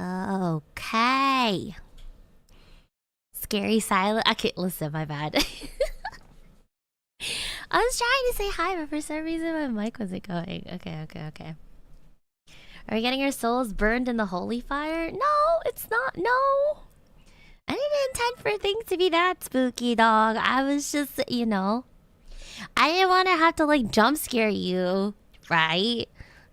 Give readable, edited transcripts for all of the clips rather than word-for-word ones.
Okay. Scary silent. Okay, listen, my bad. I was trying to say hi, but for some reason my mic wasn't going. Okay. Are we getting our souls burned in the holy fire? No, it's not. No. I didn't intend for things to be that spooky, dog. I was just, I didn't want to have to, like, jump scare you, right?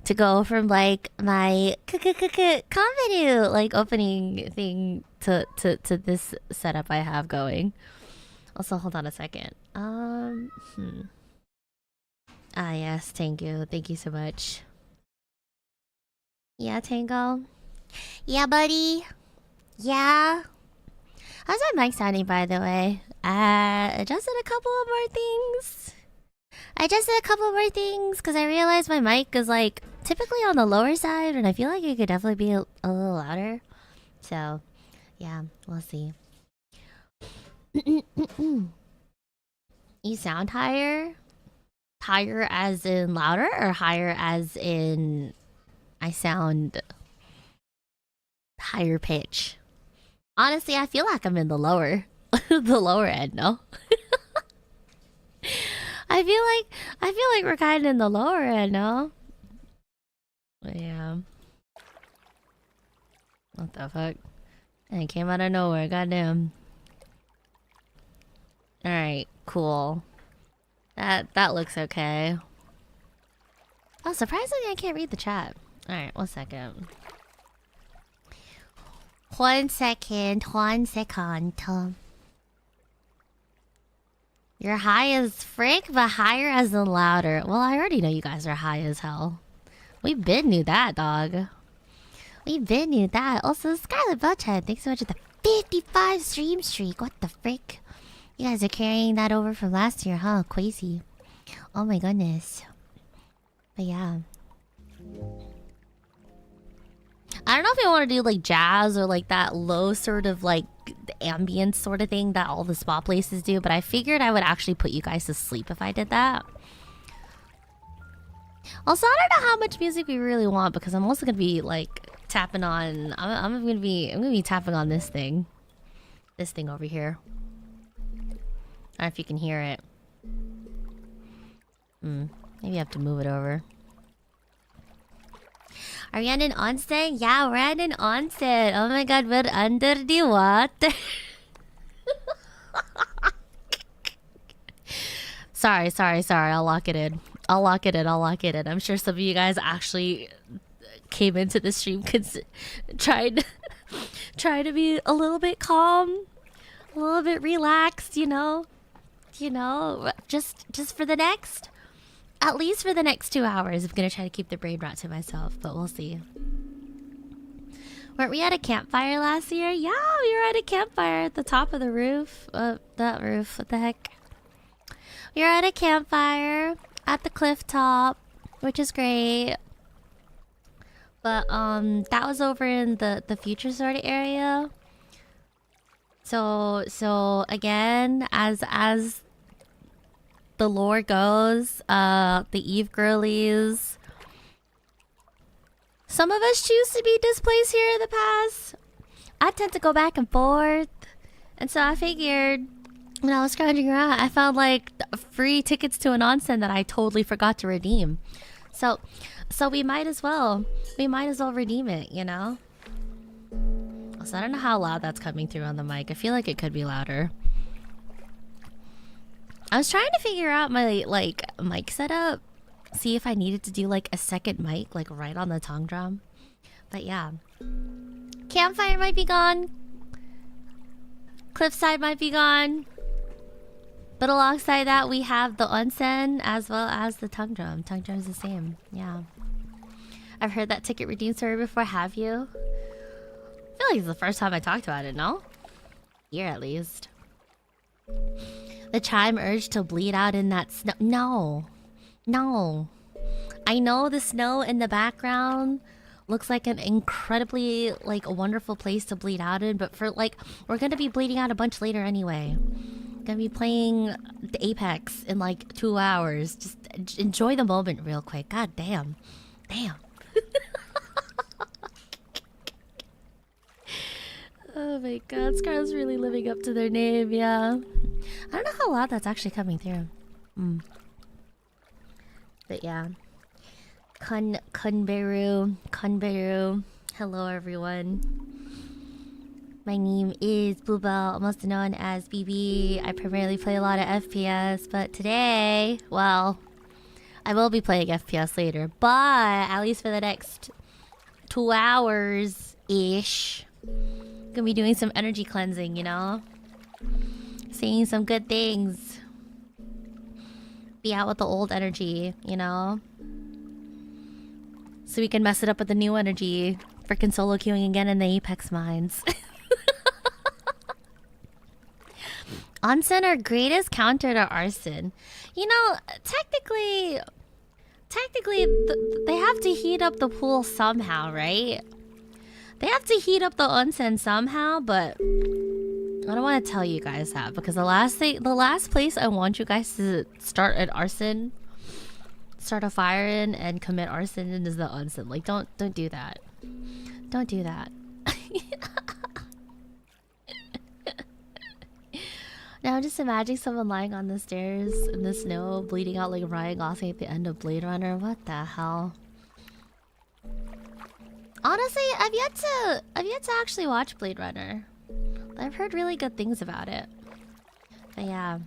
To go from, like, my Konberu, like, opening thing to this setup I have going. Also, hold on a second. Ah, yes, thank you. Thank you so much. Yeah, Tango? Yeah, buddy? Yeah? How's my mic sounding, by the way? Adjusted a couple of more things. Because I realized my mic is, like, typically on the lower side, and I feel like it could definitely be a little louder. So, yeah, we'll see. You sound higher? Higher as in louder, or higher as in I sound higher pitch? Honestly, I feel like I'm in the lower, the lower end. No, I feel like we're kind of in the lower end. No, yeah. What the fuck? And it came out of nowhere. Goddamn. All right, cool. That looks okay. Oh, surprisingly, I can't read the chat. All right, 1 second. 1 second. 1 second. You're high as frick, but higher as in louder. Well, I already know you guys are high as hell. We been knew that, dog. We been knew that. Also, Scarlet Butthead, thanks so much for the 55 stream streak. What the frick? You guys are carrying that over from last year, huh? Crazy. Oh my goodness. But yeah. I don't know if I want to do like jazz or like that low sort of like ambient sort of thing that all the spa places do, but I figured I would actually put you guys to sleep if I did that. Also, I don't know how much music we really want because I'm also gonna be like tapping on. I'm gonna be tapping on this thing over here. I don't know if you can hear it. Maybe I have to move it over. Are we at an onsen? Yeah, we're at an onsen. Oh my god, we're under the water. Sorry. I'll lock it in. I'm sure some of you guys actually came into the stream tried to be a little bit calm, a little bit relaxed, just for the next, at least for the next 2 hours. I'm gonna try to keep the brain rot to myself, but we'll see. Weren't we at a campfire last year? Yeah, we were at a campfire at the top of the roof. That roof, what the heck? We were at a campfire at the cliff top, which is great. But that was over in the future sort of area. So again, as the lore goes, the EVE girlies, some of us choose to be displaced here in the past. I tend to go back and forth, and so I figured when I was scrounging around, I found like free tickets to an onsen that I totally forgot to redeem. So we might as well redeem it, you know? So I don't know how loud that's coming through on the mic. I feel like it could be louder. I was trying to figure out my like mic setup, see if I needed to do like a second mic like right on the tongue drum. But yeah. Campfire might be gone. Cliffside might be gone. But alongside that, we have the onsen as well as the tongue drum. Tongue drum is the same. Yeah. I've heard that ticket redeem story before. Have you? I feel like it's the first time I talked about it, no? Here at least. The chime urge to bleed out in that snow. No. I know the snow in the background looks like an incredibly, like, a wonderful place to bleed out in, but for, like, we're gonna be bleeding out a bunch later anyway. Gonna be playing the Apex in, like, 2 hours. Just enjoy the moment real quick. God damn. Damn. Oh my god, Scar's really living up to their name, yeah. I don't know how loud that's actually coming through. But yeah. Konberu. Hello everyone. My name is Bluebell, also known as BB. I primarily play a lot of FPS, but today, well, I will be playing FPS later, but at least for the next 2 hours-ish, gonna be doing some energy cleansing, you know? Saying some good things. Be out with the old energy, you know? So we can mess it up with the new energy. Frickin' solo queuing again in the Apex mines. Onsen are greatest counter to arson. You know, technically they have to heat up the pool somehow, right? They have to heat up the onsen somehow, but I don't want to tell you guys that because the last place I want you guys to start an arson, start a fire in, and commit arson in is the onsen. Like, don't do that. Don't do that. Now I'm just imagining someone lying on the stairs in the snow, bleeding out like Ryan Gosling at the end of Blade Runner. What the hell? Honestly, I've yet to actually watch Blade Runner. I've heard really good things about it. But yeah.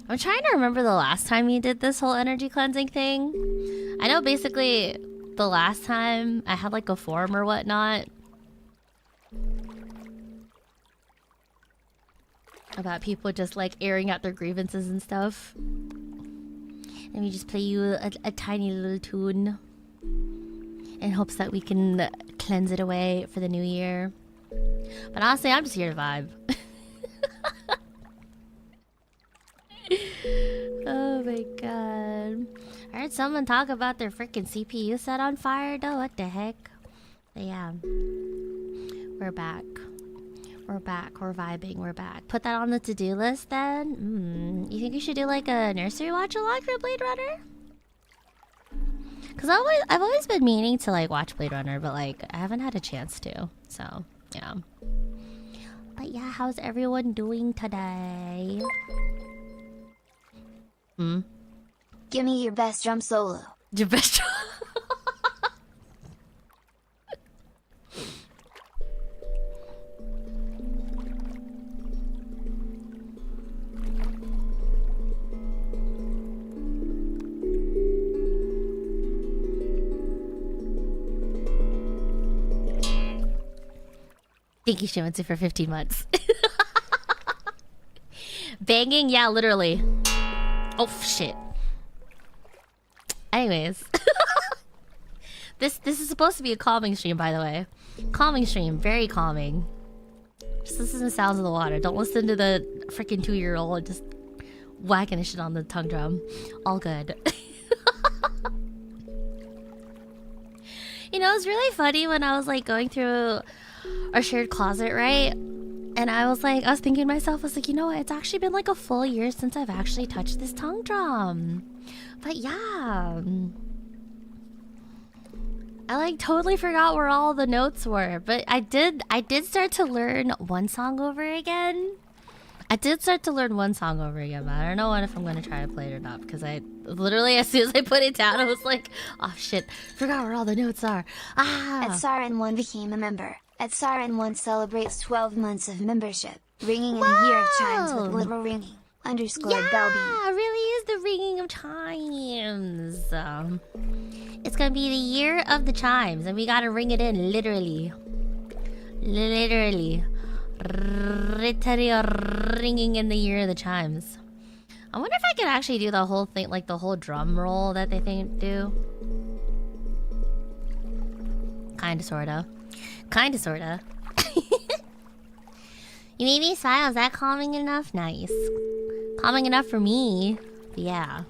I'm trying to remember the last time you did this whole energy cleansing thing. I know basically the last time I had like a forum or whatnot about people just like airing out their grievances and stuff. Let me just play you a tiny little tune in hopes that we can cleanse it away for the new year. But honestly, I'm just here to vibe. Oh my god. I heard someone talk about their freaking CPU set on fire though. What the heck? But yeah. We're back. We're back. We're vibing. We're back. Put that on the to-do list then. You think you should do like a nursery watch along for Blade Runner? Cause I've always been meaning to like watch Blade Runner, but like I haven't had a chance to. So yeah. But yeah, how's everyone doing today? Give me your best drum solo. Your best drum. Thank you, Shimitsu, for 15 months. Banging? Yeah, literally. Oh, shit. Anyways. This is supposed to be a calming stream, by the way. Calming stream. Very calming. Just listen to the sounds of the water. Don't listen to the freaking 2-year-old just whacking his shit on the tongue drum. All good. You know, it's really funny when I was like going through our shared closet, right? And I was thinking to myself, I was like, you know what? It's actually been like a full year since I've actually touched this tongue drum. But yeah. I like totally forgot where all the notes were. But I did start to learn one song over again. But I don't know if I'm going to try to play it or not. Because I literally, as soon as I put it down, I was like, oh shit, forgot where all the notes are. @Siren1 became a member. @Siren1 celebrates 12 months of membership, ringing in a year of chimes with literal ringing. _Belby. Yeah, it really is the ringing of chimes. It's gonna be the year of the chimes, and we gotta ring it in literally. Literally ringing in the year of the chimes. I wonder if I could actually do the whole thing, like the whole drum roll that they do. Kinda, sorta. You made me smile. Is that calming enough? Nice. Calming enough for me. But yeah.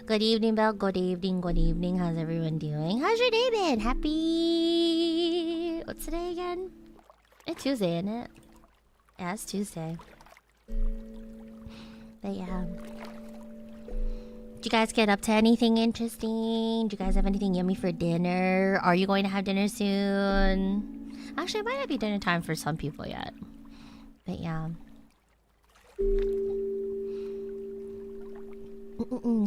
Good evening, Belle. Good evening. How's everyone doing? How's your day been? Happy... What's today again? It's Tuesday, isn't it? Yeah, it's Tuesday. But yeah. Did you guys get up to anything interesting? Do you guys have anything yummy for dinner? Are you going to have dinner soon? Actually, it might not be dinner time for some people yet. But yeah.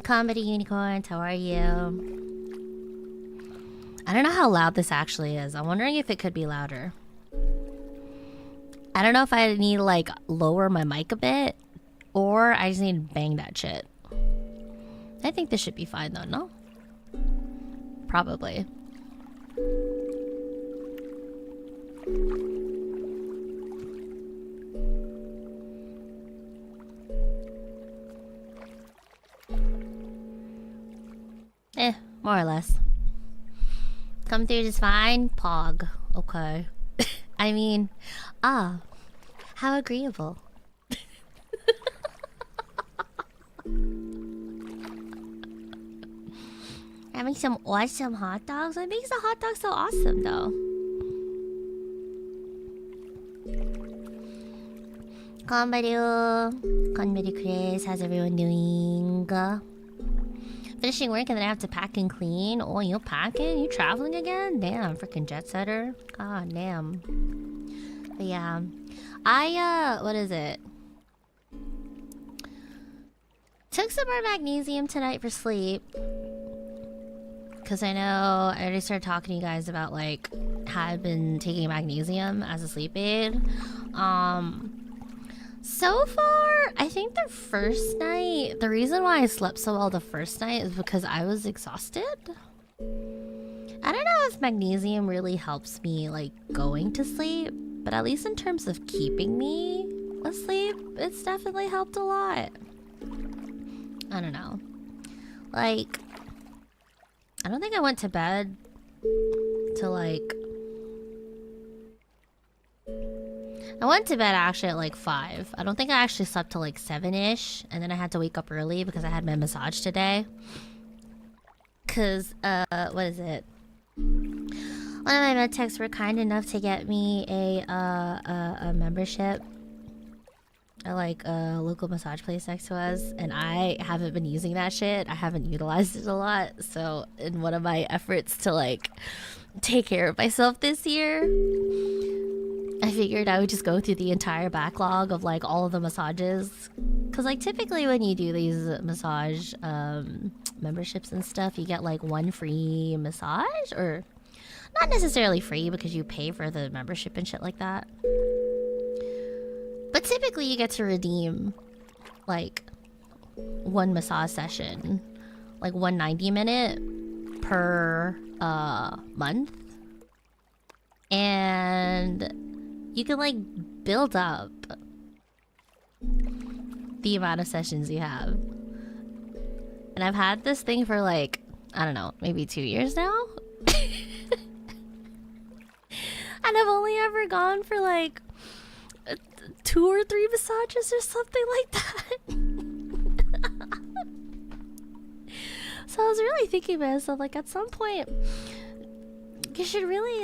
Comedy unicorns, how are you? I don't know how loud this actually is. I'm wondering if it could be louder. I don't know if I need to like lower my mic a bit, or I just need to bang that shit. I think this should be fine though, no? Probably. More or less. Come through just fine? Pog. Okay. I mean, how agreeable. Having some awesome hot dogs? What makes a hot dog so awesome, though? Konberu Chris, how's everyone doing? Finishing work and then I have to pack and clean. Oh, you're packing? You traveling again? Damn, freaking jet setter. God damn. But yeah, what is it? Took some more magnesium tonight for sleep. Because I know I already started talking to you guys about like how I've been taking magnesium as a sleep aid. So far, I think the first night, the reason why I slept so well the first night is because I was exhausted. I don't know if magnesium really helps me like going to sleep, but at least in terms of keeping me asleep, it's definitely helped a lot. I don't know. Like, I don't think I went to bed till like... I went to bed actually at like 5. I don't think I actually slept till like 7-ish. And then I had to wake up early because I had my massage today. Cause, what is it? One of my med techs were kind enough to get me a membership at like a local massage place next to us. And I haven't been using that shit. I haven't utilized it a lot. So in one of my efforts to like take care of myself this year, I figured I would just go through the entire backlog of like all of the massages. Cause like typically when you do these massage memberships and stuff, you get like one free massage, or not necessarily free because you pay for the membership and shit like that. But typically you get to redeem like one massage session, like 190-minute per month. And you can like build up the amount of sessions you have. And I've had this thing for like, I don't know, maybe 2 years now. And I've only ever gone for like 2 or 3 massages or something like that. So I was really thinking about myself, like at some point you should really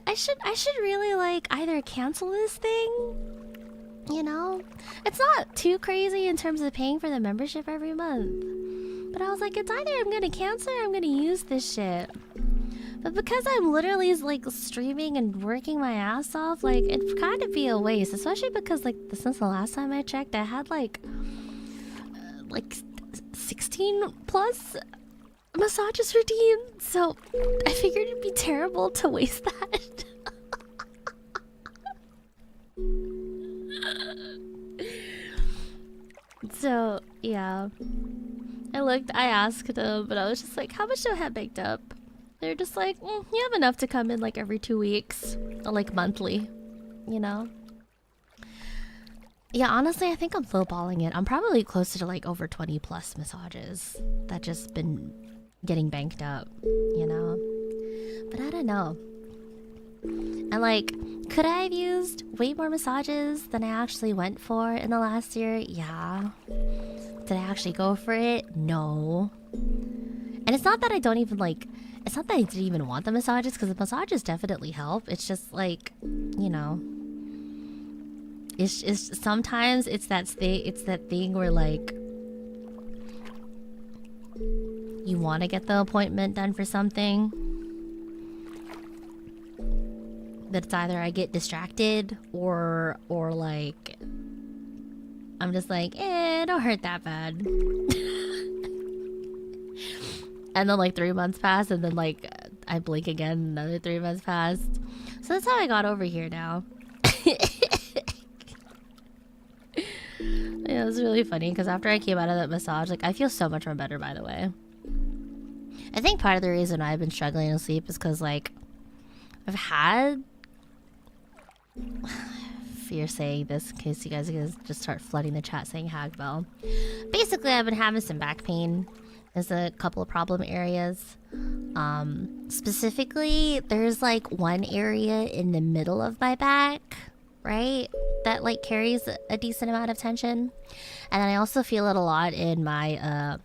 I should really like either cancel this thing, you know? It's not too crazy in terms of paying for the membership every month. But I was like, it's either I'm gonna cancel or I'm gonna use this shit. But because I'm literally like streaming and working my ass off, like it'd kind of be a waste. Especially because like since the last time I checked, I had like 16 plus massages redeemed, so I figured it'd be terrible to waste that. So yeah, I asked them, but I was just like, how much do I have baked up? They're just like, you have enough to come in like every 2 weeks, or like monthly, you know? Yeah, honestly, I think I'm lowballing it. I'm probably closer to like over 20 plus massages that just been getting banked up, you know? But I don't know. And like, could I have used way more massages than I actually went for in the last year? Yeah. Did I actually go for it? No. And it's not that I don't even like... It's not that I didn't even want the massages, because the massages definitely help. It's just like, you know... It's sometimes it's that thing where like... you want to get the appointment done for something, but it's either I get distracted or like I'm just like, don't hurt that bad. And then like 3 months pass, and then like I blink again, another 3 months passed. So that's how I got over here now. Yeah, it was really funny because after I came out of that massage, like I feel so much more better, by the way. I think part of the reason I've been struggling to sleep is because like I've had fear saying this in case you guys just start flooding the chat saying Hagbell. Basically, I've been having some back pain. There's a couple of problem areas. Specifically, there's like one area in the middle of my back, right? That like carries a decent amount of tension. And then I also feel it a lot in my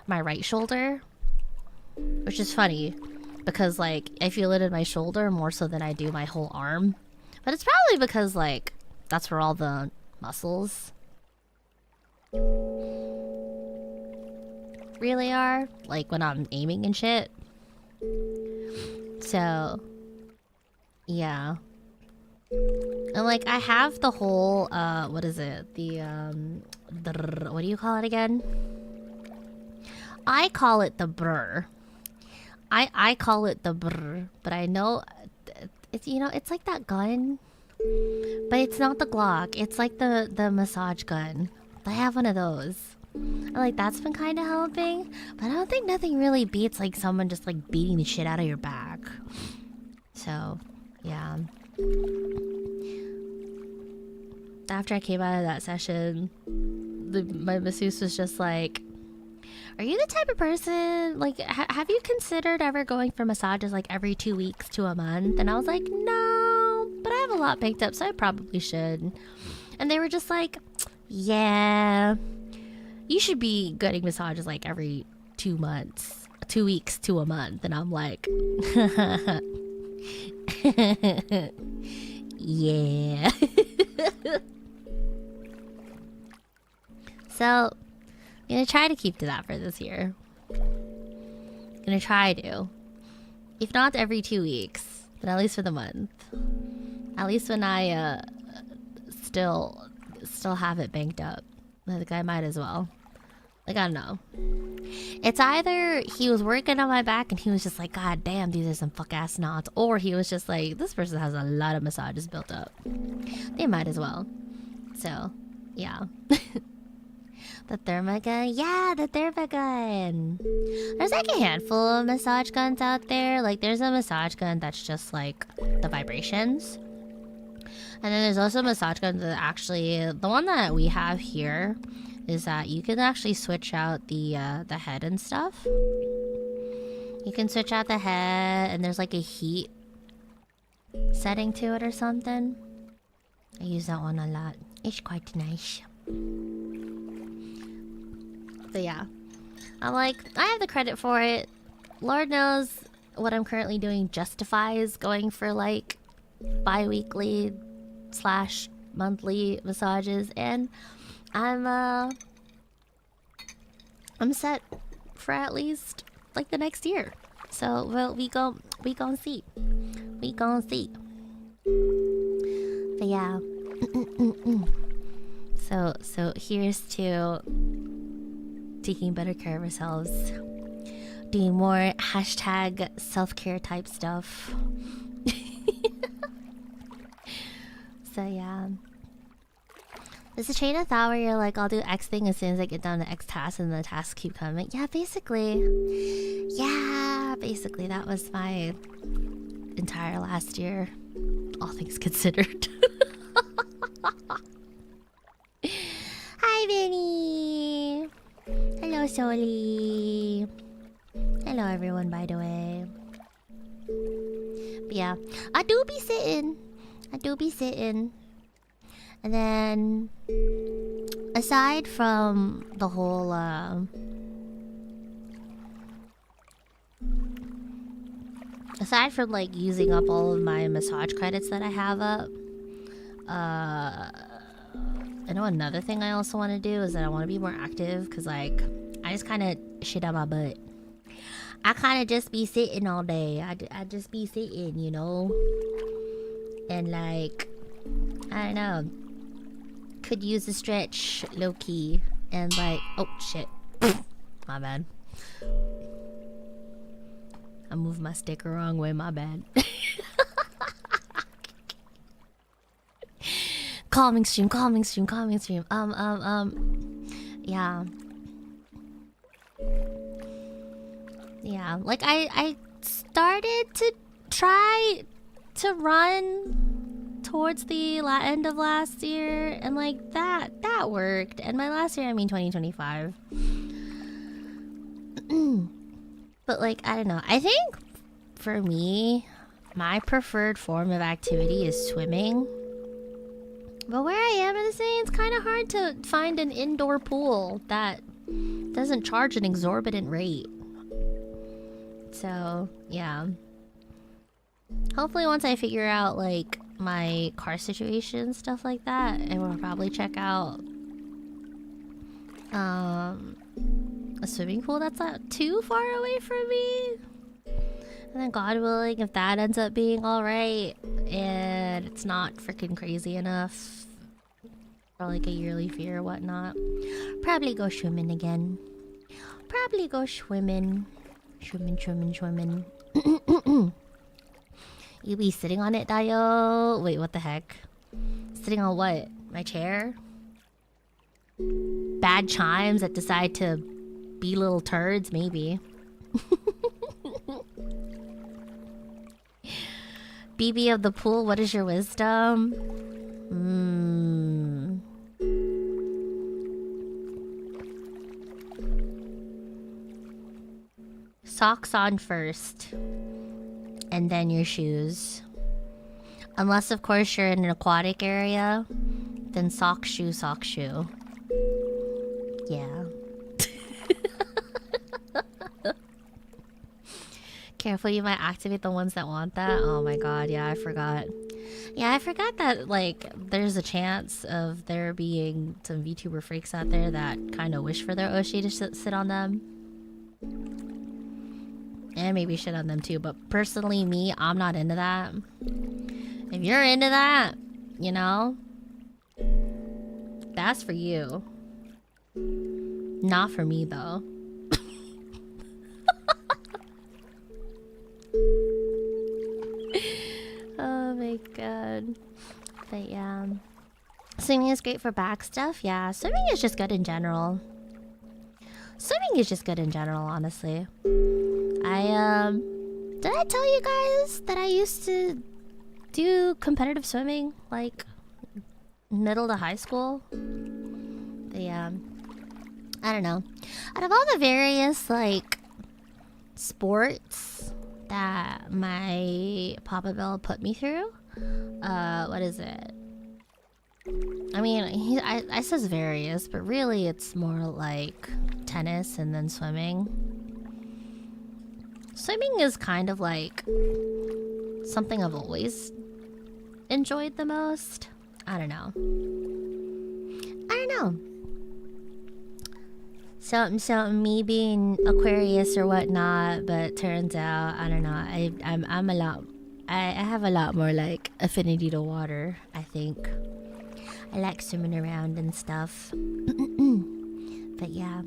my right shoulder, which is funny because like I feel it in my shoulder more so than I do my whole arm. But it's probably because like that's where all the muscles really are, like when I'm aiming and shit. So yeah. And like I have the whole what is it? The what do you call it again? I call it the brr. I call it the brr, but I know it's, you know, it's like that gun, but it's not the Glock. It's like the massage gun. I have one of those. And like that's been kind of helping, but I don't think nothing really beats like someone just like beating the shit out of your back. So yeah. After I came out of that session, my masseuse was just like, are you the type of person, like, have you considered ever going for massages like every 2 weeks to a month? And I was like, no, but I have a lot picked up, so I probably should. And they were just like, yeah, you should be getting massages like every 2 months, 2 weeks to a month. And I'm like, yeah. So I'm gonna try to keep to that for this year. Gonna try to. If not every 2 weeks, then at least for the month. At least when I still have it banked up. I think I might as well. Like, I don't know. It's either he was working on my back and he was just like, God damn, these are some fuck ass knots. Or he was just like, this person has a lot of massages built up. They might as well. So, yeah. The thermogun? Yeah, the thermogun! There's like a handful of massage guns out there. Like, there's a massage gun that's just like the vibrations. And then there's also massage guns that actually... The one that we have here is that you can actually switch out the head and stuff. You can switch out the head, and there's like a heat setting to it or something. I use that one a lot. It's quite nice. But yeah, I'm like, I have the credit for it. Lord knows what I'm currently doing justifies going for like bi-weekly / monthly massages, and I'm set for at least like the next year. So well, we gon' see. We gon' see. But yeah. So here's to taking better care of ourselves, doing more hashtag self-care type stuff. So yeah, there's a train of thought where you're like, I'll do X thing as soon as I get done to X task, and the tasks keep coming. Yeah, basically. Yeah, basically that was my entire last year, all things considered. Hi, Vinny. Hello, Soli. Hello, everyone, by the way. But yeah, I do be sitting. And then, aside from the whole, aside from, like, using up all of my massage credits that I have up, I know another thing I also want to do is that I want to be more active, because, like, I just kind of shit on my butt. I kind of just be sitting all day. I just be sitting, you know? And like, I don't know. Could use a stretch, low-key. And like, oh shit. My bad. I moved my stick the wrong way, my bad. Calming stream. Yeah. Yeah, like I started to try to run towards the end of last year, and like that worked. And by last year I mean 2025. But like, I don't know. I think for me, my preferred form of activity is swimming. But where I am in the city, it's kind of hard to find an indoor pool that doesn't charge an exorbitant rate. So, yeah. Hopefully once I figure out, like, my car situation, stuff like that, and we'll probably check out a swimming pool that's not too far away from me. And then God willing, if that ends up being alright and it's not freaking crazy enough for like a yearly fee or whatnot, probably go swimming again. Probably go swimming. Swimming. You be sitting on it, Dayo? Wait, what the heck? Sitting on what? My chair? Bad chimes that decide to be little turds, maybe. BB of the pool, what is your wisdom? Socks on first. And then your shoes. Unless, of course, you're in an aquatic area. Then sock, shoe. Yeah. Careful, you might activate the ones that want that. Oh my god, yeah, I forgot. Yeah, I forgot that, like, there's a chance of there being some VTuber freaks out there that kind of wish for their Oshi to sit on them. And maybe shit on them too, but personally, me, I'm not into that. If you're into that, you know, that's for you. Not for me, though. Oh my god. But yeah. Swimming is great for back stuff. Yeah, swimming is just good in general. Honestly. Did I tell you guys that I used to do competitive swimming, like, middle to high school? But yeah. I don't know. Out of all the various, like, sports that my Papa Bell put me through, what is it? I mean, I says various, but really it's more like tennis and then swimming. Swimming is kind of like something I've always enjoyed the most. I don't know. Something me being Aquarius or whatnot, but turns out, I don't know, I'm a lot, I have a lot more like affinity to water, I think. I like swimming around and stuff. But yeah.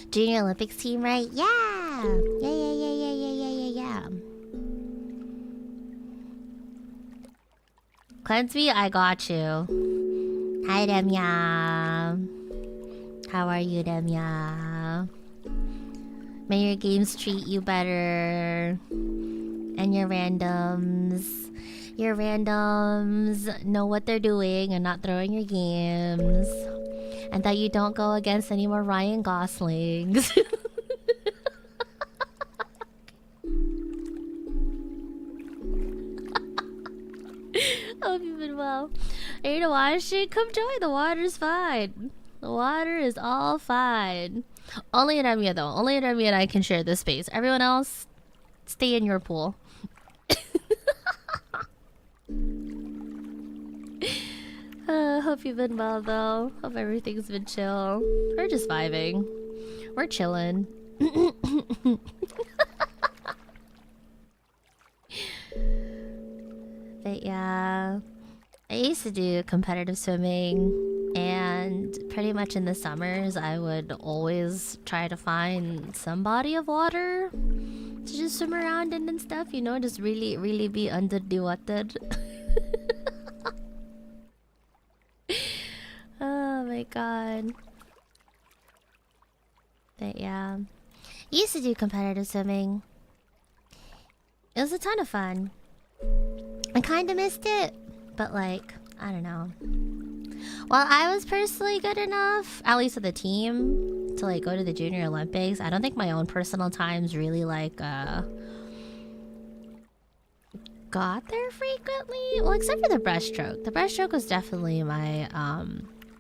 Junior Olympics team, right? Yeah! Yeah. Cleanse me, I got you. Hi, Demya. How are you, Demya? May your games treat you better. And your randoms know what they're doing and not throwing your games. And that you don't go against any more Ryan Goslings. Hope you've been well. Are you to watch it? Come join. The water's fine. The water is all fine. Only in Emiya though. Only in Emiya and I can share this space. Everyone else, stay in your pool. Hope you've been well though. Hope everything's been chill. We're just vibing. We're chilling. But yeah, I used to do competitive swimming, and pretty much in the summers I would always try to find some body of water to just swim around in and stuff, you know, just really be under the water. Oh my god. But yeah, used to do competitive swimming. It was a ton of fun. I kind of missed it, but like, I don't know. Well, I was personally good enough, at least with the team, to like go to the Junior Olympics. I don't think my own personal times really like got there frequently. Well, except for the breaststroke. The breaststroke was definitely my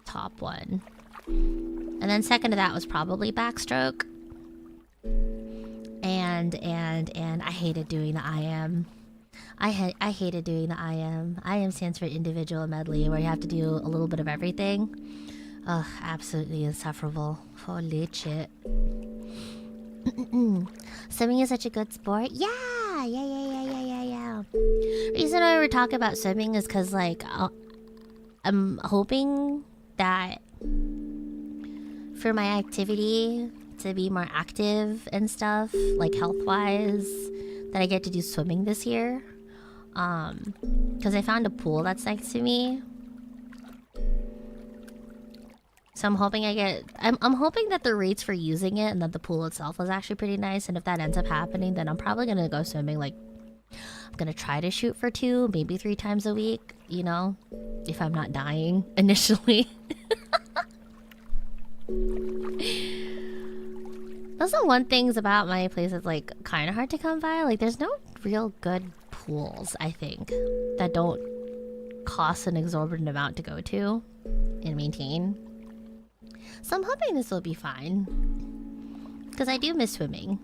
top one. And then second to that was probably backstroke. And I hated doing the IM. I hated doing the IM. IM stands for individual medley, where you have to do a little bit of everything. Ugh, absolutely insufferable. Holy shit. Swimming is such a good sport. Yeah. Reason why we're talking about swimming is because, like, I'm hoping that for my activity to be more active and stuff, like health-wise, that I get to do swimming this year. Because I found a pool that's next to me. So I'm hoping I'm hoping that the rates for using it and that the pool itself is actually pretty nice. And if that ends up happening, then I'm probably gonna go swimming. Like, I'm gonna try to shoot for 2, maybe 3 times a week, you know, if I'm not dying initially. Those are one things about my place that's like kind of hard to come by. Like, there's no real good pools, I think, that don't cost an exorbitant amount to go to and maintain. So I'm hoping this will be fine, because I do miss swimming.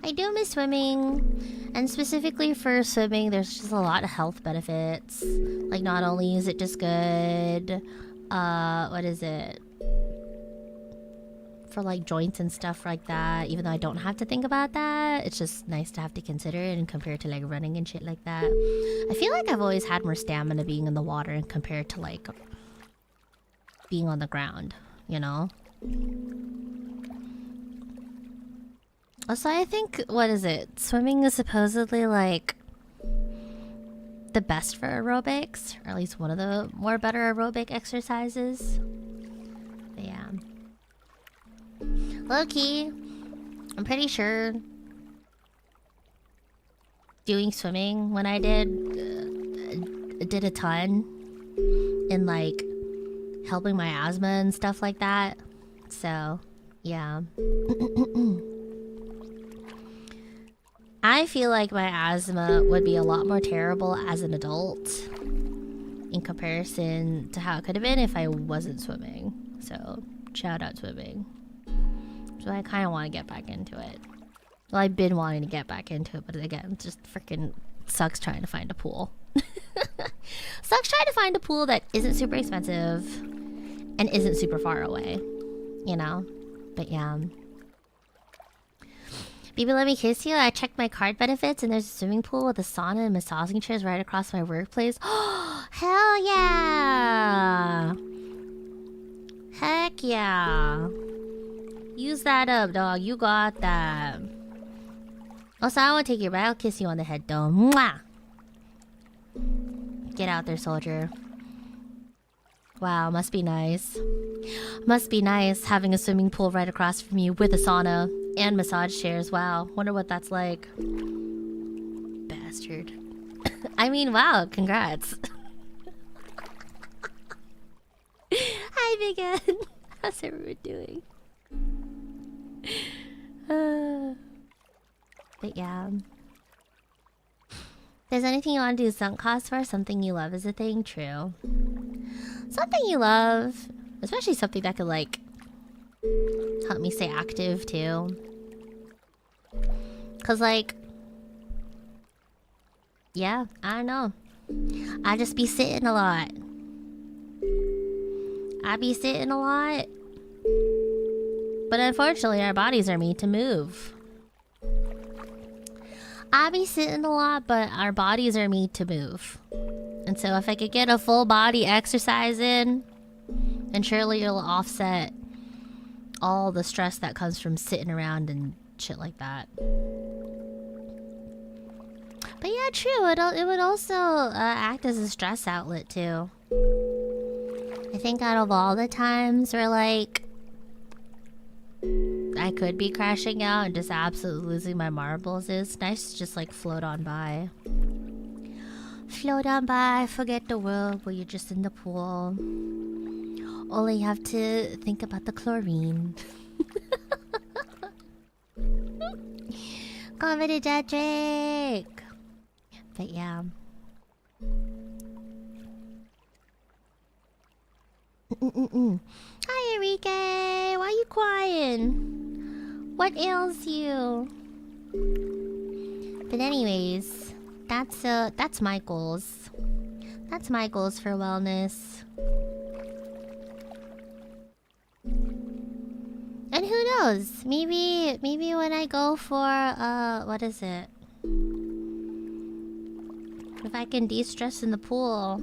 I do miss swimming, and specifically for swimming, there's just a lot of health benefits. Like, not only is it just good, what is it? For like joints and stuff like that, even though I don't have to think about that, it's just nice to have to consider it and compared to like running and shit like that. I feel like I've always had more stamina being in the water and compared to like being on the ground, you know? Also, I think, what is it? Swimming is supposedly like the best for aerobics, or at least one of the more better aerobic exercises. But yeah. Low-key, I'm pretty sure doing swimming when I did a ton in like helping my asthma and stuff like that. So, yeah. I feel like my asthma would be a lot more terrible as an adult in comparison to how it could have been if I wasn't swimming. So, shout out swimming. So I kind of want to get back into it. Well, I've been wanting to get back into it, but again, it just freaking sucks trying to find a pool. Sucks trying to find a pool that isn't super expensive and isn't super far away, you know? But yeah. Baby, let me kiss you. I checked my card benefits and there's a swimming pool with a sauna and massaging chairs right across my workplace. Oh, hell yeah! Heck yeah! Use that up, dog. You got that. Also, I won't take your bite. I'll kiss you on the head, though. Mwah! Get out there, soldier. Wow, must be nice. Must be nice having a swimming pool right across from you with a sauna and massage chairs. Wow, wonder what that's like. Bastard. I mean, wow, congrats. Hi, Big Ed. How's everyone doing? But yeah. If there's anything you want to do sunk cost for, something you love is a thing. True. Something you love, especially something that could like help me stay active too. Cause like, yeah, I don't know, I just be sitting a lot. But unfortunately, our bodies are made to move. I be sitting a lot, but our bodies are made to move. And so if I could get a full body exercise in, then surely it'll offset all the stress that comes from sitting around and shit like that. But yeah, true. It would also act as a stress outlet too. I think out of all the times where like I could be crashing out and just absolutely losing my marbles, it's nice to just like float on by. Float on by, forget the world where you're just in the pool. Only have to think about the chlorine. Konberu. But yeah. Hi, Enrique. Why are you crying? What ails you? But anyways, that's my goals. That's my goals for wellness. And who knows? Maybe when I go for what is it? If I can de-stress in the pool,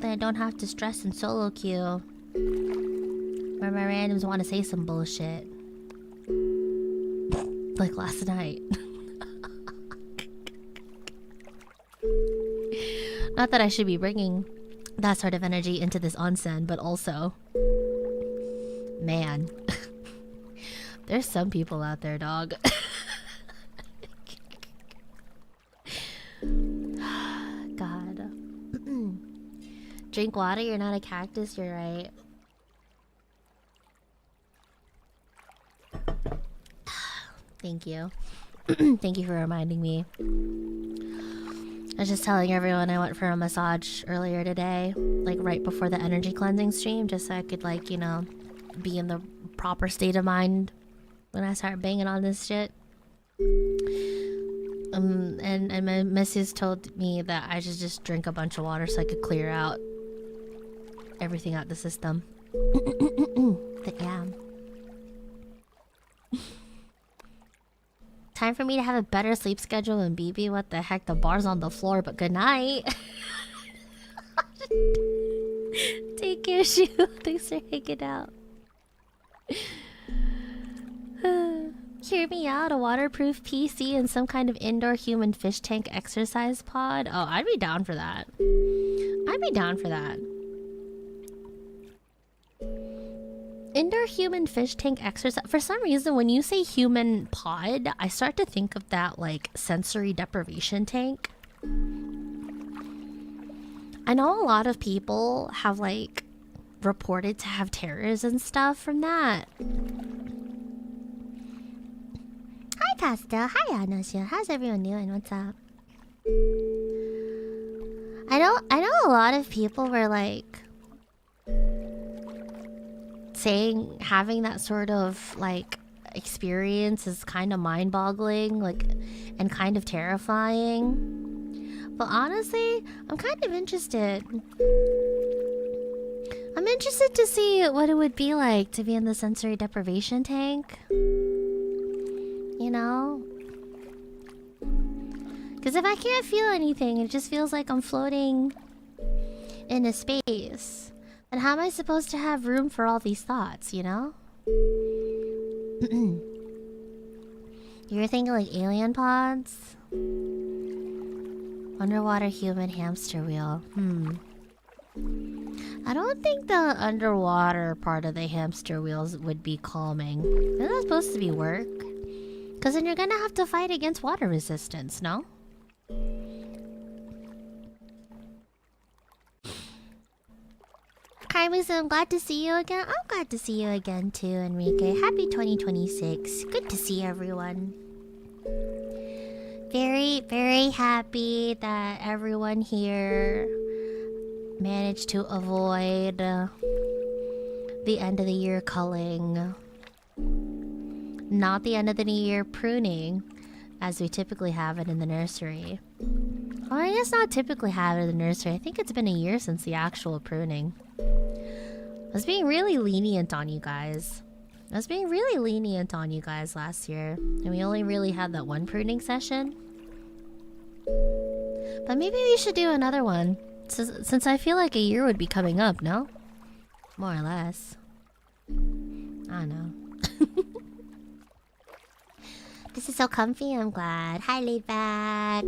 then I don't have to stress in solo queue. Where my randoms want to say some bullshit. Like last night. Not that I should be bringing that sort of energy into this onsen, but also... Man. There's some people out there, dog. God. Drink water, you're not a cactus, you're right. Thank you. Thank you for reminding me. I was just telling everyone I went for a massage earlier today, like right before the energy cleansing stream, just so I could, like, you know, be in the proper state of mind when I start banging on this shit. And my missus told me that I should just drink a bunch of water so I could clear out everything out the system. But yeah. Time for me to have a better sleep schedule than BB. What the heck? The bar's on the floor, but good night. Take care, Shu. Thanks for hanging out. Hear me out. A waterproof PC and some kind of indoor human fish tank exercise pod. Oh, I'd be down for that. I'd be down for that. Indoor human fish tank exercise. For some reason, when you say human pod, I start to think of that, like, sensory deprivation tank. I know a lot of people have, like, reported to have terrors and stuff from that. Hi, Pastel. Hi, Anosha. How's everyone doing? What's up? I know a lot of people were, like... saying having that sort of like experience is kind of mind-boggling, like, and kind of terrifying. But honestly, I'm kind of interested. I'm interested to see what it would be like to be in the sensory deprivation tank. You know? Because if I can't feel anything, it just feels like I'm floating in a space. And how am I supposed to have room for all these thoughts, you know? You're thinking like alien pods? Underwater human hamster wheel. I don't think the underwater part of the hamster wheels would be calming. Isn't that supposed to be work? Because then you're gonna have to fight against water resistance, no? Kylie, so I'm glad to see you again. I'm glad to see you again too, Enrique. Happy 2026. Good to see everyone. Very, very happy that everyone here managed to avoid the end of the year culling. Not the end of the year pruning, as we typically have it in the nursery. Well, I guess not typically have it in the nursery. I think it's been a year since the actual pruning. I was being really lenient on you guys. I was being really lenient on you guys last year, and we only really had that one pruning session. But maybe we should do another one, since I feel like a year would be coming up, no? More or less. I don't know. This is so comfy, I'm glad. Hi, laid back.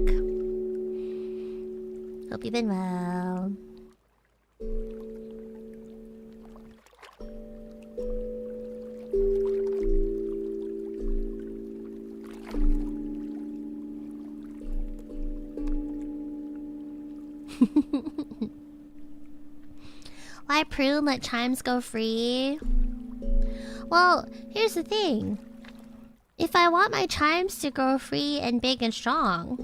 Hope you've been well. Why prune? Let chimes go free? Well, here's the thing. If I want my chimes to grow free and big and strong,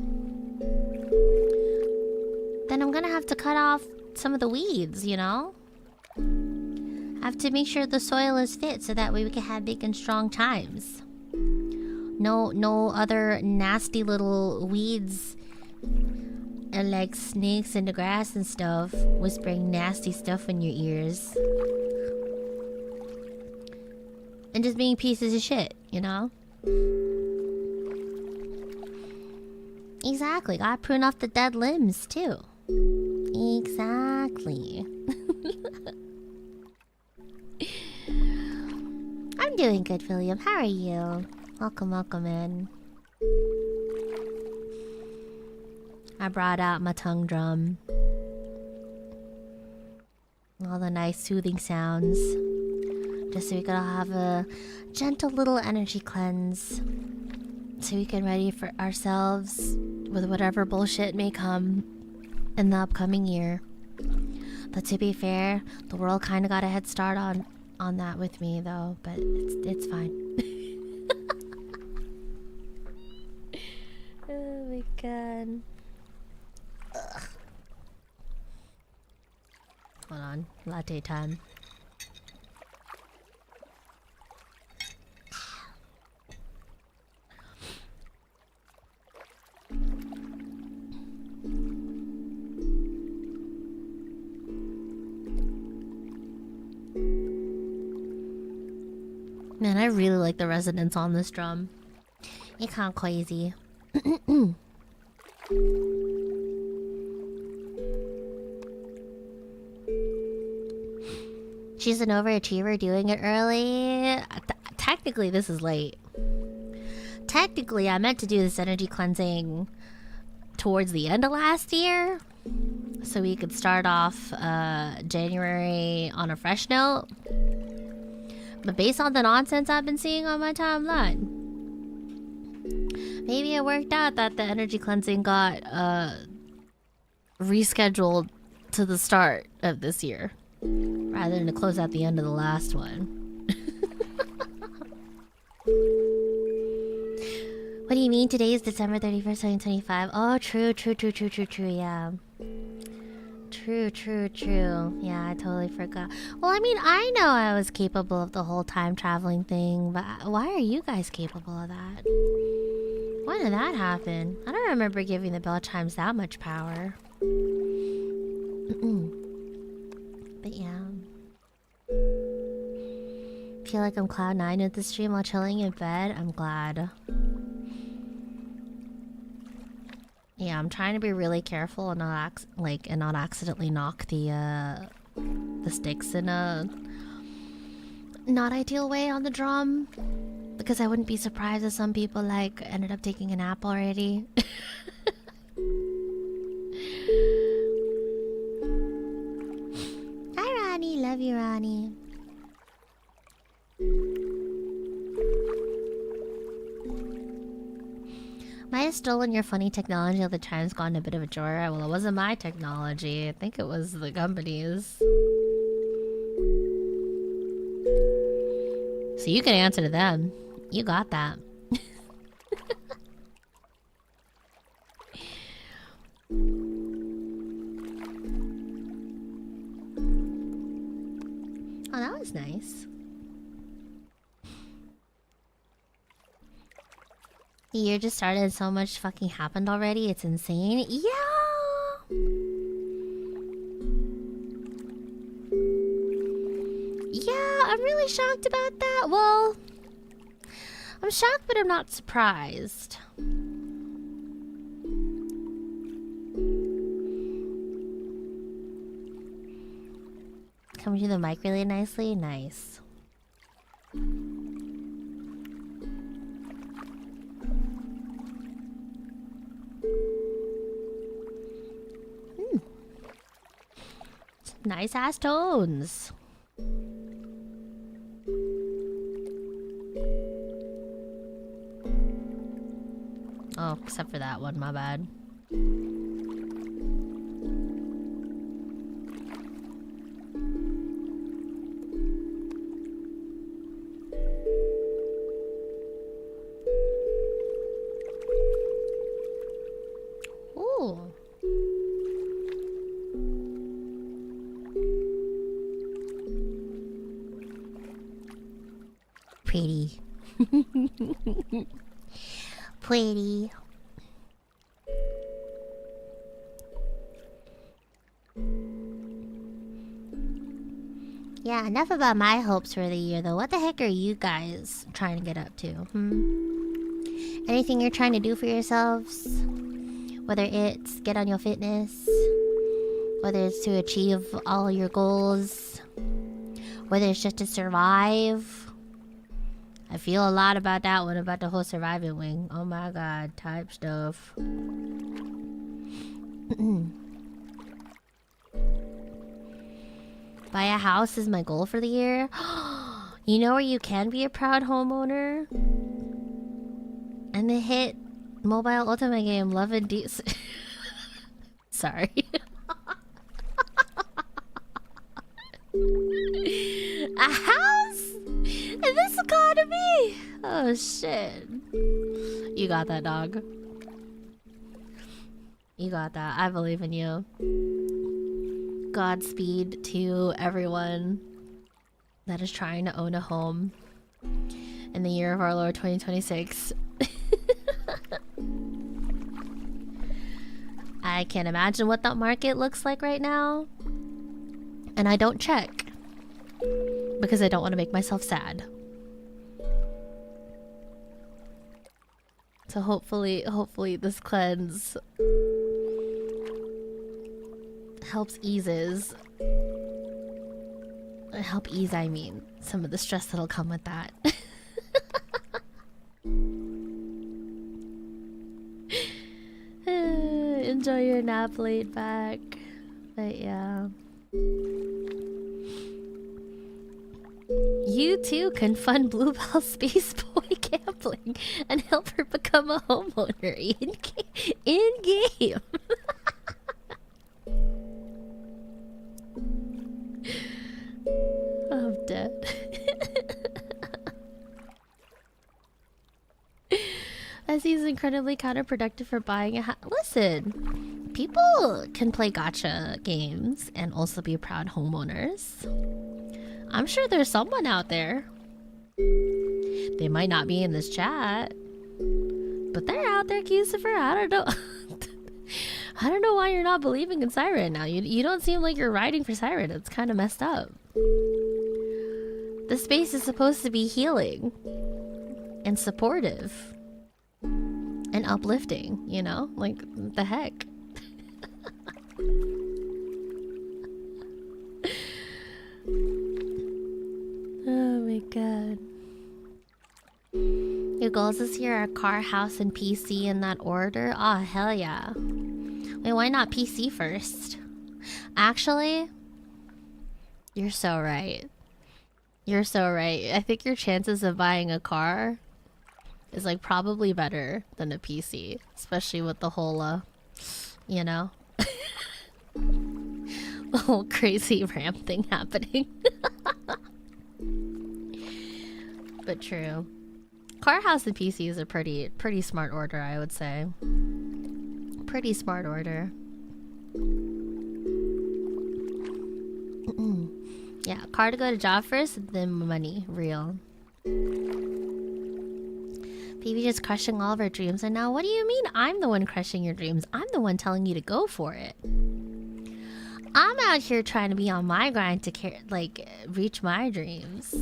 then I'm gonna have to cut off some of the weeds, you know? I have to make sure the soil is fit so that way we can have big and strong chimes. No other nasty little weeds like snakes in the grass and stuff whispering nasty stuff in your ears. And just being pieces of shit, you know? Exactly, gotta prune off the dead limbs too. Exactly. I'm doing good, William. How are you? Welcome in. I brought out my tongue drum. All the nice soothing sounds. Just so we could have a gentle little energy cleanse. So we can ready for ourselves with whatever bullshit may come in the upcoming year. But to be fair, the world kind of got a head start on that with me though. But it's fine. Oh my god. Ugh. Hold on, latte time. Man, I really like the resonance on this drum. It's kind of crazy. She's an overachiever doing it early. Technically, this is late. Technically, I meant to do this energy cleansing towards the end of last year, so we could start off January on a fresh note. But based on the nonsense I've been seeing on my timeline, maybe it worked out that the energy cleansing got rescheduled to the start of this year rather than to close out the end of the last one. What do you mean today is December 31st, 2025? Oh, true, yeah. True. Yeah, I totally forgot. Well, I mean, I know I was capable of the whole time traveling thing, but why are you guys capable of that? When did that happen? I don't remember giving the bell chimes that much power. But yeah. Feel like I'm cloud 9 with the stream while chilling in bed. I'm glad. Yeah, I'm trying to be really careful and not not accidentally knock the sticks in a not ideal way on the drum, because I wouldn't be surprised if some people ended up taking a nap already. Hi Ronnie, love you Ronnie. Might have stolen your funny technology of the chimes gone a bit of a joyride. Well, it wasn't my technology. I think it was the company's. So you can answer to them. You got that. Oh, that was nice. The year just started and so much fucking happened already. It's insane. Yeah! Yeah, I'm I'm really shocked about that. Well, I'm shocked, but I'm not surprised. Coming to the mic really nicely. Nice. Nice ass tones. Oh, except for that one, my bad. Ooh. Pretty. Pretty. Yeah, enough about my hopes for the year though. What the heck are you guys trying to get up to? Anything you're trying to do for yourselves? Whether it's get on your fitness, whether it's to achieve all your goals, whether it's just to survive. I feel a lot about that one, about the whole surviving wing. Oh my god, type stuff. Buy a house is my goal for the year. You know where you can be a proud homeowner? And the hit mobile ultimate game, Love and Deep. Sorry. A house in this economy? Oh shit. You got that, dog. You got that. I believe in you. Godspeed to everyone that is trying to own a home in the year of our Lord 2026. I can't imagine what that market looks like right now. And I don't check because I don't want to make myself sad. So hopefully this cleanse help ease, I mean, some of the stress that'll come with that. Enjoy your nap laid back. But yeah. You too can fund Bluebell Space Boy gambling and help her become a homeowner in game. I'm dead. That seems incredibly counterproductive for buying a house. Listen, people can play gacha games and also be proud homeowners. I'm sure there's someone out there. They might not be in this chat, but they're out there, Cucifer. I don't know. I don't know why you're not believing in Siren now. You don't seem like you're riding for Siren. It's kind of messed up. The space is supposed to be healing and supportive and uplifting, you know? Like, the heck? Oh my god. Your goals this year are car, house, and PC in that order? Oh, hell yeah. Wait, why not PC first? Actually, you're so right. You're so right. I think your chances of buying a car is like probably better than a PC. Especially with the whole, you know, the whole crazy ramp thing happening. But true. Car, house, and PC is a pretty smart order, I would say. Pretty smart order. Yeah, car to go to job first, then money. Real. Baby just crushing all of our dreams, and now what do you mean I'm the one crushing your dreams? I'm the one telling you to go for it. I'm out here trying to be on my grind to reach my dreams.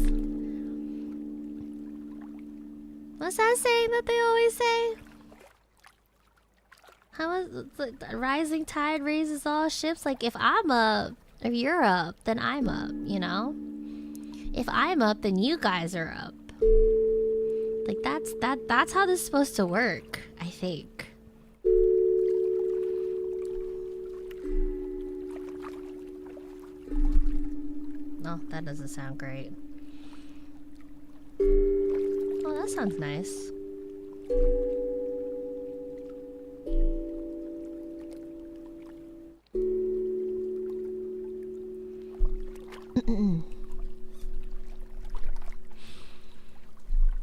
What's that saying that they always say? How is the rising tide raises all ships? Like, if I'm up, if you're up, then I'm up, you know? If I'm up, then you guys are up. Like, that's how this is supposed to work, I think. No, that doesn't sound great. Oh, that sounds nice.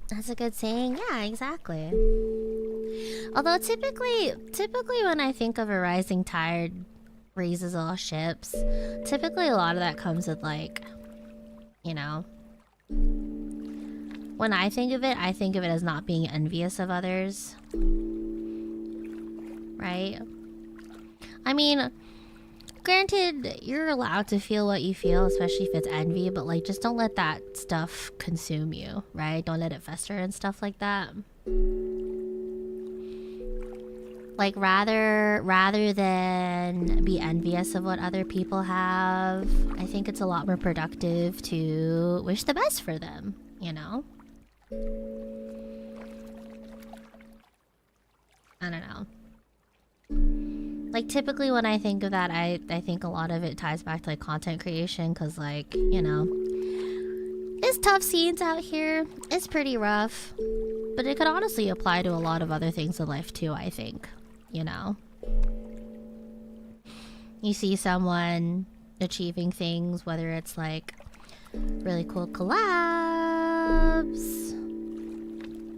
That's a good saying. Yeah, exactly. Although typically when I think of a rising tide raises all ships, typically a lot of that comes with, like, you know, when I think of it as not being envious of others. Right? I mean, granted, you're allowed to feel what you feel, especially if it's envy, but, like, just don't let that stuff consume you, right? Don't let it fester and stuff like that. Like, rather than be envious of what other people have, I think it's a lot more productive to wish the best for them, you know? I don't know. Like, typically when I think of that, I think a lot of it ties back to, like, content creation, because, like, you know, it's tough scenes out here. It's pretty rough. But it could honestly apply to a lot of other things in life too, I think. You know? You see someone achieving things, whether it's, like, really cool collabs,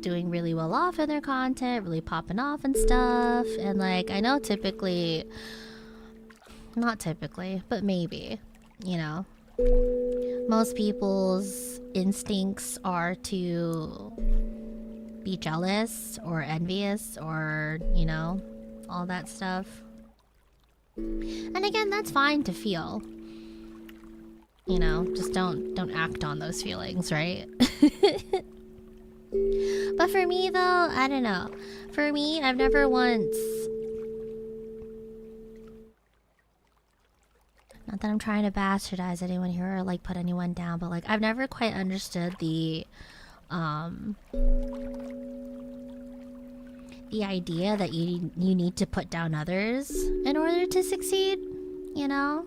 doing really well off in their content, really popping off and stuff. And, like, I know typically, not typically, but maybe, you know, most people's instincts are to be jealous or envious or, you know, all that stuff. And again, that's fine to feel. You know, just don't act on those feelings, right? But for me, though, I don't know. For me, I've never once... Not that I'm trying to bastardize anyone here or, like, put anyone down, but, like, I've never quite understood the idea that you need to put down others in order to succeed, you know?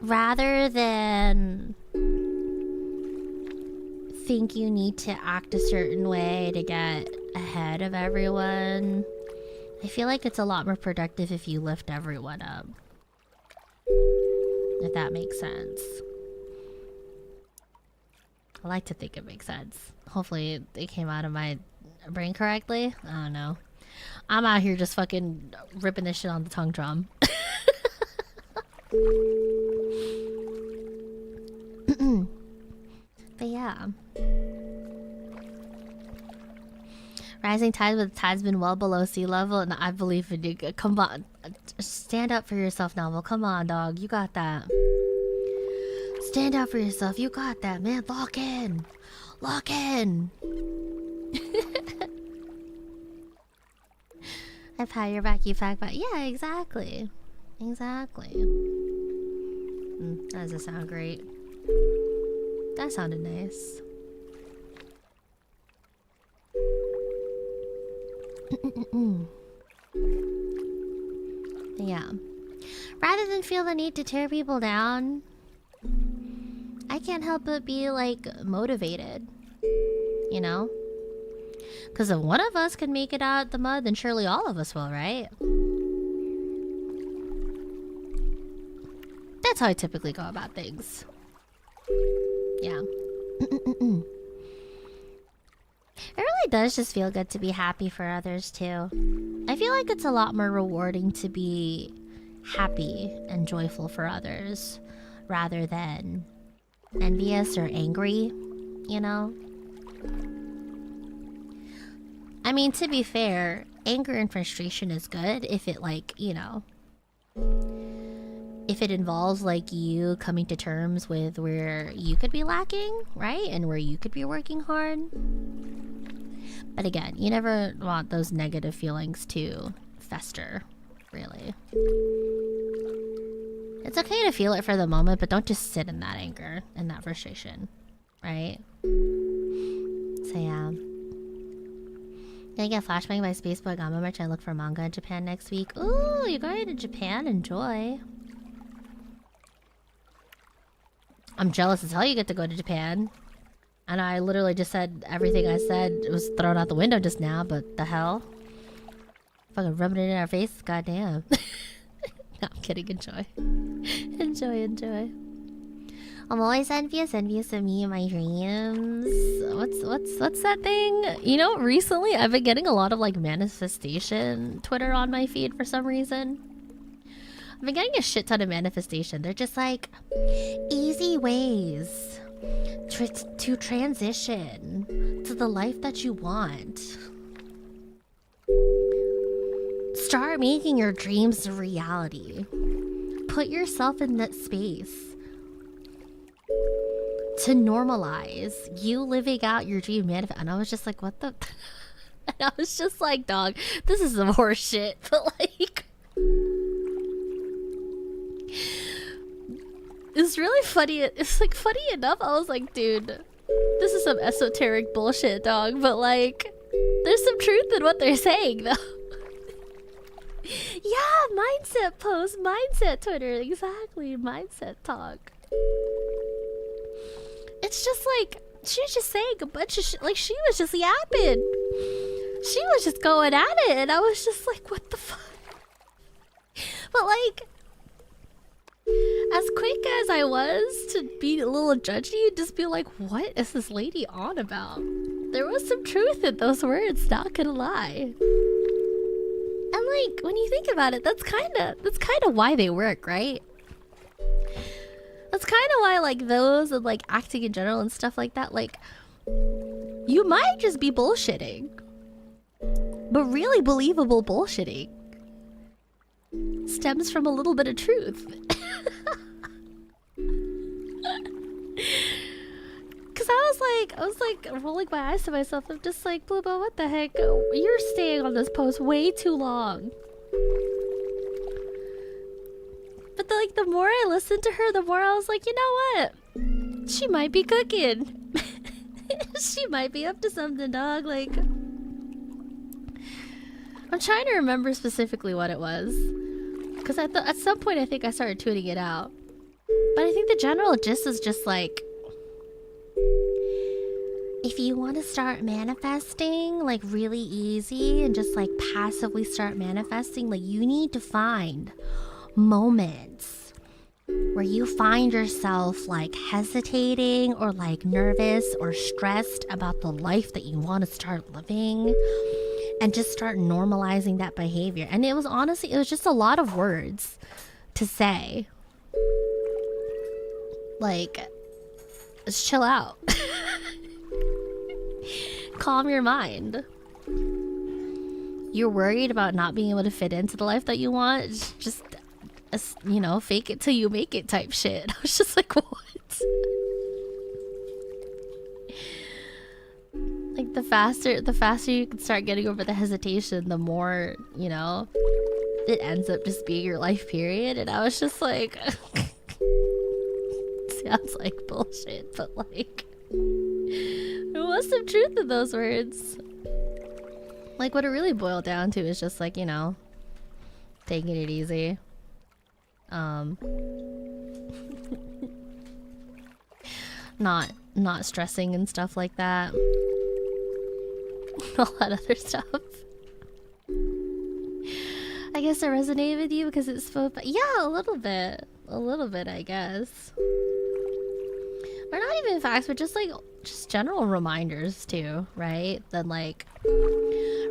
Rather than think you need to act a certain way to get ahead of everyone, I feel like it's a lot more productive if you lift everyone up. If that makes sense. I like to think it makes sense. Hopefully it came out of my brain correctly. I don't know. I'm out here just fucking ripping this shit on the tongue drum. But yeah. Rising tides, but the tide's been well below sea level, and I believe in you. Come on. Stand up for yourself, Novel. Come on, dog. You got that. Stand up for yourself. You got that, man. Lock in. Lock in. I pat your back, you pack back. Yeah, exactly. Exactly. That doesn't sound great. That sounded nice. Yeah. Rather than feel the need to tear people down, I can't help but be, like, motivated. You know? Because if one of us can make it out the mud, then surely all of us will, right? That's how I typically go about things. Yeah. It really does just feel good to be happy for others, too. I feel like it's a lot more rewarding to be happy and joyful for others rather than envious or angry, you know? I mean, to be fair, anger and frustration is good if it, like, you know, if it involves like you coming to terms with where you could be lacking, right? And where you could be working hard. But again, you never want those negative feelings to fester, really. It's okay to feel it for the moment, but don't just sit in that anger and that frustration, right? So yeah. Gonna get flashbang by Spaceboy Gamma merch. I look for manga in Japan next week. Ooh, you're going to Japan? Enjoy. I'm jealous as hell you get to go to Japan. And I literally just said everything I said was thrown out the window just now, but the hell? Fucking rubbing it in our face? Goddamn. No, I'm kidding. Enjoy. Enjoy. I'm always envious of me and my dreams. What's that thing? You know, recently I've been getting a lot of like manifestation Twitter on my feed for some reason. I've been getting a shit ton of manifestation. They're just like easy ways to transition to the life that you want. Start making your dreams a reality. Put yourself in that space to normalize you living out your dream manifest. And I was just like, what the? And I was just like, dog, this is some horse shit. But like, it's really funny. It's like funny enough. I was like, dude, this is some esoteric bullshit, dog. But like, there's some truth in what they're saying, though. Yeah, mindset post, mindset Twitter, exactly, mindset talk. It's just like, she's just saying a bunch of shit, like she was just yapping. She was just going at it, and I was just like, what the fuck? But like, as quick as I was to be a little judgy, just be like, what is this lady on about? There was some truth in those words, not gonna lie. And like, when you think about it, that's kind of why they work, right? That's kind of why like those and like acting in general and stuff like that, like, you might just be bullshitting, but really believable bullshitting stems from a little bit of truth. Cause I was like rolling my eyes to myself. I'm just like, Bluebell, what the heck? You're staying on this post way too long. But like the more I listened to her, the more I was like, you know what? She might be cooking. She might be up to something, dog. Like, I'm trying to remember specifically what it was. Cause at some point I think I started tuning it out. But I think the general gist is just like, if you want to start manifesting like really easy and just like passively start manifesting, like you need to find moments where you find yourself like hesitating or like nervous or stressed about the life that you want to start living, and just start normalizing that behavior. And it was honestly, it was just a lot of words to say. Like, just chill out. Calm your mind. You're worried about not being able to fit into the life that you want. Just, you know, fake it till you make it type shit. I was just like, what? Like the faster you can start getting over the hesitation, the more, you know, it ends up just being your life period. And I was just like, sounds like bullshit, but like, there was some truth in those words. Like, what it really boiled down to is just like, you know, taking it easy. Not stressing and stuff like that. All that other stuff. I guess it resonated with you because it's so... Yeah, a little bit, I guess. Or not even facts, but just like, just general reminders too, right? Then like,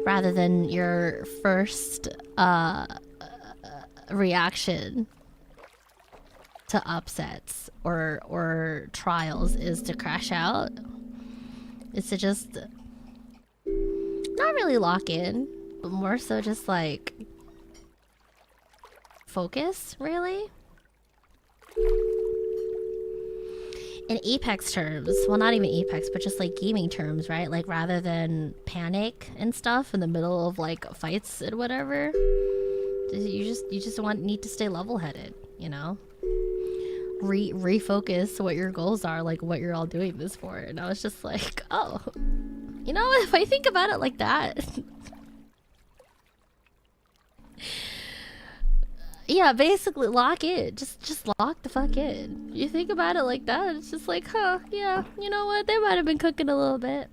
rather than your first reaction to upsets or trials is to crash out. It's to just not really lock in, but more so just like focus, really. In Apex terms, well, not even Apex, but just like gaming terms, right? Like rather than panic and stuff in the middle of like fights and whatever, you just need to stay level-headed, you know? Refocus what your goals are, like what you're all doing this for. And I was just like, oh, you know, if I think about it like that. Yeah, basically lock in. Just lock the fuck in. You think about it like that, it's just like, huh, yeah, you know what? They might have been cooking a little bit.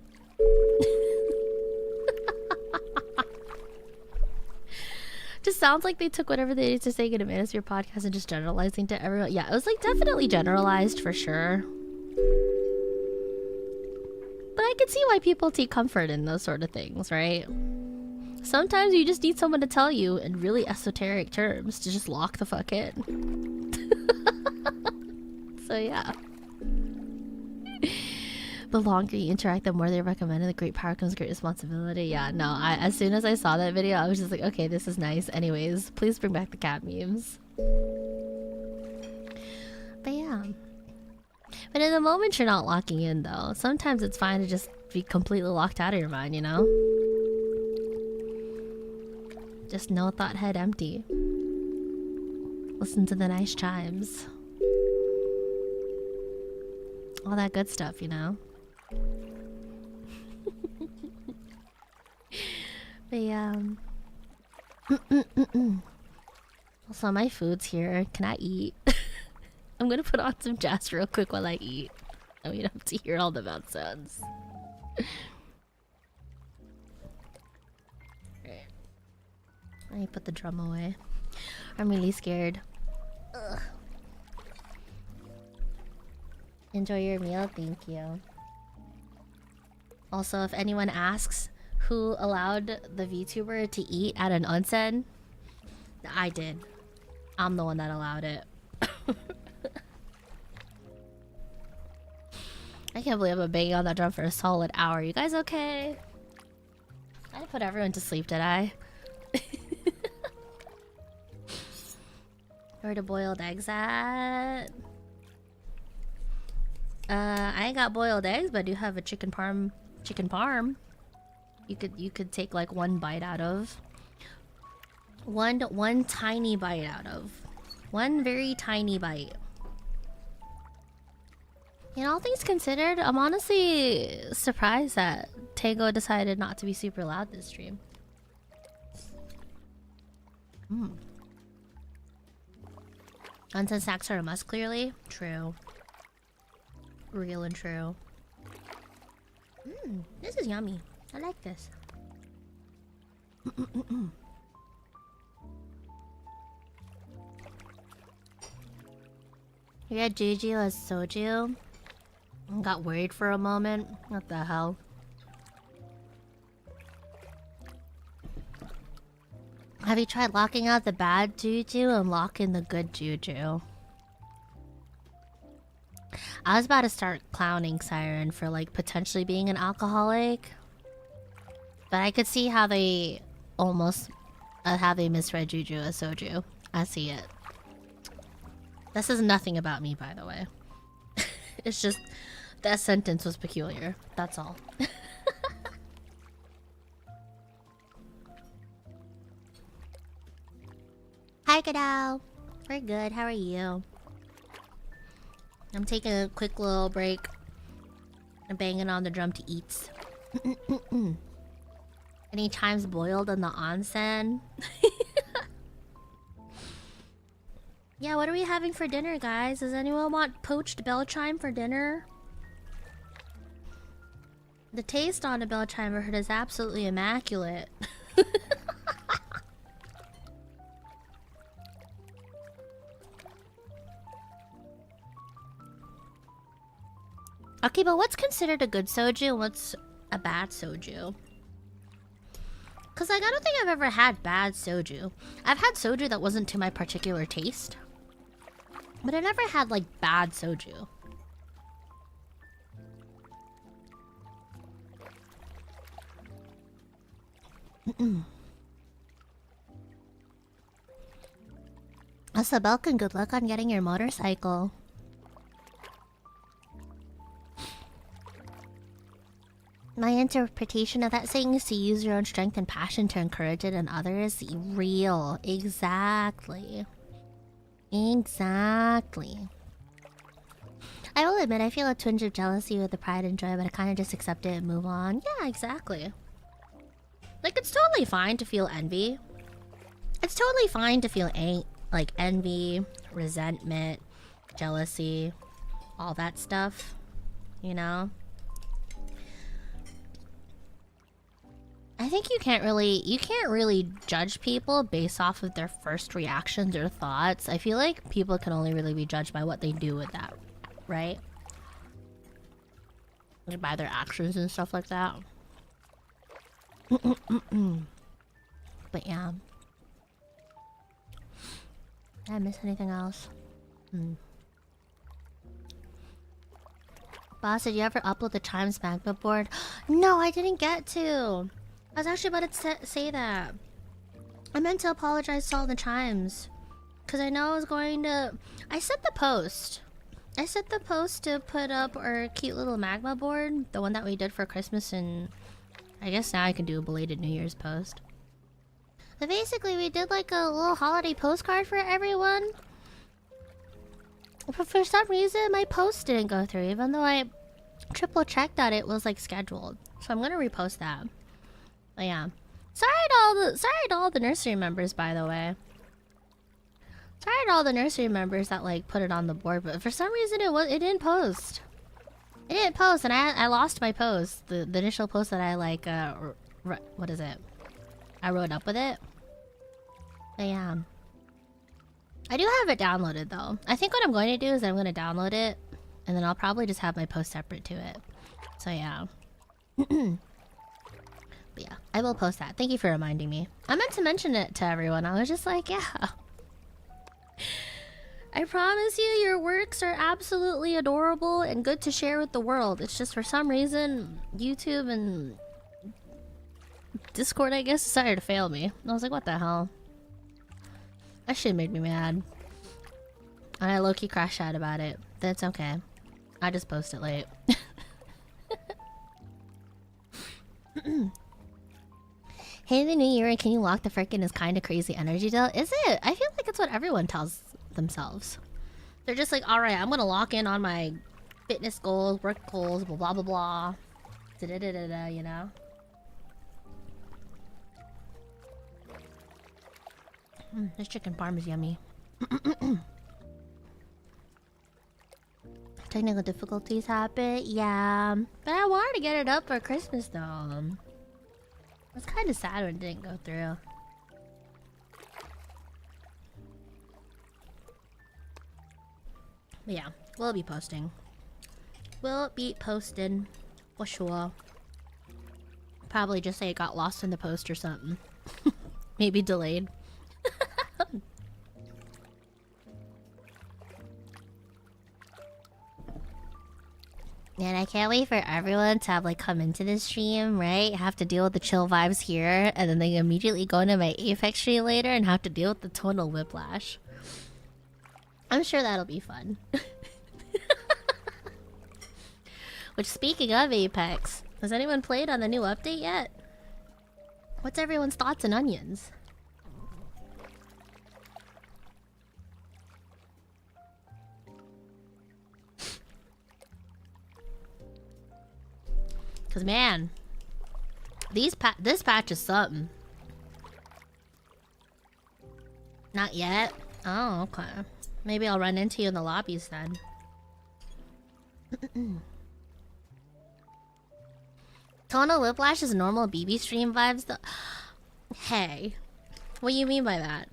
Just sounds like they took whatever they needed to say in a Manosphere podcast and just generalizing to everyone. Yeah, it was like definitely generalized for sure. But I can see why people take comfort in those sort of things, right? Sometimes you just need someone to tell you in really esoteric terms to just lock the fuck in. So yeah. The longer you interact, the more they recommend it. The great power comes great responsibility. Yeah, no, as soon as I saw that video, I was just like, okay, this is nice. Anyways, please bring back the cat memes. But yeah. But in the moment you're not locking in though. Sometimes it's fine to just be completely locked out of your mind, you know? Just no thought head empty. Listen to the nice chimes. All that good stuff, you know? But yeah. Also, my food's here. Can I eat? I'm gonna put on some jazz real quick while I eat. And we don't have to hear all the mouth sounds. Let me put the drum away. I'm really scared. Ugh. Enjoy your meal, thank you. Also, if anyone asks who allowed the VTuber to eat at an onsen, I did. I'm the one that allowed it. I can't believe I've been banging on that drum for a solid hour. You guys okay? I didn't put everyone to sleep, did I? Where the boiled eggs at? I ain't got boiled eggs, but I do have a chicken parm. You could take like one bite out of. One tiny bite out of. One very tiny bite. You know, all things considered, I'm honestly surprised that Tango decided not to be super loud this stream. Onsen snacks are a must, clearly. True. Real and true. This is yummy. I like this. Yeah, Gigi was soju. Got worried for a moment. What the hell? Have you tried locking out the bad juju and locking the good juju? I was about to start clowning Siren for like potentially being an alcoholic, but I could see how they almost how they misread juju as soju. I see it. This is nothing about me, by the way. It's just that sentence was peculiar. That's all. Hi, Kadao. We're good. How are you? I'm taking a quick little break. I'm banging on the drum to eat. Any chimes boiled in the onsen? Yeah, what are we having for dinner, guys? Does anyone want poached bell chime for dinner? The taste on a bell chime I heard is absolutely immaculate. Okay, but what's considered a good soju and what's a bad soju? Because like, I don't think I've ever had bad soju. I've had soju that wasn't to my particular taste. But I never had like bad soju. Also, Belkin, good luck on getting your motorcycle. My interpretation of that saying is to use your own strength and passion to encourage it in others. Real. Exactly. Exactly. I will admit, I feel a twinge of jealousy with the pride and joy, but I kind of just accept it and move on. Yeah, exactly. Like, it's totally fine to feel envy. It's totally fine to feel like envy, resentment, jealousy, all that stuff, you know? I think you can't really judge people based off of their first reactions or thoughts. I feel like people can only really be judged by what they do with that, right? Like by their actions and stuff like that. But yeah. Did I miss anything else? Boss, did you ever upload the Chimes magma board? No, I didn't get to. I was actually about to say that. I meant to apologize to all the Chimes. Because I know I was going to... I set the post. I set the post to put up our cute little magma board. The one that we did for Christmas, and... I guess now I can do a belated New Year's post. But basically, we did like a little holiday postcard for everyone. But for some reason, my post didn't go through, even though I triple checked that it was like scheduled. So I'm gonna repost that. But yeah, sorry to all the nursery members, by the way. Sorry to all the nursery members that like put it on the board, but for some reason it didn't post. It didn't post, and I lost my post. The initial post that I like what is it? I wrote up with it. But yeah. I do have it downloaded though. I think what I'm going to do is I'm going to download it, and then I'll probably just have my post separate to it. So yeah. But yeah, I will post that. Thank you for reminding me. I meant to mention it to everyone. I was just like, yeah. I promise you, your works are absolutely adorable and good to share with the world. It's just for some reason, YouTube and Discord, I guess, decided to fail me. I was like, what the hell? That shit made me mad. And I low-key crashed out about it. That's okay. I just posted late. Hey, the new year, can you lock the frickin' is kinda crazy energy deal? Is it? I feel like it's what everyone tells themselves. They're just like, alright, I'm gonna lock in on my fitness goals, work goals, blah blah blah blah. Da-da-da-da-da, you know? This chicken parm is yummy. Technical difficulties happen? Yeah. But I wanted to get it up for Christmas though. It's kind of sad when it didn't go through. But yeah, we'll be posting. We'll be posting for sure. Probably just say it got lost in the post or something. Maybe delayed. Man, I can't wait for everyone to have like come into the stream, right? Have to deal with the chill vibes here, and then they immediately go into my Apex stream later and have to deal with the tonal whiplash. I'm sure that'll be fun. Which, speaking of Apex, has anyone played on the new update yet? What's everyone's thoughts and onions? Cause man, this patch is something. Not yet. Oh, okay. Maybe I'll run into you in the lobbies then. Tonal whiplash is normal BB stream vibes though. Hey, what do you mean by that?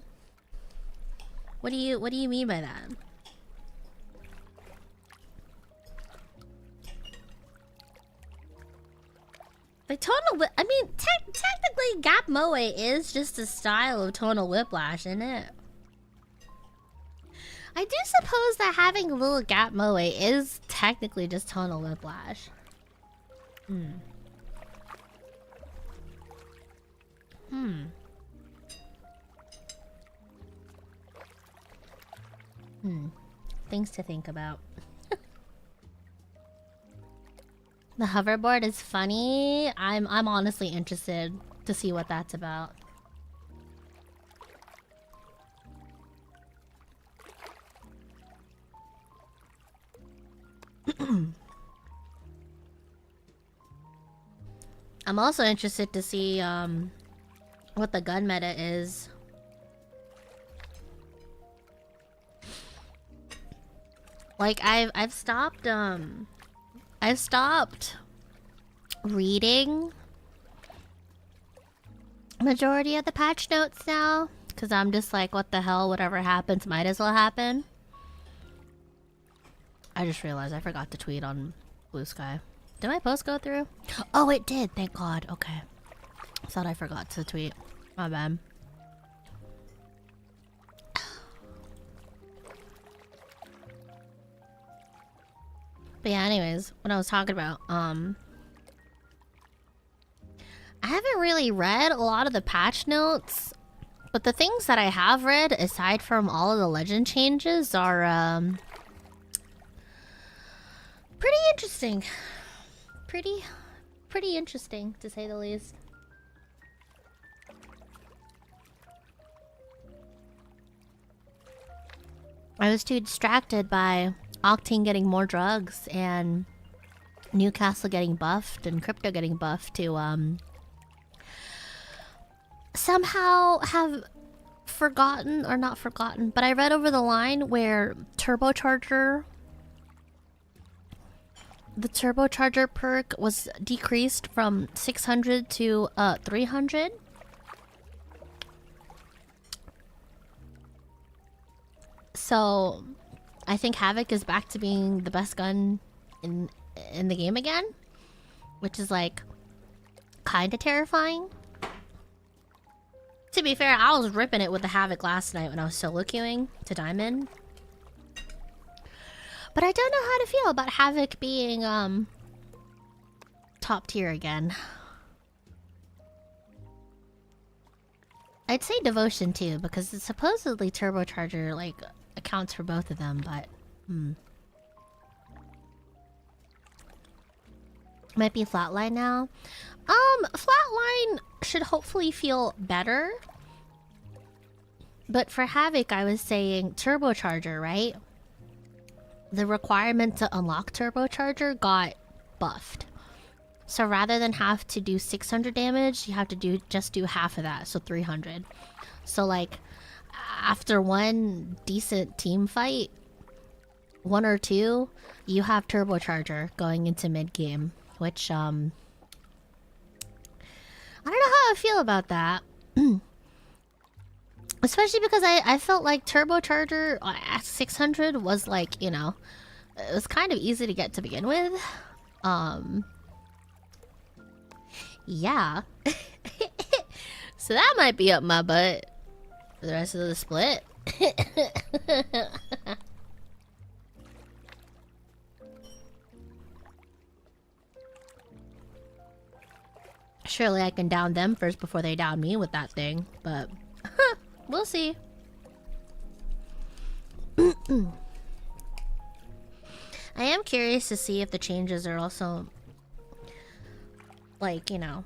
What do you mean by that? Like tonal I mean, technically gap moe is just a style of tonal whiplash, isn't it? I do suppose that having a little gap moe is technically just tonal whiplash. Things to think about. The hoverboard is funny. I'm honestly interested to see what that's about. I'm also interested to see what the gun meta is. Like I've stopped reading majority of the patch notes now, because I'm just like, what the hell, whatever happens might as well happen. I just realized I forgot to tweet on Blue Sky. Did my post go through? Oh, it did, thank God. Okay. Thought I forgot to tweet. My bad. But yeah, anyways, what I was talking about, I haven't really read a lot of the patch notes, but the things that I have read, aside from all of the legend changes, are pretty interesting. Pretty interesting, to say the least. I was too distracted by Octane getting more drugs and Newcastle getting buffed and Crypto getting buffed to somehow have forgotten, or not forgotten, but I read over the line where the turbocharger perk was decreased from 600 to 300. So I think Havoc is back to being the best gun in the game again, which is like kind of terrifying. To be fair, I was ripping it with the Havoc last night when I was solo queuing to Diamond. But I don't know how to feel about Havoc being top tier again. I'd say Devotion too, because it's supposedly Turbocharger like accounts for both of them, but might be Flatline now. Flatline should hopefully feel better. But for Havoc, I was saying Turbocharger, right? The requirement to unlock Turbocharger got buffed. So rather than have to do 600 damage, you have to just do half of that, so 300. So like, after one decent team fight, one or two, you have Turbocharger going into mid-game, which, I don't know how I feel about that. Especially because I felt like Turbocharger at 600 was like, you know, it was kind of easy to get to begin with. Yeah. So that might be up my butt for the rest of the split. Surely I can down them first before they down me with that thing, but we'll see. I am curious to see if the changes are also like, you know,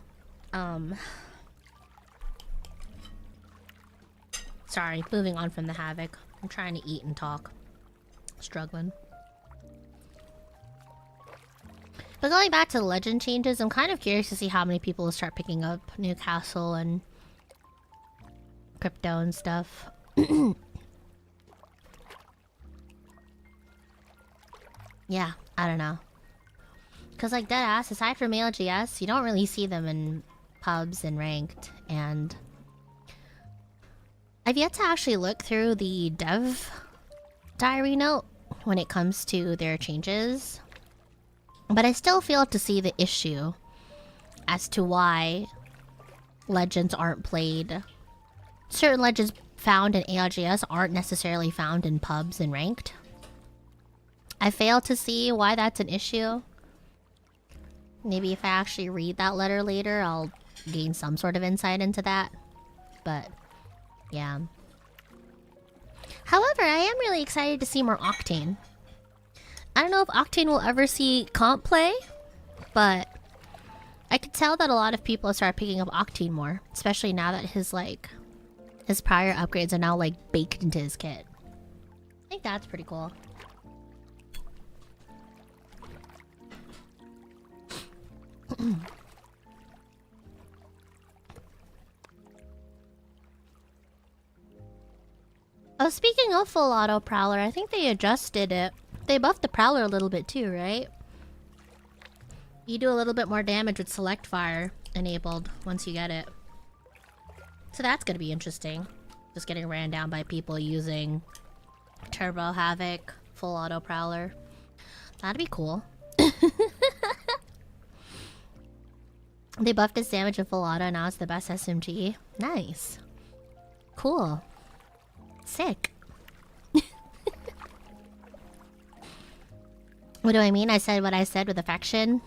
sorry, moving on from the Havoc. I'm trying to eat and talk. Struggling. But going back to the legend changes, I'm kind of curious to see how many people will start picking up Newcastle and Crypto and stuff. Yeah, I don't know. Because like deadass, aside from ALGS, you don't really see them in pubs and ranked, and I've yet to actually look through the dev diary note when it comes to their changes. But I still fail to see the issue as to why legends aren't played. Certain legends found in ALGS aren't necessarily found in pubs and ranked. I fail to see why that's an issue. Maybe if I actually read that letter later, I'll gain some sort of insight into that. But, yeah. However, I am really excited to see more Octane. I don't know if Octane will ever see comp play, but I could tell that a lot of people start picking up Octane more, especially now that his prior upgrades are now like baked into his kit. I think that's pretty cool. Oh, speaking of full auto Prowler, I think they adjusted it. They buffed the Prowler a little bit too, right? You do a little bit more damage with Select Fire enabled once you get it. So that's gonna be interesting. Just getting ran down by people using Turbo Havoc, full auto Prowler. That'd be cool. They buffed its damage with full auto, now it's the best SMG. Nice. Cool. Sick. What do I mean? I said what I said with affection?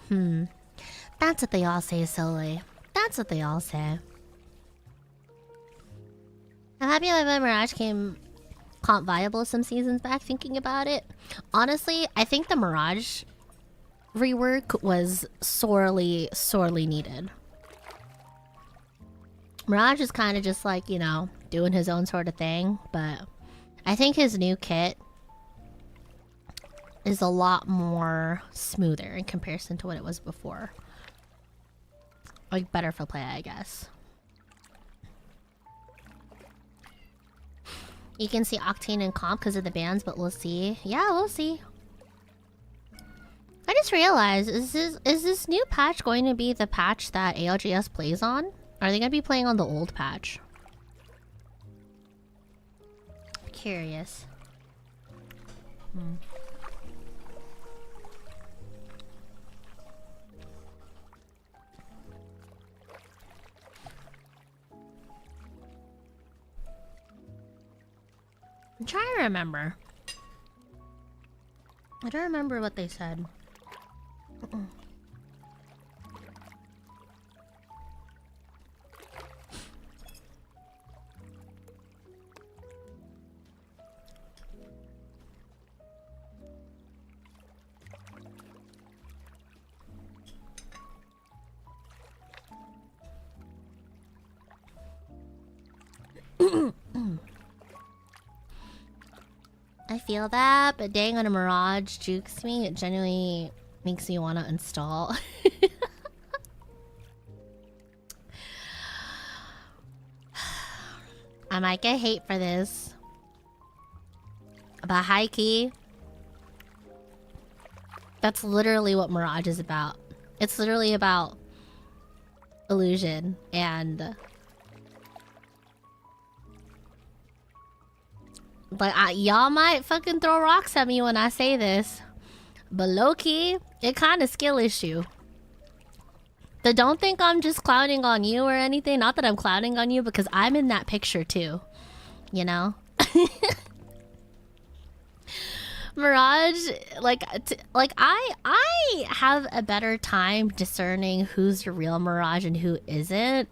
That's what they all say, Sully. That's what they all say. I'm happy that Mirage came comp viable some seasons back, thinking about it. Honestly, I think the Mirage rework was sorely needed. Mirage is kind of just like, you know, doing his own sort of thing, but I think his new kit is a lot more smoother in comparison to what it was before. Like, better for play, I guess. You can see Octane in comp because of the bans, but we'll see. Yeah, we'll see. I just realized, is this new patch going to be the patch that ALGS plays on? Are they going to be playing on the old patch? Curious. I'm trying to remember. I don't remember what they said. I feel that, but dang, on a Mirage jukes me. It genuinely makes me want to install. I might get hate for this, but high key, that's literally what Mirage is about. It's literally about illusion and like, y'all might fucking throw rocks at me when I say this, but low-key, it kind of skill issue. So don't think I'm just clowning on you or anything. Not that I'm clowning on you, because I'm in that picture too. You know? Mirage, I have a better time discerning who's the real Mirage and who isn't.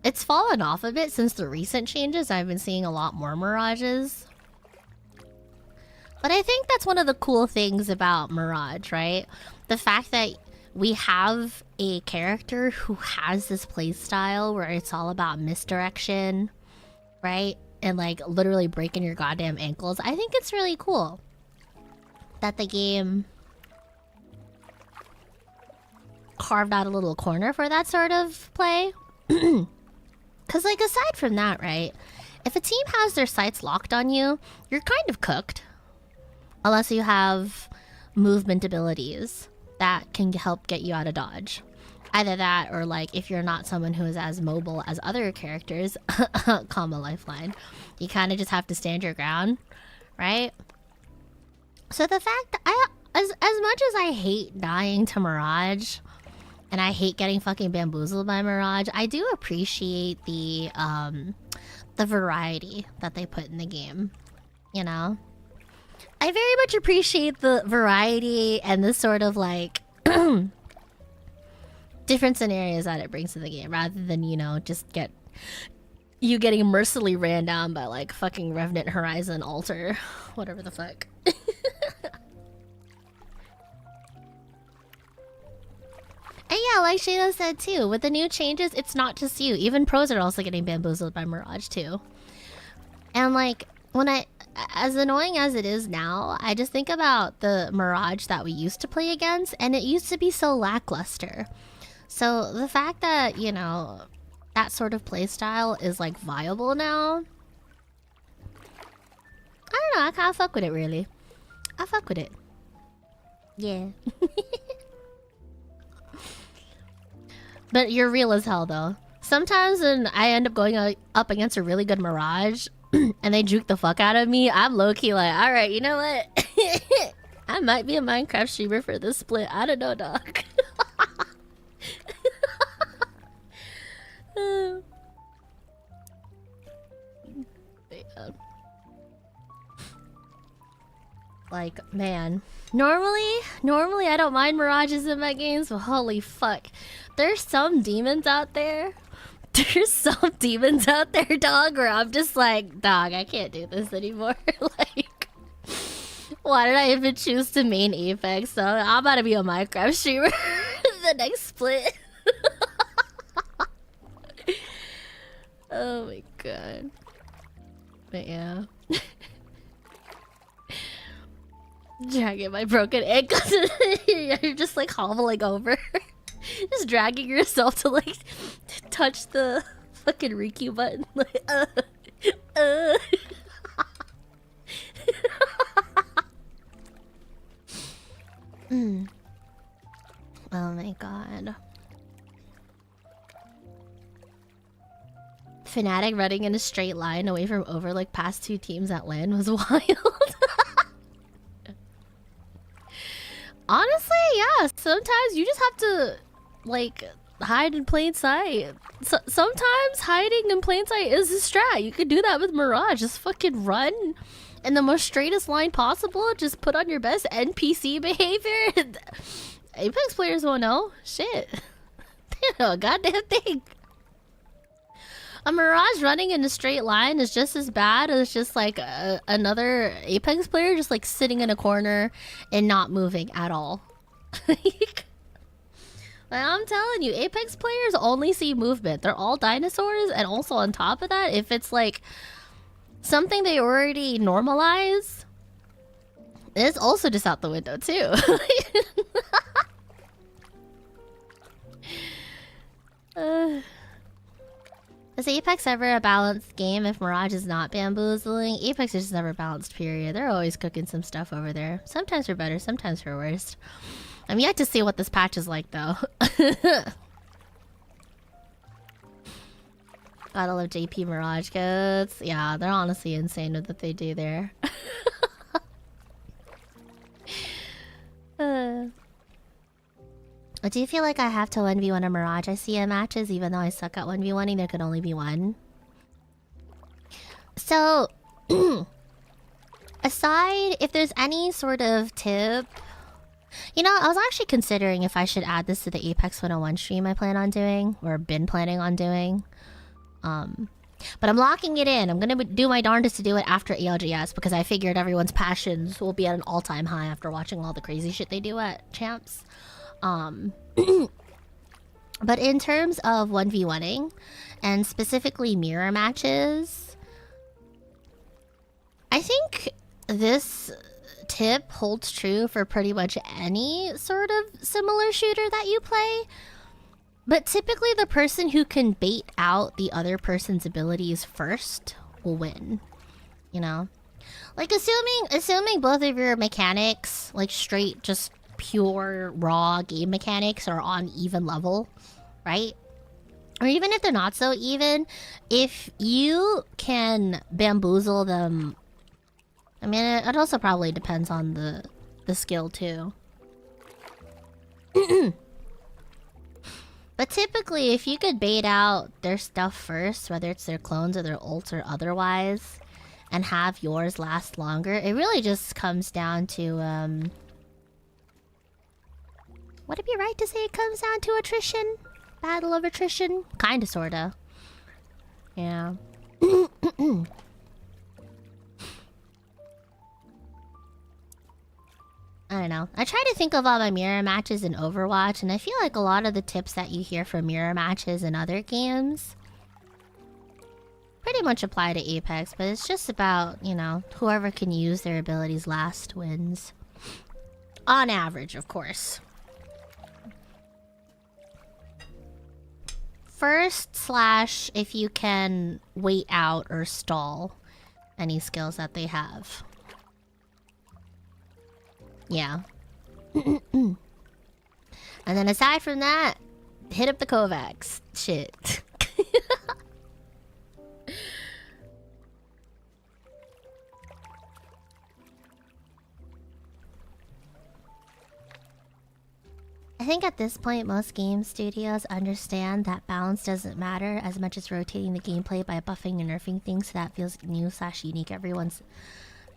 It's fallen off a bit since the recent changes. I've been seeing a lot more Mirages. But I think that's one of the cool things about Mirage, right? The fact that we have a character who has this playstyle where it's all about misdirection, right? And like literally breaking your goddamn ankles. I think it's really cool that the game carved out a little corner for that sort of play. Because like aside from that, right? If a team has their sights locked on you, you're kind of cooked. Unless you have movement abilities that can help get you out of dodge. Either that or like if you're not someone who is as mobile as other characters, comma lifeline, you kind of just have to stand your ground, right? So the fact that as much as I hate dying to Mirage and I hate getting fucking bamboozled by Mirage, I do appreciate the variety that they put in the game, you know? I very much appreciate the variety and the sort of like different scenarios that it brings to the game rather than, you know, just get you getting mercilessly ran down by like fucking Revenant Horizon Alter, whatever the fuck. And yeah, like Shayla said too, with the new changes, it's not just you. Even pros are also getting bamboozled by Mirage too. And like, as annoying as it is now, I just think about the Mirage that we used to play against, and it used to be so lackluster. So the fact that, you know, that sort of playstyle is like viable now, I don't know, I kinda fuck with it really. I fuck with it. Yeah. But you're real as hell though. Sometimes when I end up going up against a really good Mirage and they juke the fuck out of me, I'm low-key like, alright, you know what? I might be a Minecraft streamer for this split. I don't know, dog. Like, man. Normally I don't mind Mirages in my games, but holy fuck. There's some demons out there. There's some demons out there, dog, where I'm just like, dog, I can't do this anymore. Like, why did I even choose to main Apex? So I'm about to be a Minecraft streamer the next split. Oh my god. But yeah. Dragging my broken ankles. You're just like hobbling over. Just dragging yourself to like touch the fucking Riku button. Like, Oh my god. Fnatic running in a straight line away from Overlook past 2 teams at LAN was wild. Honestly, yeah. Sometimes you just have to, like, hide in plain sight. Sometimes hiding in plain sight is a strat. You could do that with Mirage. Just fucking run in the most straightest line possible. Just put on your best NPC behavior. Apex players won't know. Shit. They don't know a goddamn thing. A Mirage running in a straight line is just as bad as just like another Apex player just like sitting in a corner and not moving at all. Like, I'm telling you, Apex players only see movement. They're all dinosaurs, and also on top of that, if it's like something they already normalize, it's also just out the window too. Is Apex ever a balanced game if Mirage is not bamboozling? Apex is just never balanced, period. They're always cooking some stuff over there. Sometimes for better, sometimes for worse. I'm yet to see what this patch is like, though. Gotta love JP Mirage codes. Yeah, they're honestly insane with what they do there. Do you feel like I have to 1v1 a Mirage I see in matches, even though I suck at 1v1ing? There could only be one. So, aside, if there's any sort of tip... You know, I was actually considering if I should add this to the Apex 101 stream I plan on doing, or been planning on doing. But I'm locking it in. I'm gonna do my darndest to do it after ALGS, because I figured everyone's passions will be at an all-time high after watching all the crazy shit they do at Champs. But in terms of 1v1ing, and specifically mirror matches, I think this tip holds true for pretty much any sort of similar shooter that you play. But typically the person who can bait out the other person's abilities first will win. You know? Like, assuming both of your mechanics, like straight, just pure, raw game mechanics are on even level, right? Or even if they're not so even, if you can bamboozle them... I mean, it also probably depends on the skill, too. But typically, if you could bait out their stuff first, whether it's their clones or their ults or otherwise, and have yours last longer, it really just comes down to, would it be right to say it comes down to attrition? Battle of attrition? Kinda, sorta. Yeah. I don't know. I try to think of all my mirror matches in Overwatch, and I feel like a lot of the tips that you hear from mirror matches in other games pretty much apply to Apex, but it's just about, you know, whoever can use their abilities last wins. On average, of course. First / if you can wait out or stall any skills that they have. Yeah. And then aside from that, hit up the Kovacs. Shit. I think at this point, most game studios understand that balance doesn't matter as much as rotating the gameplay by buffing and nerfing things so that feels new / unique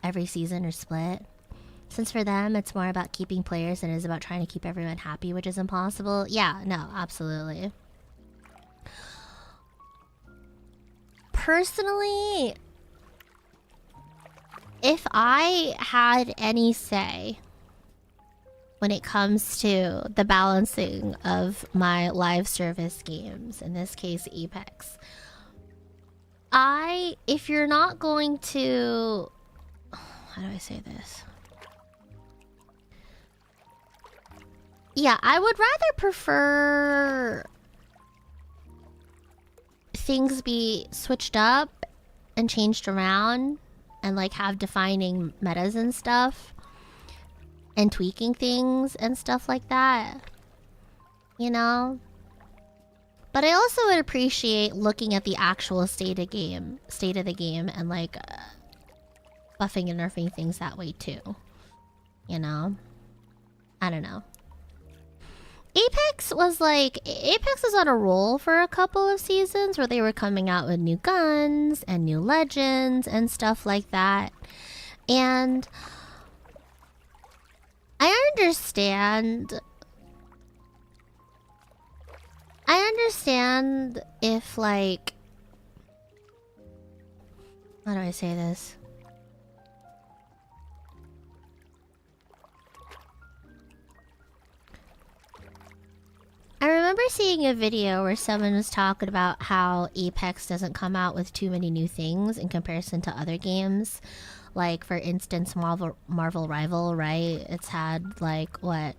every season or split. Since for them, it's more about keeping players than it is about trying to keep everyone happy, which is impossible. Yeah, no, absolutely. Personally, if I had any say when it comes to the balancing of my live service games, in this case Apex, if you're not going to... How do I say this? Yeah, I would rather prefer things be switched up and changed around and like have defining metas and stuff and tweaking things and stuff like that, you know? But I also would appreciate looking at the actual state of the game and like buffing and nerfing things that way too, you know? I don't know. Apex was on a roll for a couple of seasons where they were coming out with new guns and new legends and stuff like that. And I understand if like... How do I say this? I remember seeing a video where someone was talking about how Apex doesn't come out with too many new things in comparison to other games. Like, for instance, Marvel Rival, right? It's had, like, what?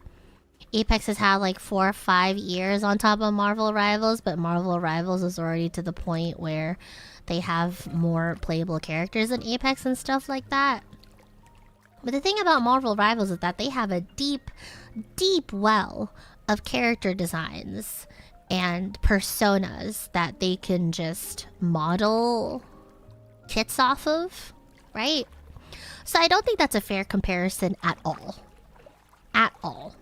Apex has had, like, 4 or 5 years on top of Marvel Rivals, but Marvel Rivals is already to the point where they have more playable characters than Apex and stuff like that. But the thing about Marvel Rivals is that they have a deep, deep well of character designs and personas that they can just model kits off of, right? So I don't think that's a fair comparison at all. At all.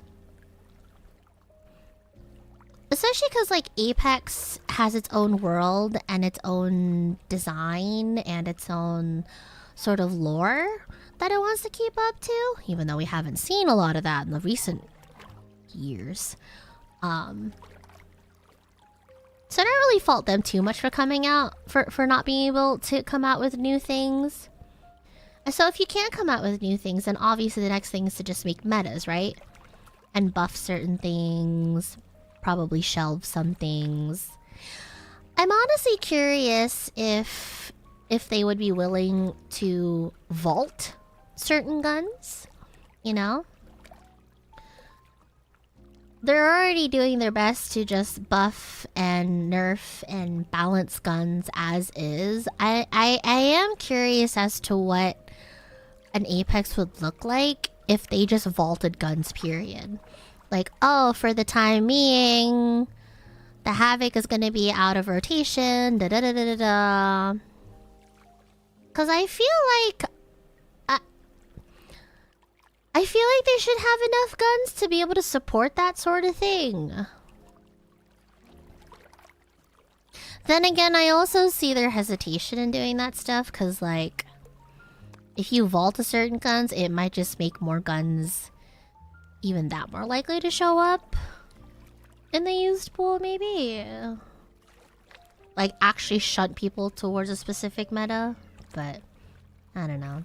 Especially because, like, Apex has its own world and its own design and its own sort of lore that it wants to keep up to, even though we haven't seen a lot of that in the recent years. So I don't really fault them too much for coming out, for not being able to come out with new things. And so if you can't come out with new things, then obviously the next thing is to just make metas, right? And buff certain things, probably shelve some things. I'm honestly curious if they would be willing to vault certain guns, you know? They're already doing their best to just buff and nerf and balance guns as is. I am curious as to what an Apex would look like if they just vaulted guns, period. Like, oh, for the time being, the Havoc is going to be out of rotation, da-da-da-da-da-da. Because I feel like they should have enough guns to be able to support that sort of thing. Then again, I also see their hesitation in doing that stuff, because, like, if you vault a certain guns, it might just make more guns even that more likely to show up in the used pool, maybe. like actually shunt people towards a specific meta, but I don't know.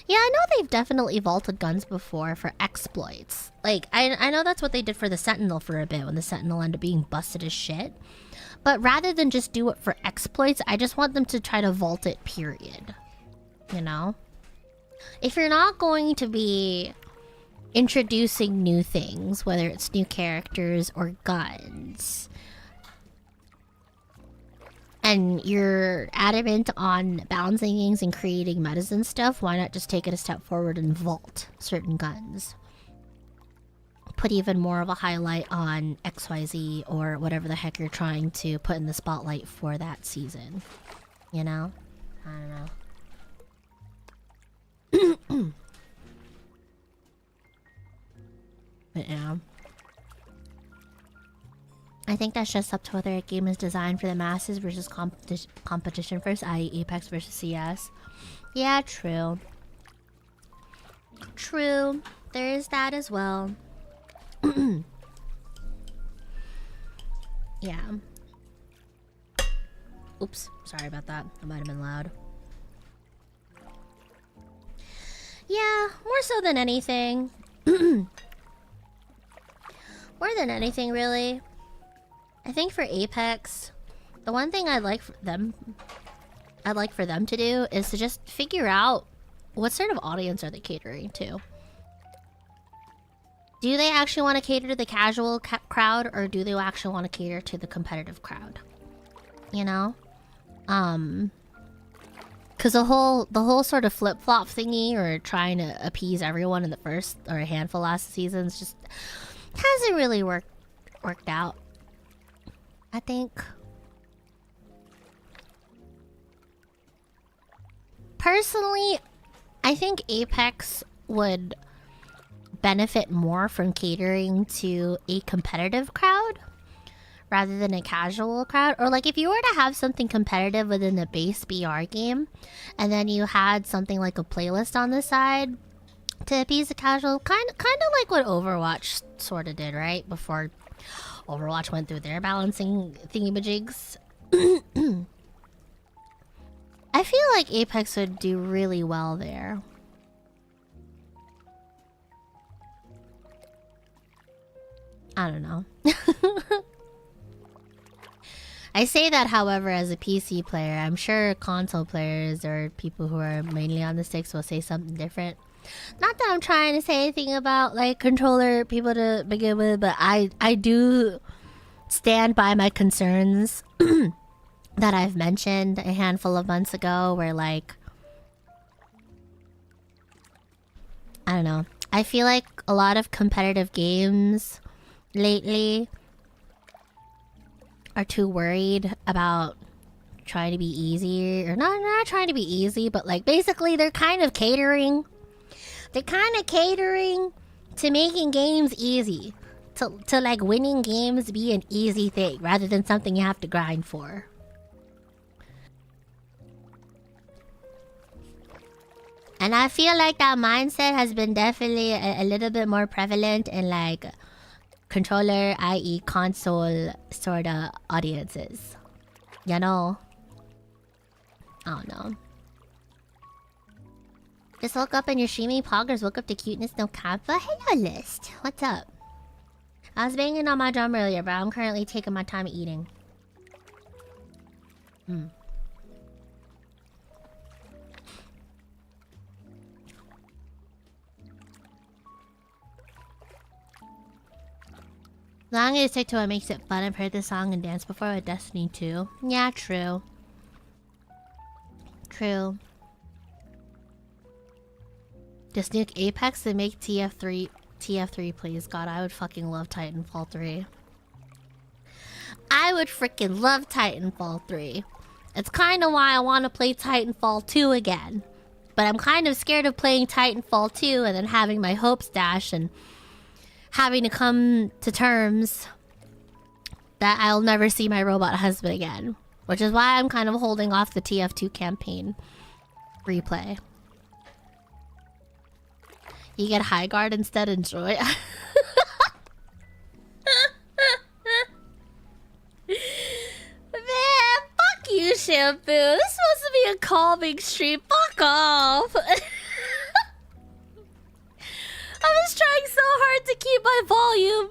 Yeah, I know they've definitely vaulted guns before for exploits. Like, I know that's what they did for the Sentinel for a bit when the Sentinel ended up being busted as shit. But rather than just do it for exploits, I just want them to try to vault it, period. You know? If you're not going to be introducing new things, whether it's new characters or guns, and you're adamant on balancing things and creating metas and stuff, why not just take it a step forward and vault certain guns? Put even more of a highlight on XYZ or whatever the heck you're trying to put in the spotlight for that season. You know? I don't know. But yeah. I think that's just up to whether a game is designed for the masses versus competition first, i.e. Apex versus CS. Yeah, true. True. There is that as well. Yeah. Oops. Sorry about that. That might have been loud. Yeah, more so than anything. More than anything, really. I think for Apex, the one thing I'd like for them to do is to just figure out what sort of audience are they catering to. Do they actually want to cater to the casual crowd, or do they actually want to cater to the competitive crowd? You know, because the whole sort of flip-flop thingy, or trying to appease everyone in the first or a handful last seasons, just hasn't really worked out, I think. Personally, I think Apex would benefit more from catering to a competitive crowd rather than a casual crowd. Or like if you were to have something competitive within the base BR game, and then you had something like a playlist on the side to appease the casual, kind of like what Overwatch sort of did, right? Before Overwatch went through their balancing thingy-majigs. I feel like Apex would do really well there. I don't know. I say that, however, as a PC player. I'm sure console players or people who are mainly on the sticks will say something different. Not that I'm trying to say anything about like controller people to begin with, but I do stand by my concerns that I've mentioned a handful of months ago, where like, I don't know, I feel like a lot of competitive games lately are too worried about trying to be easy, or not trying to be easy, but like basically they're kind of catering to making games easy, to like winning games be an easy thing rather than something you have to grind for. And I feel like that mindset has been definitely a little bit more prevalent in like controller, i.e. console sort of audiences. You know? I don't know. Just woke up and you're streaming poggers. Woke up to cuteness, no kappa. Hello, List. What's up? I was banging on my drum earlier, but I'm currently taking my time eating. Long as stick to what makes it fun. I've heard this song and danced before with Destiny 2. Yeah, true. True. Just nuke Apex and make TF3 please. God, I would fucking love Titanfall 3. I would freaking love Titanfall 3. It's kind of why I want to play Titanfall 2 again. But I'm kind of scared of playing Titanfall 2 and then having my hopes dashed and having to come to terms that I'll never see my robot husband again. Which is why I'm kind of holding off the TF2 campaign replay. You get high guard instead, enjoy. shampoo. This is supposed to be a calming stream. Fuck off. I was trying so hard to keep my volume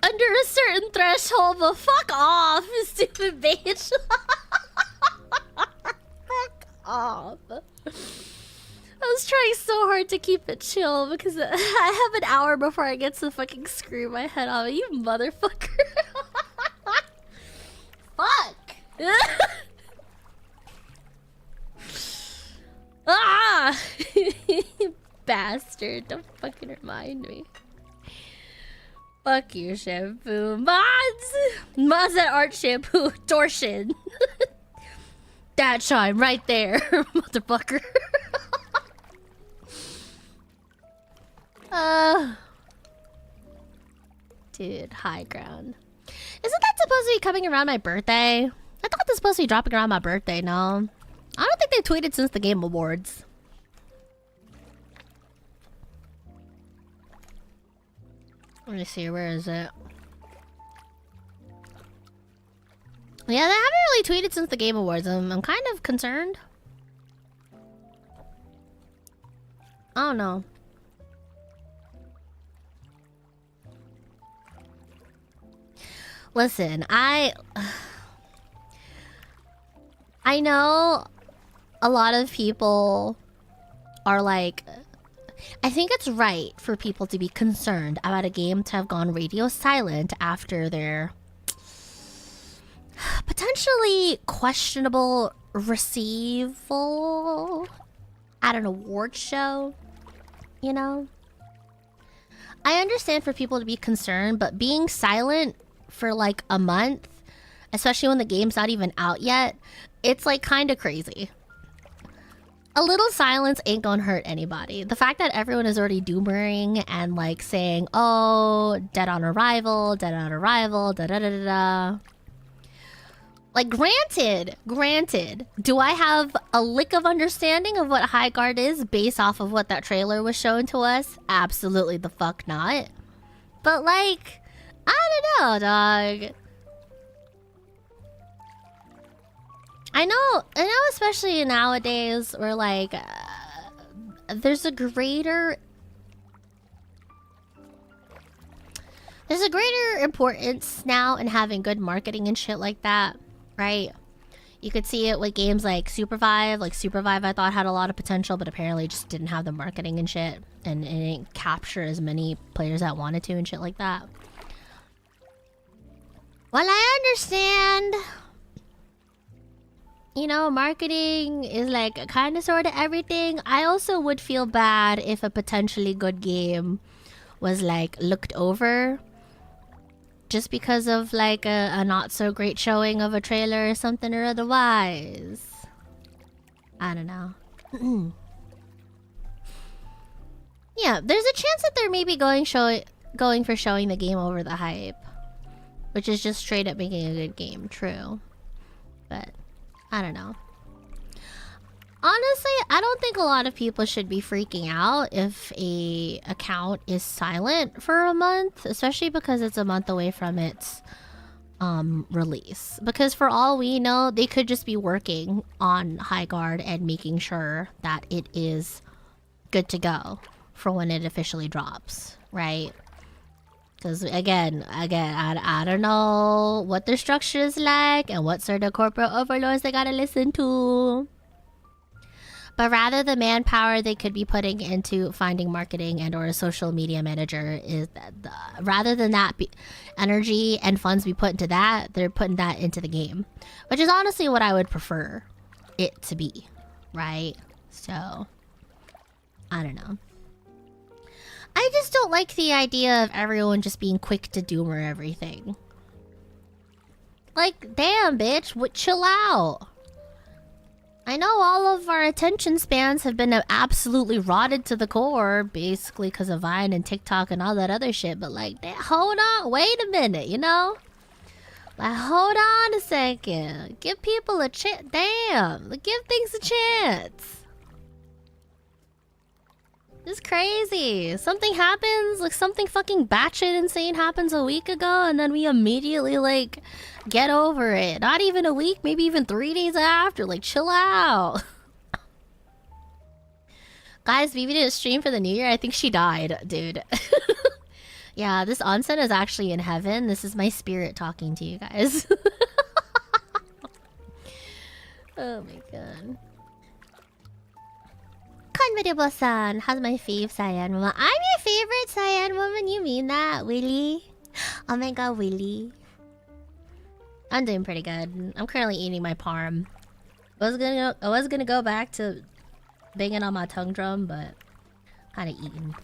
under a certain threshold, but fuck off, you stupid bitch. Fuck off. I was trying so hard to keep it chill because I have an hour before I get to fucking screw my head off. You motherfucker. Fuck. Ah! Bastard, don't fucking remind me. Fuck you, shampoo. Mods! Mods that aren't shampoo. Torsion. Dad shine right there, motherfucker. Dude, high ground. Isn't that supposed to be coming around my birthday? I thought this was supposed to be dropping around my birthday, no? I don't think they tweeted since the Game Awards. Let me see, where is it? Yeah, they haven't really tweeted since the Game Awards. I'm kind of concerned. I don't know. Listen, I know a lot of people are like, I think it's right for people to be concerned about a game to have gone radio silent after their potentially questionable receival at an award show, you know? I understand for people to be concerned, but being silent for like a month, especially when the game's not even out yet, it's like kind of crazy. A little silence ain't gonna hurt anybody. The fact that everyone is already doomering and like saying, oh, dead on arrival, da da da da da. Like, granted, do I have a lick of understanding of what high guard is based off of what that trailer was shown to us? Absolutely the fuck not. But like, I don't know, dog. I know, especially nowadays, where like, there's a greater importance now in having good marketing and shit like that, right? You could see it with games like Supervive. Like Supervive, I thought had a lot of potential, but apparently just didn't have the marketing and shit, and it didn't capture as many players that wanted to and shit like that. Well, I understand. You know, marketing is like kind of sort of everything. I also would feel bad if a potentially good game was like looked over just because of like a not so great showing of a trailer or something or otherwise. I don't know. Yeah, there's a chance that they're maybe going for showing the game over the hype, which is just straight up making a good game. True, but I don't know. Honestly, I don't think a lot of people should be freaking out if a account is silent for a month, especially because it's a month away from its release. Because for all we know, they could just be working on high guard and making sure that it is good to go for when it officially drops, right? Because again, I don't know what their structure is like and what sort of corporate overlords they gotta listen to. But rather the manpower they could be putting into finding marketing and or a social media manager is that rather than that energy and funds be put into that, they're putting that into the game, which is honestly what I would prefer it to be, right? So I don't know. I just don't like the idea of everyone just being quick to doomer everything. Like, damn, bitch, chill out. I know all of our attention spans have been absolutely rotted to the core, basically because of Vine and TikTok and all that other shit, but like, hold on, wait a minute, you know? Like, hold on a second. Give people a chance. Damn, give things a chance. It's crazy. Something happens, like something fucking batshit insane happens a week ago, and then we immediately like get over it. Not even a week, maybe even 3 days after. Like, chill out. Guys, Vivi didn't stream for the new year. I think she died, dude. Yeah, this onsen is actually in heaven. This is my spirit talking to you guys. Oh my god. Konberu-san, how's my fave Cyan woman? I'm your favorite Cyan woman, you mean that, Willy? Oh my god, Willy. I'm doing pretty good. I'm currently eating my parm. I was gonna go back to banging on my tongue drum, but kinda eating.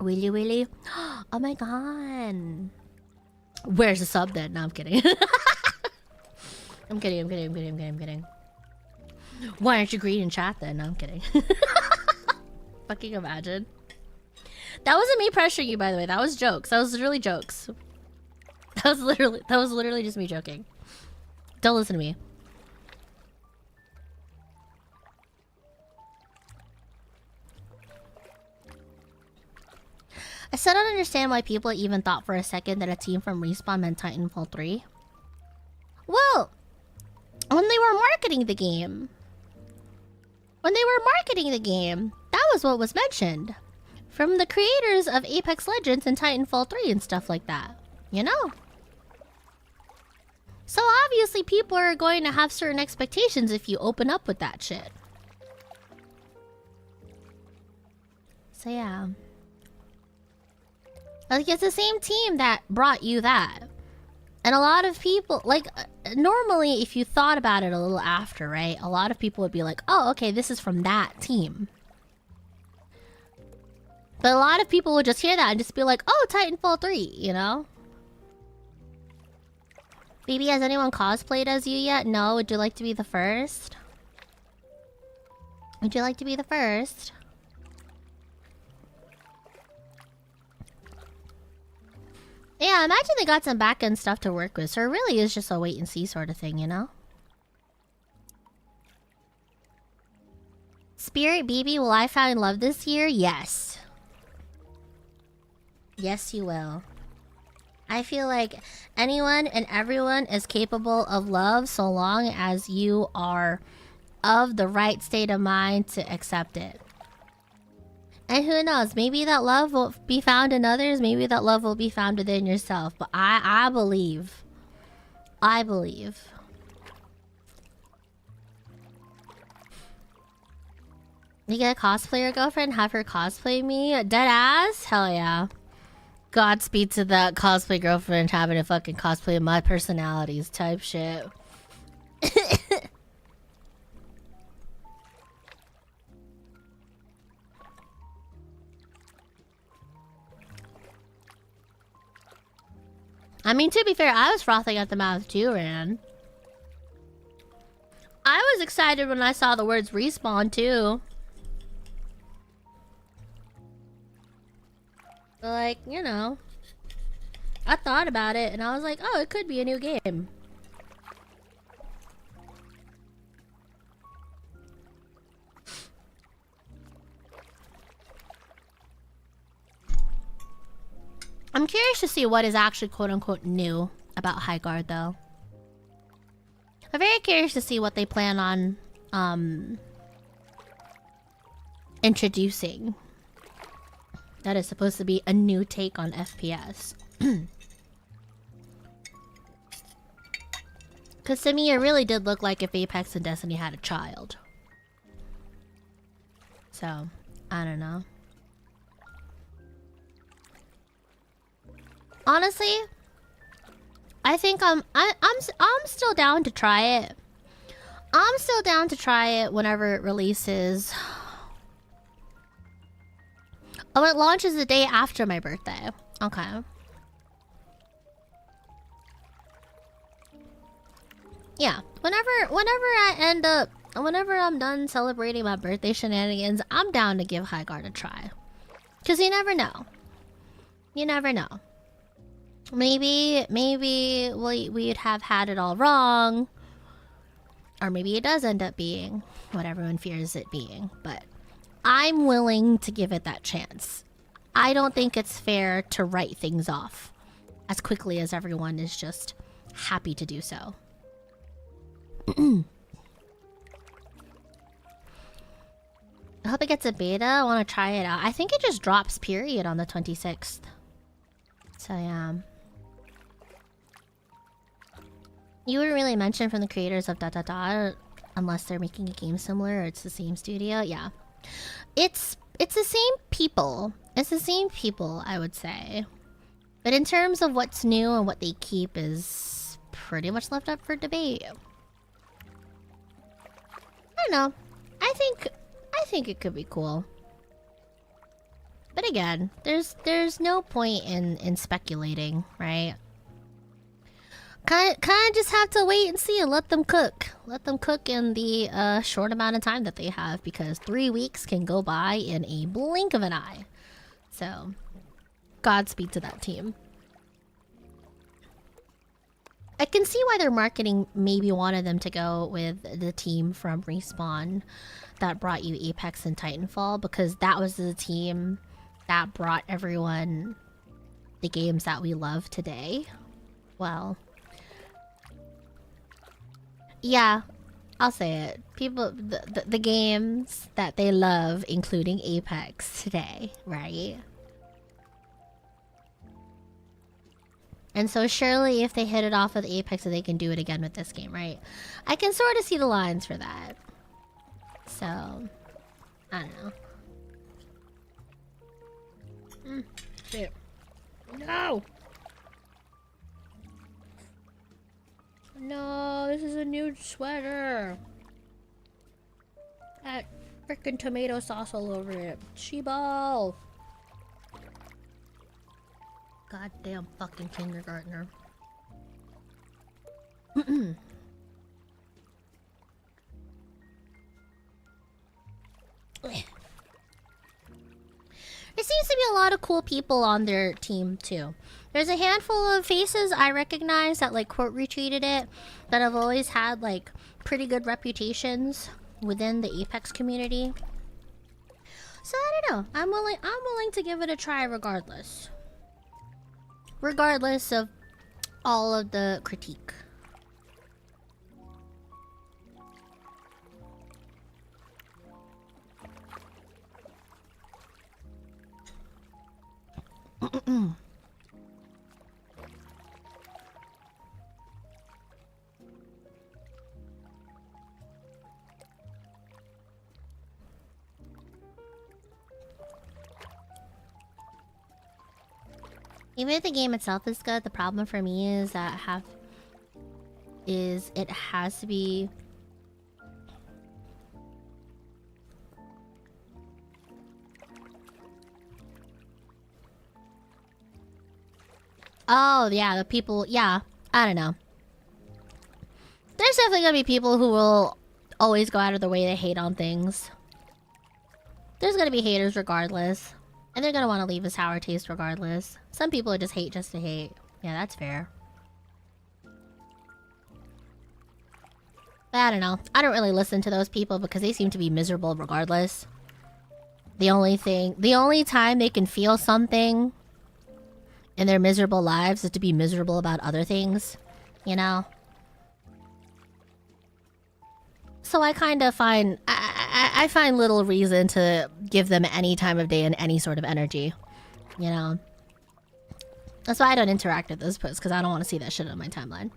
Willy Willy. Oh my god. Where's the sub then? No, I'm kidding. I'm kidding. Why aren't you greeting chat then? No, I'm kidding. Fucking imagine. That wasn't me pressuring you, by the way. That was jokes. That was literally jokes. That was literally just me joking. Don't listen to me. I still don't understand why people even thought for a second that a team from Respawn meant Titanfall 3. Well, when they were marketing the game, that was what was mentioned. From the creators of Apex Legends and Titanfall 3 and stuff like that. You know? So obviously people are going to have certain expectations if you open up with that shit. So yeah. Like, it's the same team that brought you that. And a lot of people, like, normally if you thought about it a little after, right? A lot of people would be like, oh, okay, this is from that team. But a lot of people would just hear that and just be like, oh, Titanfall 3, you know? Baby, has anyone cosplayed as you yet? No, would you like to be the first? Would you like to be the first? Yeah, imagine they got some back-end stuff to work with, so it really is just a wait-and-see sort of thing, you know? Spirit BB, will I find love this year? Yes. Yes, you will. I feel like anyone and everyone is capable of love so long as you are of the right state of mind to accept it. And who knows, maybe that love will be found in others, maybe that love will be found within yourself. But I believe. I believe. You get a cosplayer girlfriend, have her cosplay me? Dead ass? Hell yeah. Godspeed to that cosplay girlfriend having a fucking cosplay of my personalities type shit. I mean, to be fair, I was frothing at the mouth too, Ran. I was excited when I saw the words respawn too. But like, you know, I thought about it and I was like, oh, it could be a new game. I'm curious to see what is actually quote-unquote new about Highguard, though. I'm very curious to see what they plan on introducing. That is supposed to be a new take on FPS. Because to me, it really did look like if Apex and Destiny had a child. So, I don't know. Honestly, I think I'm still down to try it. I'm still down to try it whenever it releases. Oh, it launches the day after my birthday. Okay. Yeah, whenever I'm done celebrating my birthday shenanigans, I'm down to give Highguard a try. Cause you never know. You never know. Maybe we'd have had it all wrong. Or maybe it does end up being what everyone fears it being. But I'm willing to give it that chance. I don't think it's fair to write things off as quickly as everyone is just happy to do so. I hope it gets a beta. I want to try it out. I think it just drops period on the 26th. So yeah. You wouldn't really mention from the creators of unless they're making a game similar or it's the same studio. Yeah. It's the same people. It's the same people, I would say. But in terms of what's new and what they keep is pretty much left up for debate. I don't know. I think it could be cool. But again, there's no point in speculating, right? Kind of just have to wait and see and let them cook. Let them cook in the short amount of time that they have, because 3 weeks can go by in a blink of an eye. So, Godspeed to that team. I can see why their marketing maybe wanted them to go with the team from Respawn that brought you Apex and Titanfall, because that was the team that brought everyone the games that we love today. Well, yeah, I'll say it. People, the games that they love, including Apex today, right? And so surely if they hit it off with Apex, they can do it again with this game, right? I can sort of see the lines for that. So, I don't know. Shit. No! No, this is a new sweater. That frickin' tomato sauce all over it. Sheeball! Goddamn fucking kindergartner. There seems to be a lot of cool people on their team too. There's a handful of faces I recognize that like quote retweeted it, that have always had like pretty good reputations within the Apex community. So I don't know. I'm willing to give it a try regardless. Regardless of all of the critique. Even if the game itself is good, the problem for me is that it has to be oh yeah, the people, yeah, I don't know. There's definitely gonna be people who will always go out of their way to hate on things. There's gonna be haters regardless. And they're gonna want to leave a sour taste regardless. Some people just hate just to hate. Yeah, that's fair. But I don't know. I don't really listen to those people because they seem to be miserable regardless. The only time they can feel something in their miserable lives is to be miserable about other things. You know? So I kind of find... I find little reason to give them any time of day and any sort of energy. You know? That's why I don't interact with those posts, because I don't want to see that shit on my timeline.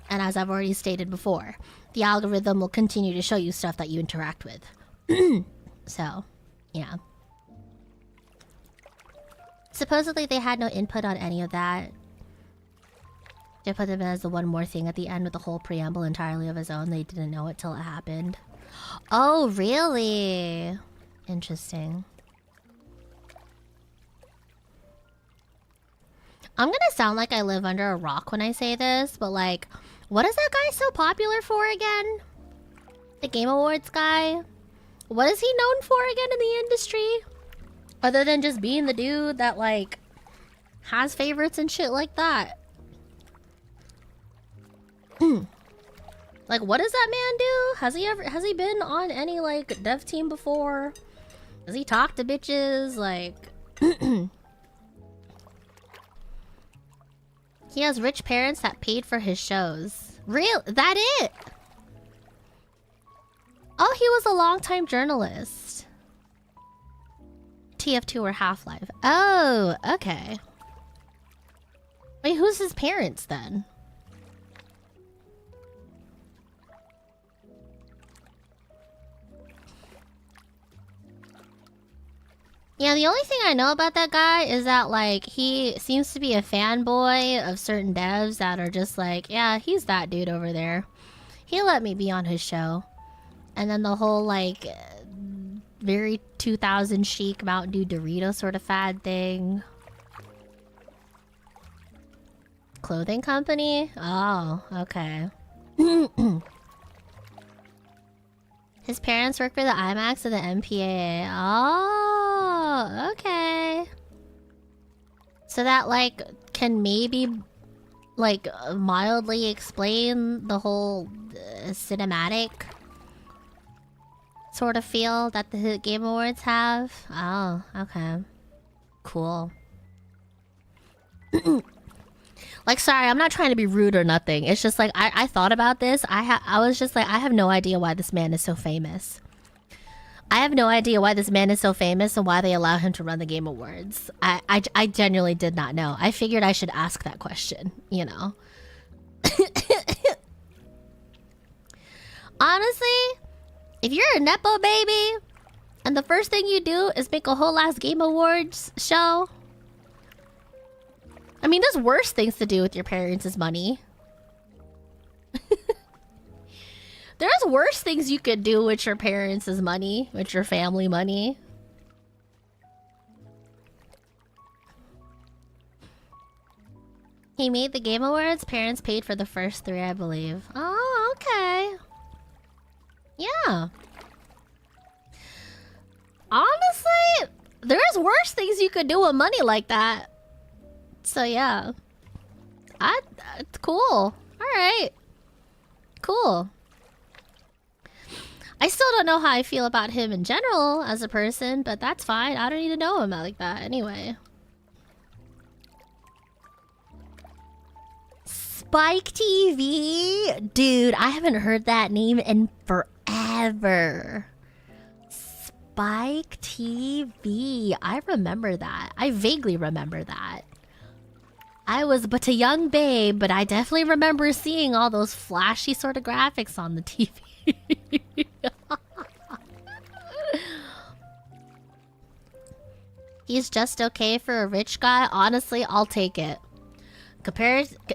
And as I've already stated before, the algorithm will continue to show you stuff that you interact with. So, yeah. Supposedly they had no input on any of that. They put them as the one more thing at the end with the whole preamble entirely of his own. They didn't know it till it happened. Oh, really? Interesting. I'm gonna sound like I live under a rock when I say this, but like, what is that guy so popular for again? The Game Awards guy? What is he known for again in the industry? Other than just being the dude that like has favorites and shit like that. Like, what does that man do? Has he been on any, like, dev team before? Does he talk to bitches? Like... He has rich parents that paid for his shows. Real? That it? Oh, he was a longtime journalist. TF2 or Half-Life. Oh, okay. Wait, who's his parents then? Yeah, the only thing I know about that guy is that, like, he seems to be a fanboy of certain devs that are just like, yeah, he's that dude over there. He let me be on his show. And then the whole, like, very 2000 chic Mountain Dew Dorito sort of fad thing. Clothing company? Oh, okay. His parents work for the IMAX and the MPAA. Oh, okay. So that, like, can maybe, like, mildly explain the whole cinematic sort of feel that the Game Awards have. Oh, okay. Cool. Like, sorry, I'm not trying to be rude or nothing. It's just like, I thought about this. I was just like, I have no idea why this man is so famous. I have no idea why this man is so famous and why they allow him to run the Game Awards. I genuinely did not know. I figured I should ask that question, you know. Honestly, if you're a Nepo baby and the first thing you do is make a whole ass Game Awards show... I mean, there's worse things to do with your parents' money. There's worse things you could do with your parents' money, with your family money. He made the Game Awards. Parents paid for the first 3, I believe. Oh, okay. Yeah. Honestly, there's worse things you could do with money like that. So yeah, it's cool. All right, cool. I still don't know how I feel about him in general as a person, but that's fine. I don't need to know him like that anyway. Spike TV, dude, I haven't heard that name in forever. Spike TV, I remember that. I vaguely remember that. I was but a young babe, but I definitely remember seeing all those flashy sort of graphics on the TV. He's just okay for a rich guy. Honestly, I'll take it.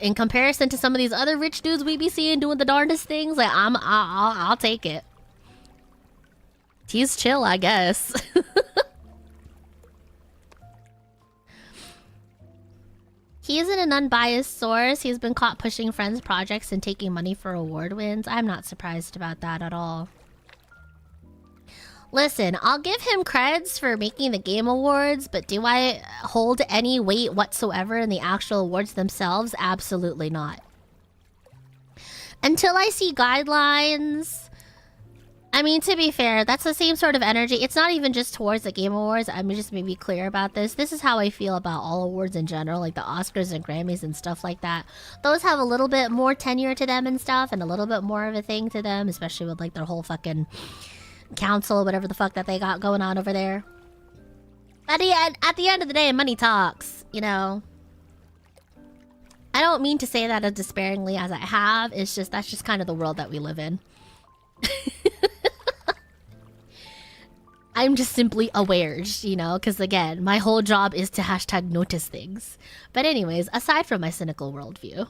In comparison to some of these other rich dudes we be seeing doing the darndest things, like I'll take it. He's chill, I guess. He isn't an unbiased source. He's been caught pushing friends' projects and taking money for award wins. I'm not surprised about that at all. Listen, I'll give him creds for making the Game Awards, but do I hold any weight whatsoever in the actual awards themselves? Absolutely not. Until I see guidelines... I mean, to be fair, that's the same sort of energy. It's not even just towards the Game Awards. I'm just maybe clear about this. This is how I feel about all awards in general, like the Oscars and Grammys and stuff like that. Those have a little bit more tenure to them and stuff, and a little bit more of a thing to them, especially with like their whole fucking council, whatever the fuck that they got going on over there. At the end of the day, money talks, you know. I don't mean to say that as despairingly as I have. It's just, that's just kind of the world that we live in. I'm just simply aware, you know, because again, my whole job is to hashtag notice things. But anyways, aside from my cynical worldview.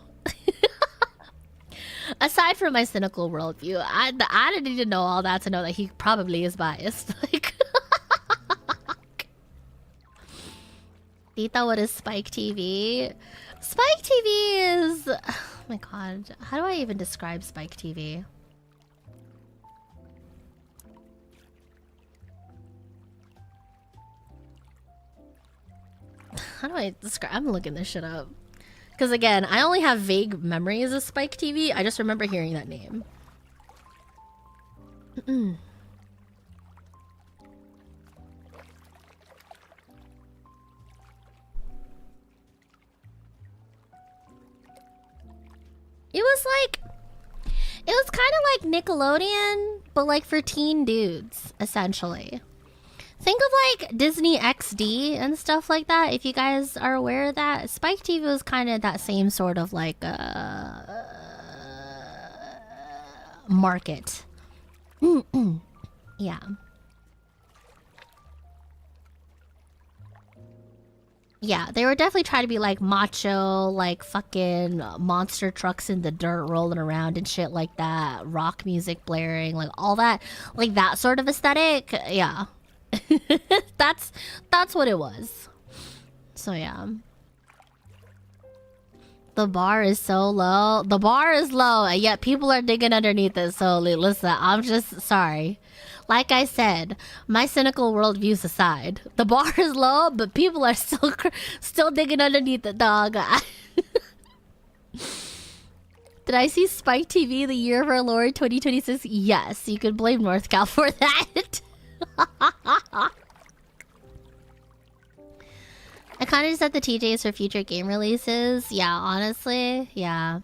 Aside from my cynical worldview, I didn't need to know all that to know that he probably is biased. Like, Tita, what is Spike TV? Spike TV is... Oh my god, how do I even describe Spike TV? How do I describe? I'm looking this shit up. Because again, I only have vague memories of Spike TV. I just remember hearing that name. It was kind of like Nickelodeon, but like for teen dudes, essentially. Think of like Disney XD and stuff like that, if you guys are aware of that. Spike TV was kind of that same sort of like market. Yeah. Yeah, they were definitely trying to be like macho, like fucking monster trucks in the dirt rolling around and shit like that. Rock music blaring, like all that, like that sort of aesthetic. Yeah. that's what it was. So yeah. The bar is so low. The bar is low, and yet people are digging underneath it. So listen, I'm just sorry. Like I said, my cynical worldviews aside, the bar is low, but people are still digging underneath it, dog. Did I see Spike TV the year of our Lord 2026? Yes, you could blame North Cal for that. I kind of just set the TJs for future game releases. Yeah, honestly, yeah.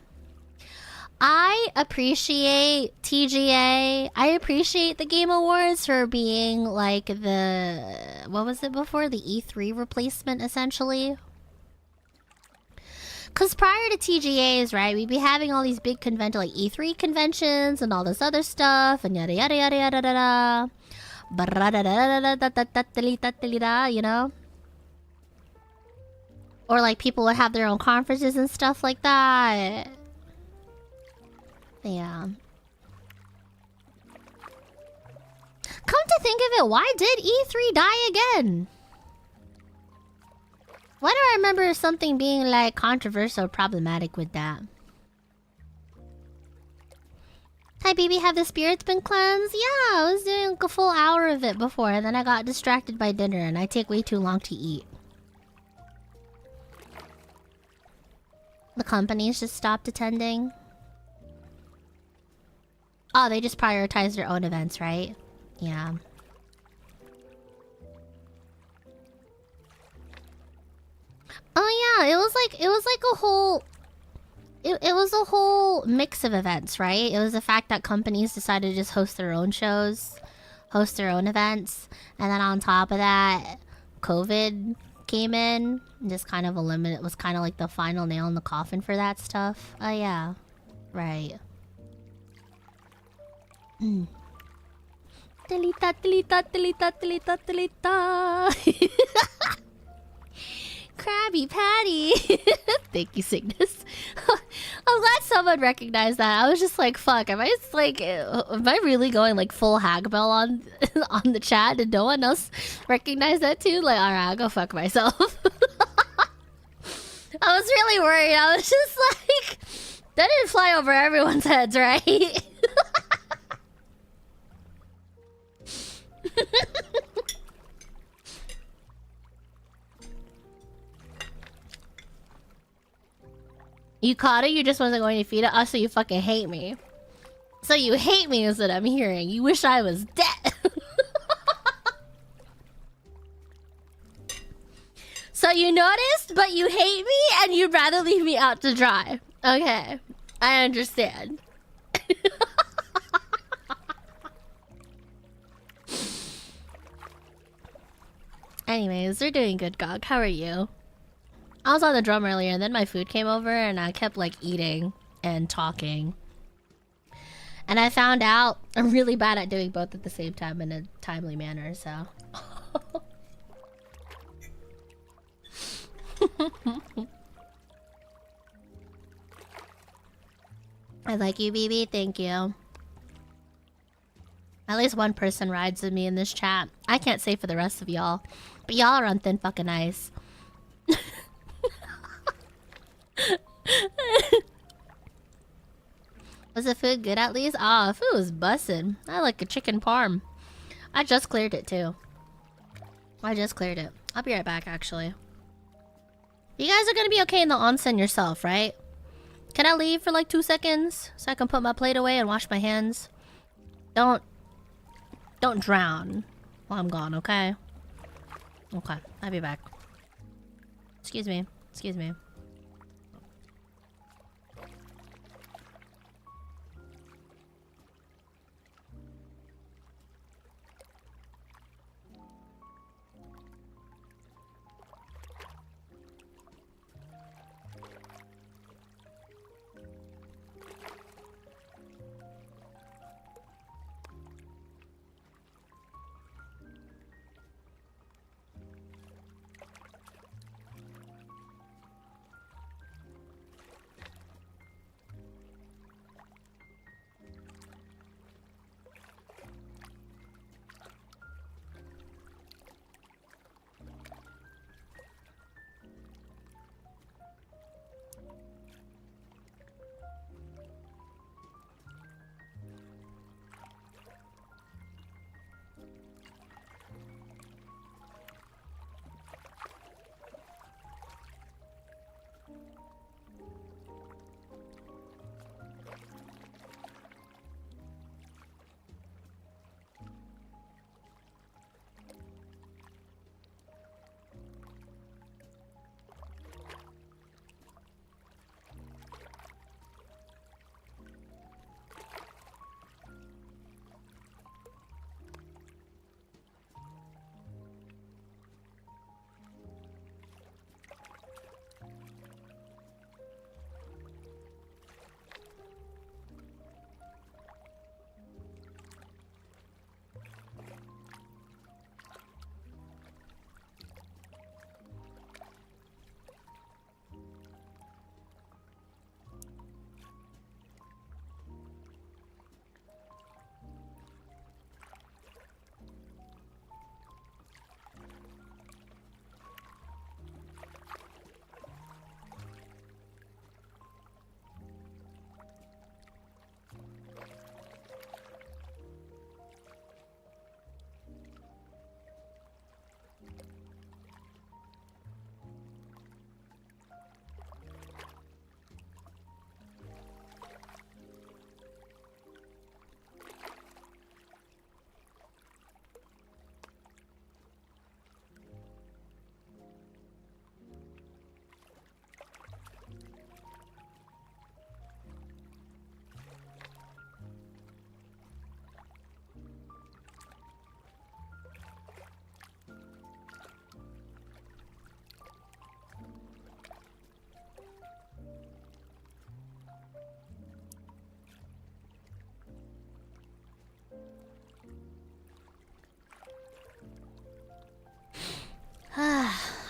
I appreciate TGA. I appreciate the Game Awards for being like the... What was it before? The E3 replacement, essentially. Because prior to TGAs, right, we'd be having all these big like E3 conventions and all this other stuff and yada yada yada yada yada. You know? Or like people would have their own conferences and stuff like that. Yeah. Come to think of it, why did E3 die again? Why do I remember something being like controversial, problematic with that? Hi baby, have the spirits been cleansed? Yeah, I was doing a full hour of it before, and then I got distracted by dinner and I take way too long to eat. The companies just stopped attending. Oh, they just prioritize their own events, right? Yeah. Oh yeah, it was like a whole... It was a whole mix of events, right? It was the fact that companies decided to just host their own shows, host their own events, and then on top of that, COVID came in and just kind of eliminated... It was kind of like the final nail in the coffin for that stuff. Oh yeah, right. Delita, delita, delita, delita, delita. Krabby Patty. Thank you, Cygnus. I'm glad someone recognized that. I was just like, fuck, am I just like, am I really going like full Hagbell on on the chat? Did no one else recognize that too? Like, alright, I'll go fuck myself. I was really worried. I was just like, that didn't fly over everyone's heads, right? You caught it? You just wasn't going to feed it? Oh, so you fucking hate me. So you hate me is what I'm hearing. You wish I was dead. So you noticed, but you hate me and you'd rather leave me out to dry. Okay. I understand. Anyways, they're doing good, Gog. How are you? I was on the drum earlier and then my food came over and I kept like eating and talking. And I found out I'm really bad at doing both at the same time in a timely manner, so. I like you, BB. Thank you. At least one person rides with me in this chat. I can't say for the rest of y'all, but y'all are on thin fucking ice. Was the food good at least? Ah, food was bussin'. I like a chicken parm. I just cleared it too. I just cleared it. I'll be right back actually. You guys are gonna be okay in the onsen yourself, right? Can I leave for like 2 seconds so I can put my plate away and wash my hands? Don't drown while I'm gone, okay? Okay, I'll be back. Excuse me. Excuse me.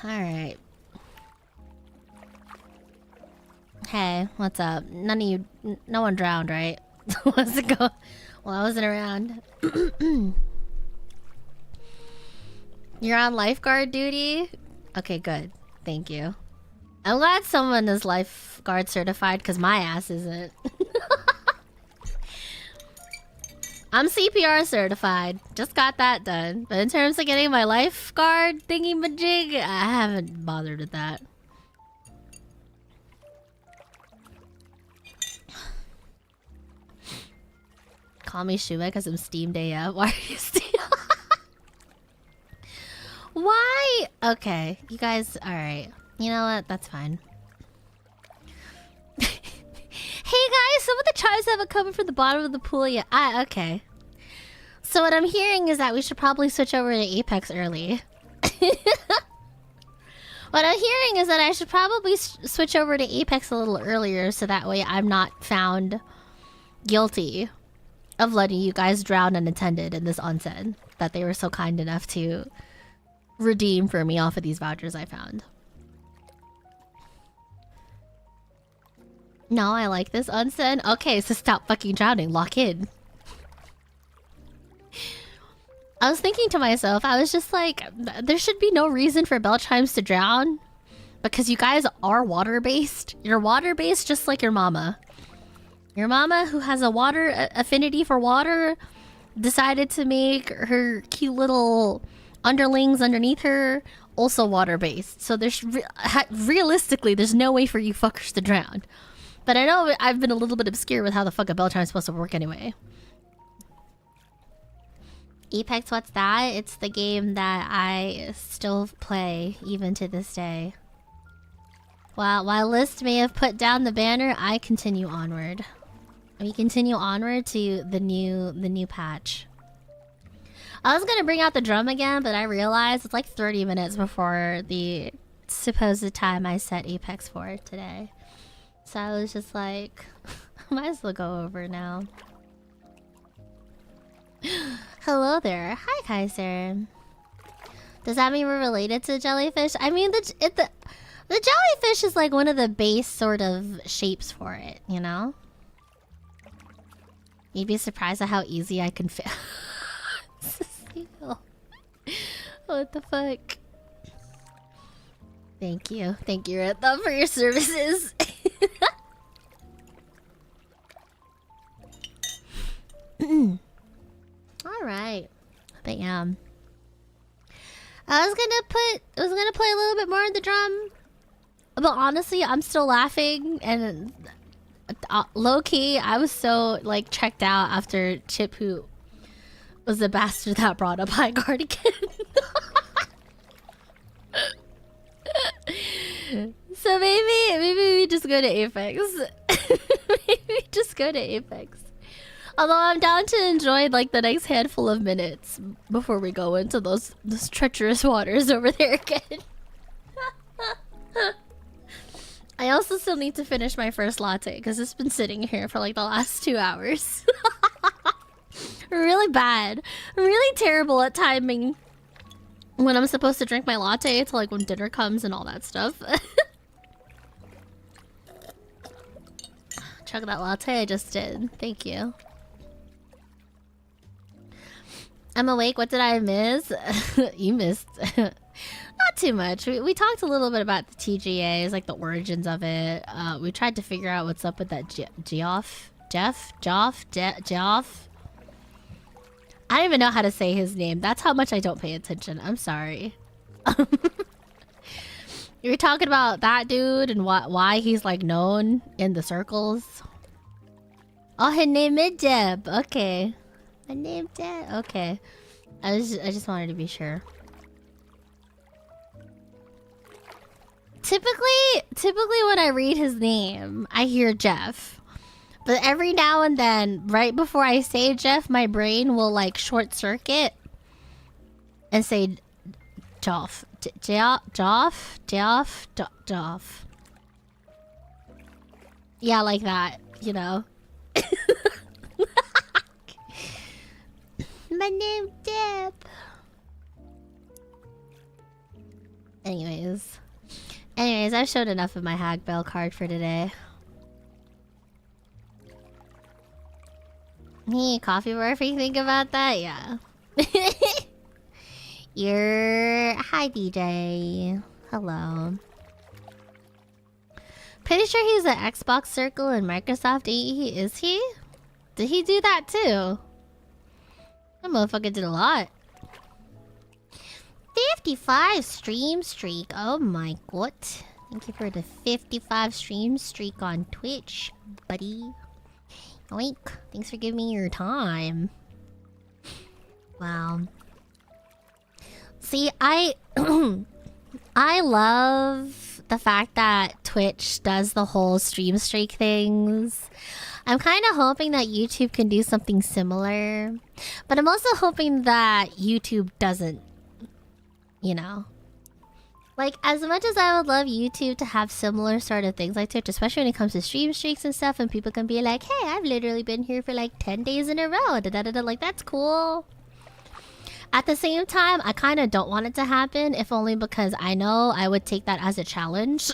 Alright. Hey, what's up? None of you... No one drowned, right? What's it go? Well, I wasn't around. You're on lifeguard duty? Okay, good. Thank you. I'm glad someone is lifeguard certified, because my ass isn't. I'm CPR certified. Just got that done. But in terms of getting my lifeguard thingy-majig, I haven't bothered with that. Call me Shuma because I'm Steam Day up. Why are you Steam? Why? Okay, you guys, alright. You know what? That's fine. Hey guys, some of the tribes haven't come from the bottom of the pool yet. Okay. So what I'm hearing is that we should probably switch over to Apex early. What I'm hearing is that I should probably switch over to Apex a little earlier so that way I'm not found guilty of letting you guys drown unattended in this onsen that they were so kind enough to redeem for me off of these vouchers I found. No, I like this onsen. Okay, so stop fucking drowning. Lock in. I was thinking to myself, I was just like, there should be no reason for bell chimes to drown. Because you guys are water-based. You're water-based just like your mama. Your mama, who has a water affinity for water, decided to make her cute little underlings underneath her also water-based. So there's realistically, there's no way for you fuckers to drown. But I know I've been a little bit obscure with how the fuck a bell chime is supposed to work anyway. EVE.EXE, what's that? It's the game that I still play even to this day. While List may have put down the banner, I continue onward. We continue onward to the new patch. I was gonna bring out the drum again, but I realized it's like 30 minutes before the supposed time I set EVE.EXE for today. So I was just like, I might as well go over now. Hello there. Hi, Kaiser. Does that mean we're related to jellyfish? I mean, the jellyfish is like one of the base sort of shapes for it, you know? You'd be surprised at how easy I can fit. What the fuck? Thank you, Retha, for your services. All right, but yeah, I was gonna play a little bit more of the drum, but honestly, I'm still laughing and low key, I was so like checked out after Chip, who was the bastard that brought up High Cardigan. So maybe we just go to EVE.EXE. Maybe just go to EVE.EXE. Although I'm down to enjoy like the next handful of minutes before we go into those treacherous waters over there again. I also still need to finish my first latte because it's been sitting here for like the last 2 hours. Really bad. Really terrible at timing when I'm supposed to drink my latte to like when dinner comes and all that stuff. Chug that latte I just did. Thank you. I'm awake. What did I miss? You missed. Not too much. We talked a little bit about the TGAs, like the origins of it. We tried to figure out what's up with that Geoff. I don't even know how to say his name. That's how much I don't pay attention. I'm sorry. You were talking about that dude and why he's like known in the circles. Oh, his name is Deb. Okay. My name Deb. Okay. I just wanted to be sure. Typically when I read his name, I hear Jeff. But every now and then, right before I say Jeff, my brain will like short circuit and say Joff. Joff. Yeah, like that, you know. My name's Deb. Anyways, I've showed enough of my Hag Bell card for today. Hey, Coffee Murphy, think about that? Yeah. Hi, DJ. Hello. Pretty sure he's an Xbox Circle and Microsoft AE. Is he? Did he do that too? That motherfucker did a lot. 55 stream streak. Oh my god. Thank you for the 55 stream streak on Twitch, buddy. Oink. Thanks for giving me your time. Wow. See, I love the fact that Twitch does the whole stream streak things. I'm kind of hoping that YouTube can do something similar. But I'm also hoping that YouTube doesn't, you know. Like, as much as I would love YouTube to have similar sort of things like Twitch, especially when it comes to stream streaks and stuff, and people can be like, hey, I've literally been here for like 10 days in a row. Like, that's cool. At the same time, I kind of don't want it to happen, if only because I know I would take that as a challenge.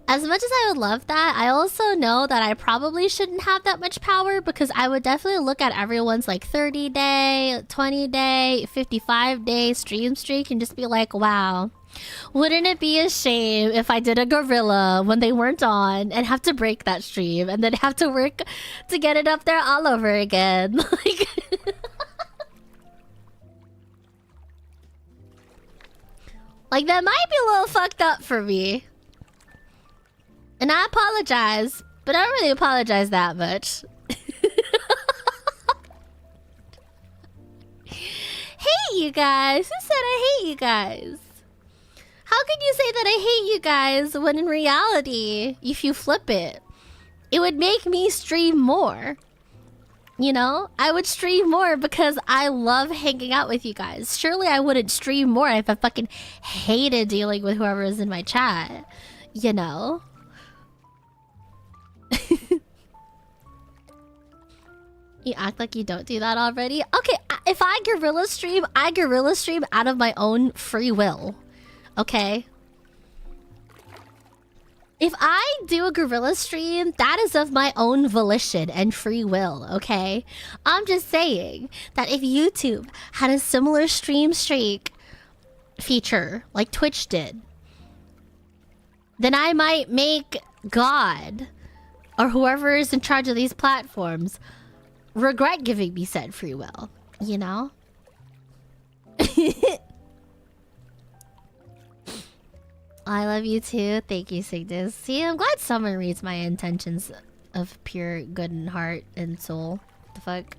As much as I would love that, I also know that I probably shouldn't have that much power, because I would definitely look at everyone's like 30-day, 20-day, 55-day stream streak and just be like, wow, wouldn't it be a shame if I did a gorilla when they weren't on and have to break that stream and then have to work to get it up there all over again? Like, Like, that might be a little fucked up for me. And I apologize, but I don't really apologize that much. Hate you guys? Who said I hate you guys? How can you say that I hate you guys when in reality, if you flip it, it would make me stream more? You know? I would stream more because I love hanging out with you guys. Surely I wouldn't stream more if I fucking hated dealing with whoever is in my chat. You know? You act like you don't do that already? Okay, if I gorilla stream out of my own free will. Okay? If I do a gorilla stream, that is of my own volition and free will, okay? I'm just saying that if YouTube had a similar stream streak feature like Twitch did, then I might make God or whoever is in charge of these platforms regret giving me said free will, you know? I love you too. Thank you, Cygnus. See, I'm glad someone reads my intentions of pure good in heart and soul. The fuck?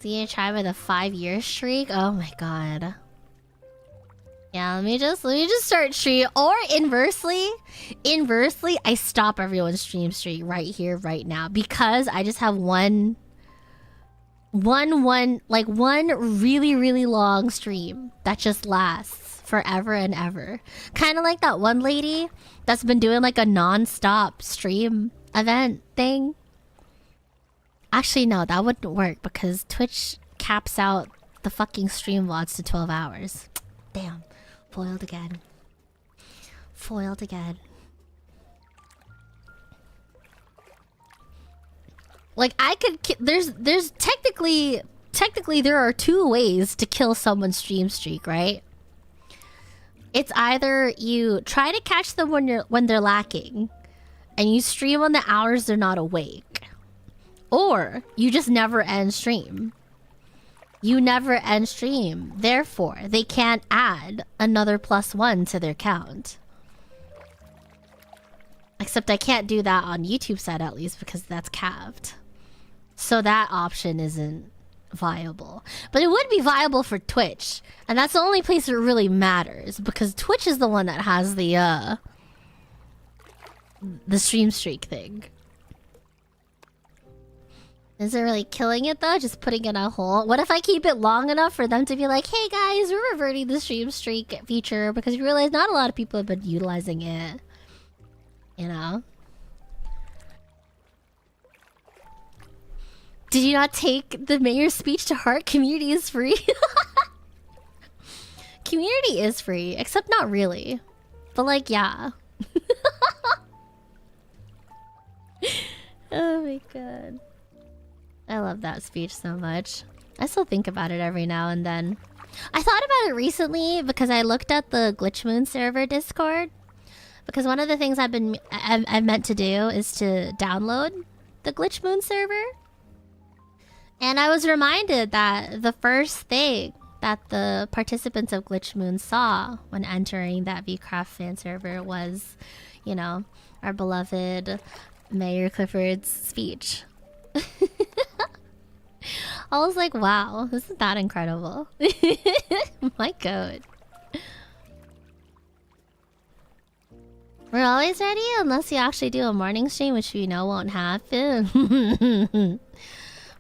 See, you try with a 5-year streak? Oh my god. Yeah, let me just start stream. Or inversely, I stop everyone's stream streak right here, right now. Because I just have one really, really long stream that just lasts forever and ever. Kind of like that one lady that's been doing like a non-stop stream event thing. Actually, no, that wouldn't work because Twitch caps out the fucking stream VODs to 12 hours. Damn. Foiled again. Foiled again. Like, I could there's technically there are 2 ways to kill someone's stream streak, right? It's either you try to catch them when they're lacking and you stream on the hours they're not awake, or you just never end stream. You never end stream, therefore they can't add another +1 to their count. Except I can't do that on YouTube side at least because that's capped. So that option isn't viable. But it would be viable for Twitch. And that's the only place it really matters because Twitch is the one that has the stream streak thing. Is it really killing it though? Just putting it in a hole? What if I keep it long enough for them to be like, hey guys, we're reverting the stream streak feature because you realize not a lot of people have been utilizing it. You know? Did you not take the mayor's speech to heart? Community is free. Community is free, except not really. But like, yeah. Oh my god. I love that speech so much. I still think about it every now and then. I thought about it recently because I looked at the Glitchmoon server Discord. Because one of the things I've meant to do is to download the Glitchmoon server. And I was reminded that the first thing that the participants of Glitchmoon saw when entering that VCraft fan server was, you know, our beloved Mayor Clifford's speech. I was like, wow, isn't that incredible? My god. We're always ready unless you actually do a morning stream, which we know won't happen.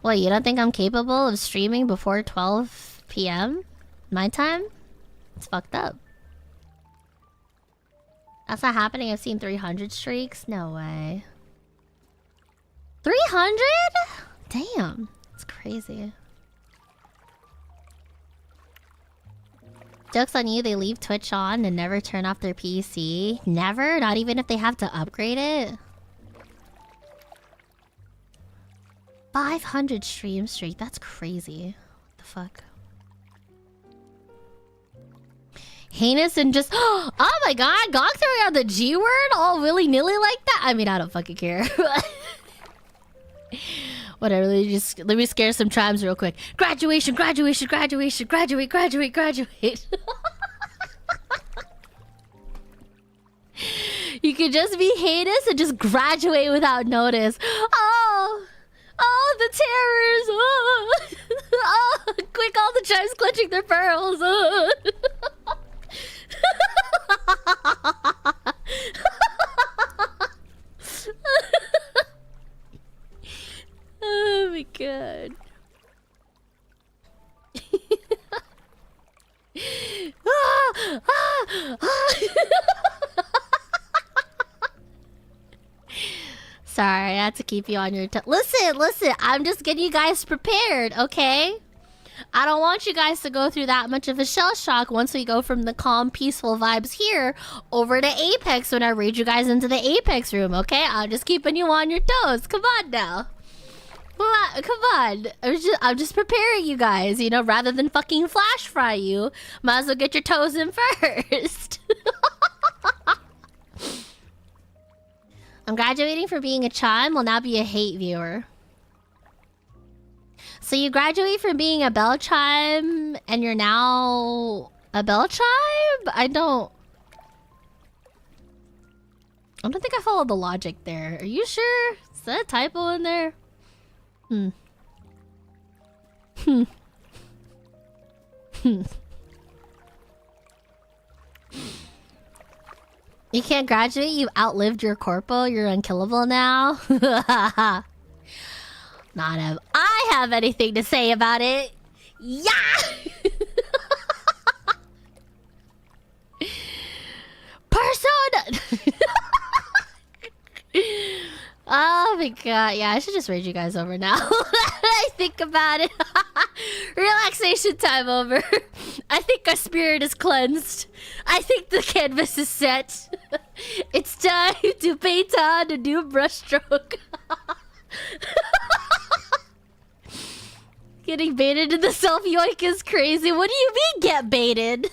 What, you don't think I'm capable of streaming before 12 p.m. my time? It's fucked up. That's not happening. I've seen 300 streaks. No way. 300? Damn. It's crazy. Joke's on you, they leave Twitch on and never turn off their PC. Never? Not even if they have to upgrade it? 500 stream streak. That's crazy. What the fuck? Heinous and just... Oh my god! Gog throwing out the G word all willy-nilly like that? I mean, I don't fucking care. Whatever, let me scare some chimes real quick. Graduation, graduation, graduation, graduate, graduate, graduate. You could just be heinous and just graduate without notice. Oh, the terrors. Oh, oh, quick, all the chimes clutching their pearls. Oh. Oh my god. Sorry, I had to keep you on your toes. Listen, I'm just getting you guys prepared, okay? I don't want you guys to go through that much of a shell shock once we go from the calm, peaceful vibes here over to Apex when I raid you guys into the Apex room, okay? I'm just keeping you on your toes. Come on now. Come on. I'm just preparing you guys, you know, rather than fucking flash fry you. Might as well get your toes in first. I'm graduating from being a chime, will now be a hate viewer. So you graduate from being a bell chime, and you're now a bell chime? I don't think I followed the logic there. Are you sure? Is that a typo in there? You can't graduate? You've outlived your corpo? You're unkillable now? Not if I have anything to say about it. Yeah! Persona! Oh my god. Yeah, I should just raid you guys over now. I think about it. Relaxation time over. I think our spirit is cleansed. I think the canvas is set. It's time to paint on a new brushstroke. Getting baited in the self-yoink is crazy. What do you mean get baited?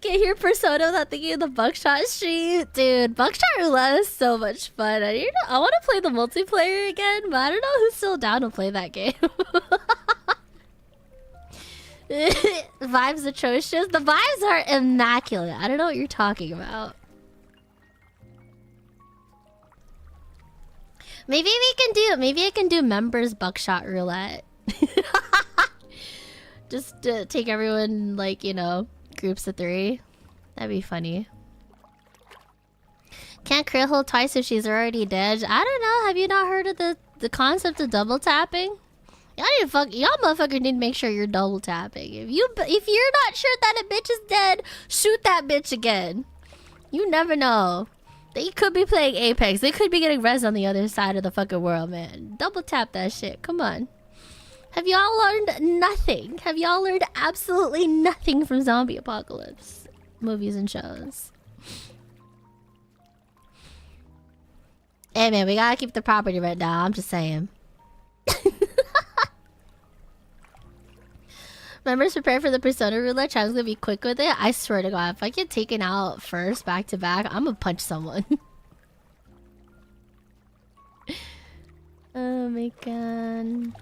Can't hear Persona without thinking of the Buckshot stream. Dude, Buckshot Roulette is so much fun. I want to play the multiplayer again, but I don't know who's still down to play that game. Vibes atrocious. The vibes are immaculate. I don't know what you're talking about. Maybe I can do members Buckshot Roulette. Just take everyone, like, you know, groups of 3. That'd be funny. Can't crit hold twice if she's already dead. I don't know. Have you not heard of the concept of double tapping? Y'all motherfuckers need to make sure you're double tapping. If you're not sure that a bitch is dead, shoot that bitch again. You never know. They could be playing Apex. They could be getting res on the other side of the fucking world, man. Double tap that shit. Come on. Have y'all learned nothing? Have y'all learned absolutely nothing from zombie apocalypse movies and shows? Hey man, we gotta keep the property right now. I'm just saying. Members prepare for the Persona Roulette. Child's gonna be quick with it. I swear to God, if I get taken out first back to back, I'm gonna punch someone. Oh my god.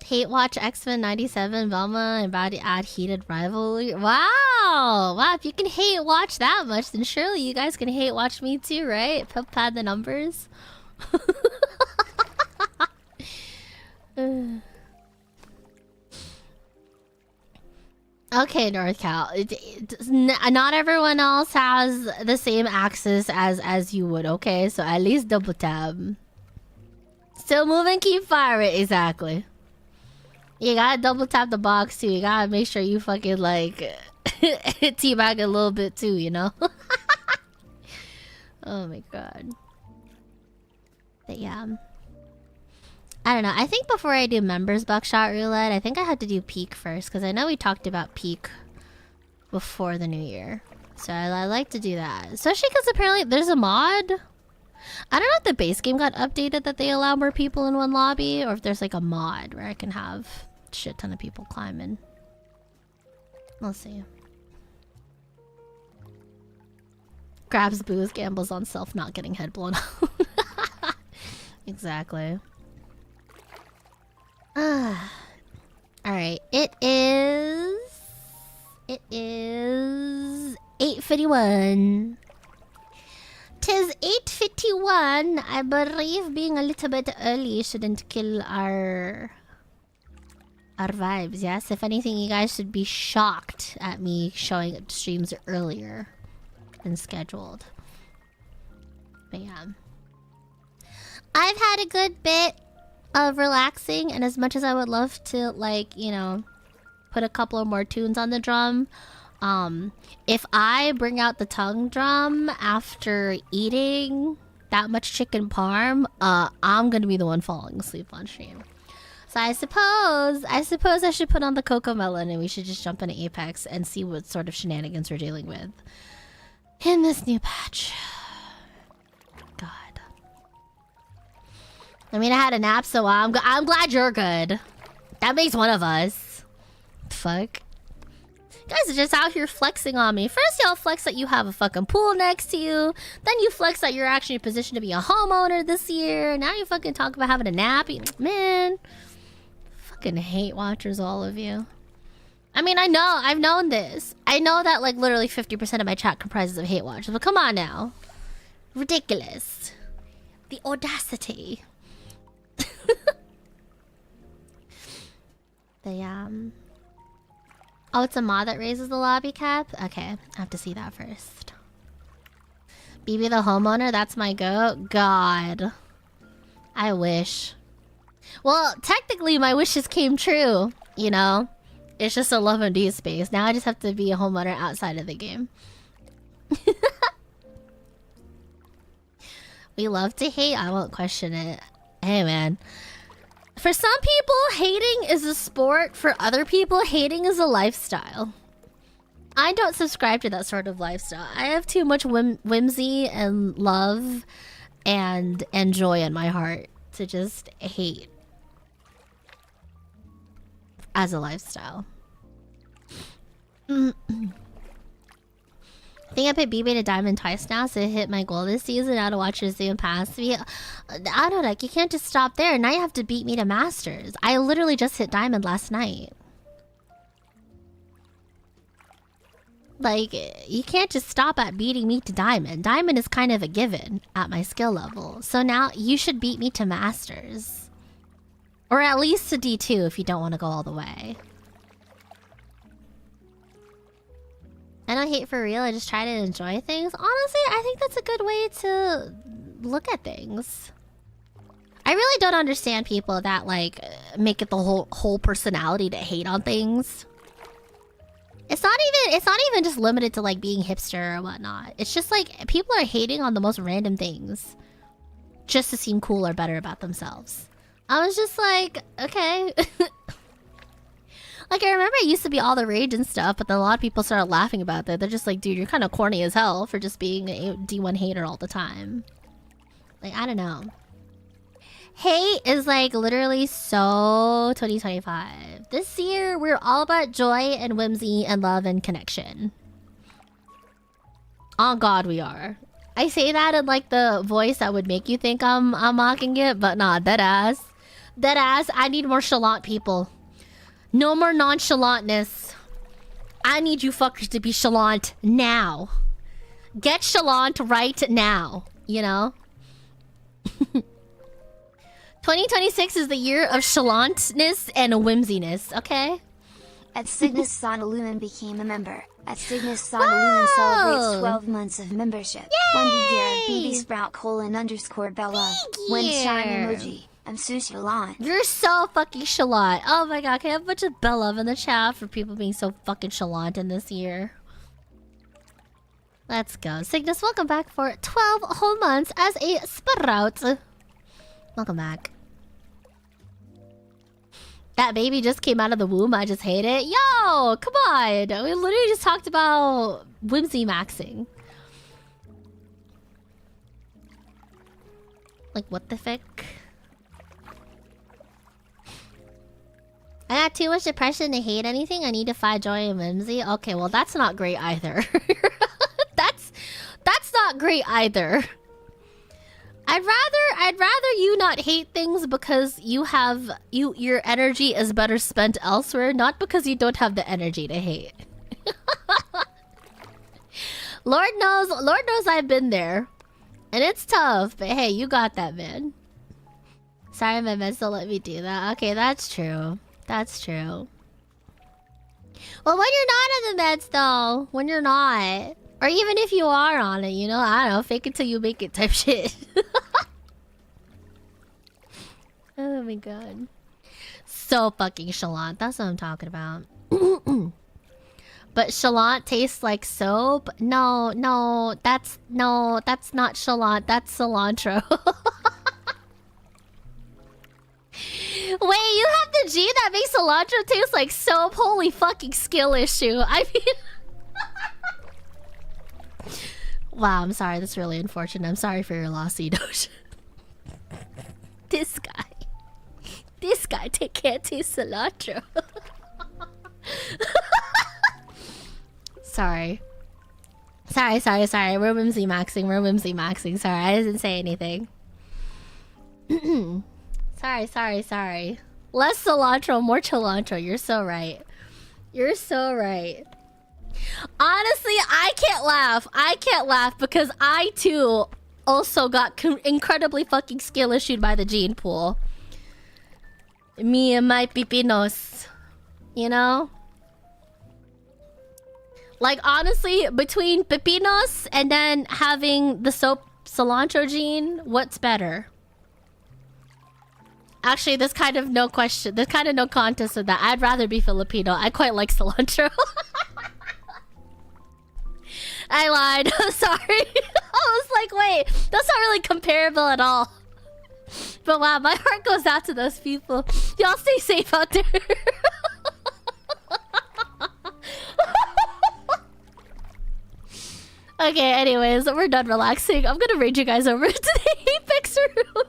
Hate watch X-Men 97, Velma, and about to add heated rivalry. Wow! Wow, if you can hate watch that much, then surely you guys can hate watch me too, right? Pad the numbers. Okay, North Cal. Not everyone else has the same access as you would, okay? So at least double tab. Still moving, keep firing. Exactly. You gotta double tap the box too. You gotta make sure you fucking like teabag a little bit too, you know? Oh my god. But yeah. I don't know. I think before I do members Buckshot Roulette, I think I had to do peak first. Because I know we talked about peak before the new year. So I like to do that. Especially because apparently there's a mod. I don't know if the base game got updated that they allow more people in one lobby. Or if there's like a mod where I can have a shit ton of people climbing. We'll see. Grabs booze, gambles on self not getting head blown up. Exactly. Alright, it is 8:51. 'Tis 8:51. I believe being a little bit early shouldn't kill our vibes, yes? If anything, you guys should be shocked at me showing up streams earlier than scheduled. But yeah. I've had a good bit of relaxing, and as much as I would love to, like, you know, put a couple of more tunes on the drum, if I bring out the tongue drum after eating that much chicken parm, I'm gonna be the one falling asleep on stream. So I suppose I should put on the 𝓎𝓊𝓁 and we should just jump into Apex and see what sort of shenanigans we're dealing with in this new patch. God. I mean, I had a nap, so I'm glad you're good. That makes one of us. Fuck. You guys are just out here flexing on me. First, y'all flex that you have a fucking pool next to you. Then you flex that you're actually in a position to be a homeowner this year. Now you fucking talk about having a nap. Man. Fucking hate watchers, all of you. I mean, I know. I've known this. I know that, like, literally 50% of my chat comprises of hate watchers. But come on now. Ridiculous. The audacity. Oh, it's a mod that raises the lobby cap? Okay, I have to see that first. BB the homeowner, that's my goat? God. I wish. Well, technically my wishes came true, you know? It's just a love and D space. Now I just have to be a homeowner outside of the game. We love to hate, I won't question it. Hey man. For some people, hating is a sport. For other people, hating is a lifestyle. I don't subscribe to that sort of lifestyle. I have too much whimsy and love and joy in my heart to just hate as a lifestyle. I think I put BB to diamond twice now, so I hit my goal this season. Now to watch your Zoom pass me. I don't know, like, you can't just stop there. Now you have to beat me to masters. I literally just hit diamond last night. Like, you can't just stop at beating me to diamond. Diamond is kind of a given at my skill level. So now you should beat me to masters. Or at least to D2 if you don't want to go all the way. I don't hate for real, I just try to enjoy things. Honestly, I think that's a good way to look at things. I really don't understand people that, like, make it the whole personality to hate on things. It's not even just limited to, like, being hipster or whatnot. It's just like people are hating on the most random things just to seem cool or better about themselves. I was just like, okay. Like, I remember it used to be all the rage and stuff, but then a lot of people started laughing about that. They're just like, dude, you're kind of corny as hell for just being a D1 hater all the time. Like, I don't know. Hate is, like, literally so 2025. This year, we're all about joy and whimsy and love and connection. On God, we are. I say that in, like, the voice that would make you think I'm mocking it, but nah, deadass. Deadass, I need more chalant people. No more nonchalantness. I need you fuckers to be chalant now. Get chalant right now, you know? 2026 is the year of chalantness and whimsiness, okay? At Cygnus 𝓎𝓊𝓁 became a member. At Cygnus 𝓎𝓊𝓁 celebrates 12 months of membership. Yay! One year of BB __Bella. One shine emoji. I'm so chalant. You're so fucking chalant. Oh my god, can I have a bunch of bell love in the chat for people being so fucking chalant in this year? Let's go. Cygnus, welcome back for 12 whole months as a sprout. Welcome back. That baby just came out of the womb. I just hate it. Yo, come on. We literally just talked about whimsy maxing. Like, what the fuck? I got too much depression to hate anything. I need to find joy and whimsy. Okay, well, that's not great either. That's not great either. I'd rather you not hate things because your energy is better spent elsewhere, not because you don't have the energy to hate. Lord knows I've been there. And it's tough, but hey, you got that, man. Sorry, my meds don't let me do that. Okay, that's true. That's true. Well, when you're not on the meds, though, when you're not, or even if you are on it, you know, I don't know, fake it till you make it type shit. Oh my god. So fucking chalant. That's what I'm talking about. But chalant tastes like soap? No, that's not chalant. That's cilantro. Wait, you have the gene that makes cilantro taste like soap? Holy fucking skill issue. I mean... Wow, I'm sorry. That's really unfortunate. I'm sorry for your loss, Edosh. This guy can't taste cilantro. Sorry. We're whimsy maxing. Sorry, I didn't say anything. Sorry. Less cilantro, more cilantro. You're so right. Honestly, I can't laugh because I too also got incredibly fucking skill issued by the gene pool. Me and my pipinos. You know? Like, honestly, between pepinos and then having the soap cilantro gene, what's better? Actually, there's kind of no question. There's kind of no contest with that. I'd rather be Filipino. I quite like cilantro. I lied. I'm sorry. I was like, wait, that's not really comparable at all. But wow, my heart goes out to those people. Y'all stay safe out there. Okay, anyways, we're done relaxing. I'm gonna raid you guys over to the Apex room.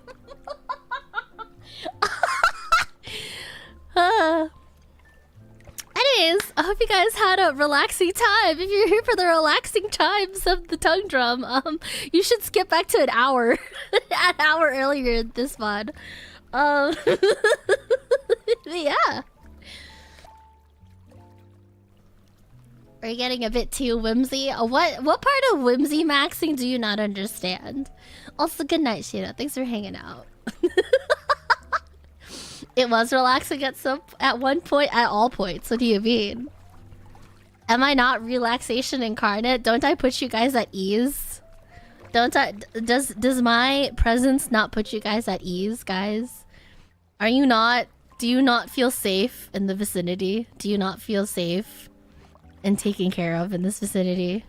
Anyways, I hope you guys had a relaxing time. If you're here for the relaxing times of the tongue drum, you should skip back to an hour. An hour earlier this VOD. Yeah. Are you getting a bit too whimsy? What part of whimsy maxing do you not understand? Also, good night, Shida. Thanks for hanging out. It was relaxing at one point. At all points. What do you mean? Am I not relaxation incarnate? Don't I put you guys at ease? Don't I? Does my presence not put you guys at ease, guys? Are you not? Do you not feel safe in the vicinity? Do you not feel safe and taken care of in this vicinity?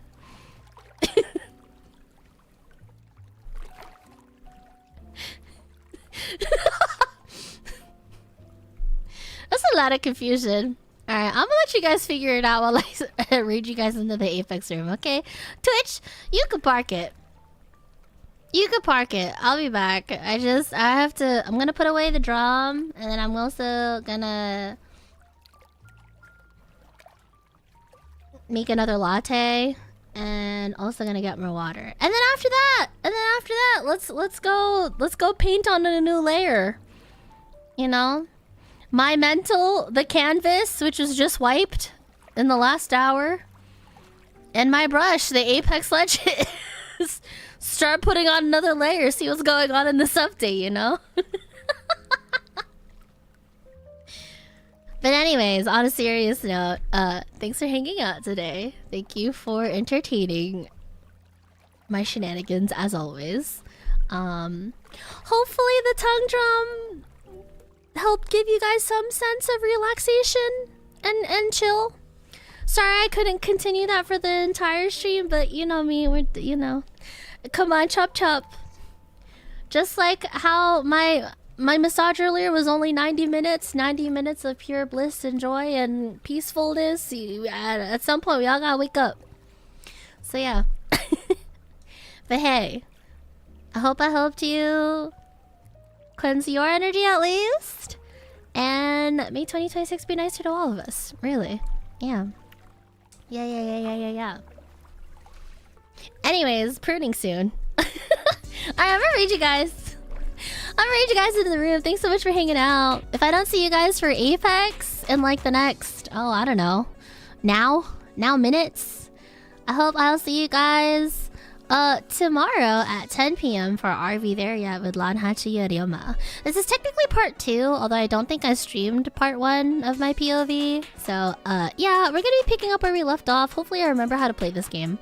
That's a lot of confusion. Alright, I'm gonna let you guys figure it out while I read you guys into the Apex room, okay? Twitch, you can park it. I'll be back. I'm gonna put away the drum, and then I'm also gonna make another latte, and also gonna get more water. And then after that, let's go paint on a new layer. You know? My mental, the canvas, which was just wiped in the last hour, and my brush, the Apex Legends. Start putting on another layer, see what's going on in this update, you know? But anyways, on a serious note, thanks for hanging out today. Thank you for entertaining my shenanigans, as always. Hopefully the tongue drum helped give you guys some sense of relaxation and chill. Sorry I couldn't continue that for the entire stream, but you know me, you know. Come on, chop chop. Just like how my massage earlier was only 90 minutes. 90 minutes of pure bliss and joy and peacefulness. At some point, we all gotta wake up. So yeah. But hey, I hope I helped you cleanse your energy at least. And may 2026 be nicer to all of us. Really. Yeah. Yeah. Anyways, pruning soon. Alright, I'm gonna read you guys. I'm gonna read you guys into the room. Thanks so much for hanging out. If I don't see you guys for Apex in like the next, oh, I don't know, now minutes, I hope I'll see you guys tomorrow at 10 p.m. for 𝓎𝓊𝓁 with 𝓈𝓁. This is technically part 2, although I don't think I streamed part 1 of my POV. So, yeah, we're gonna be picking up where we left off. Hopefully I remember how to play this game.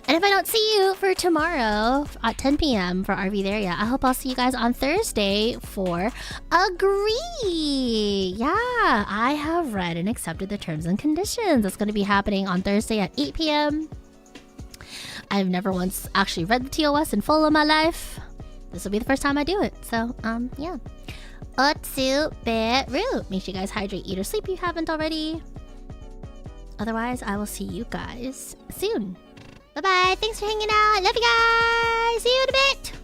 And if I don't see you for tomorrow at 10 p.m. for 𝓎𝓊𝓁, I hope I'll see you guys on Thursday for Agree! Yeah, I have read and accepted the terms and conditions. It's going to be happening on Thursday at 8 p.m. I've never once actually read the TOS in full in my life. This will be the first time I do it. So, yeah. Konberu. Make sure you guys hydrate, eat, or sleep if you haven't already. Otherwise, I will see you guys soon. Bye-bye. Thanks for hanging out. Love you guys. See you in a bit.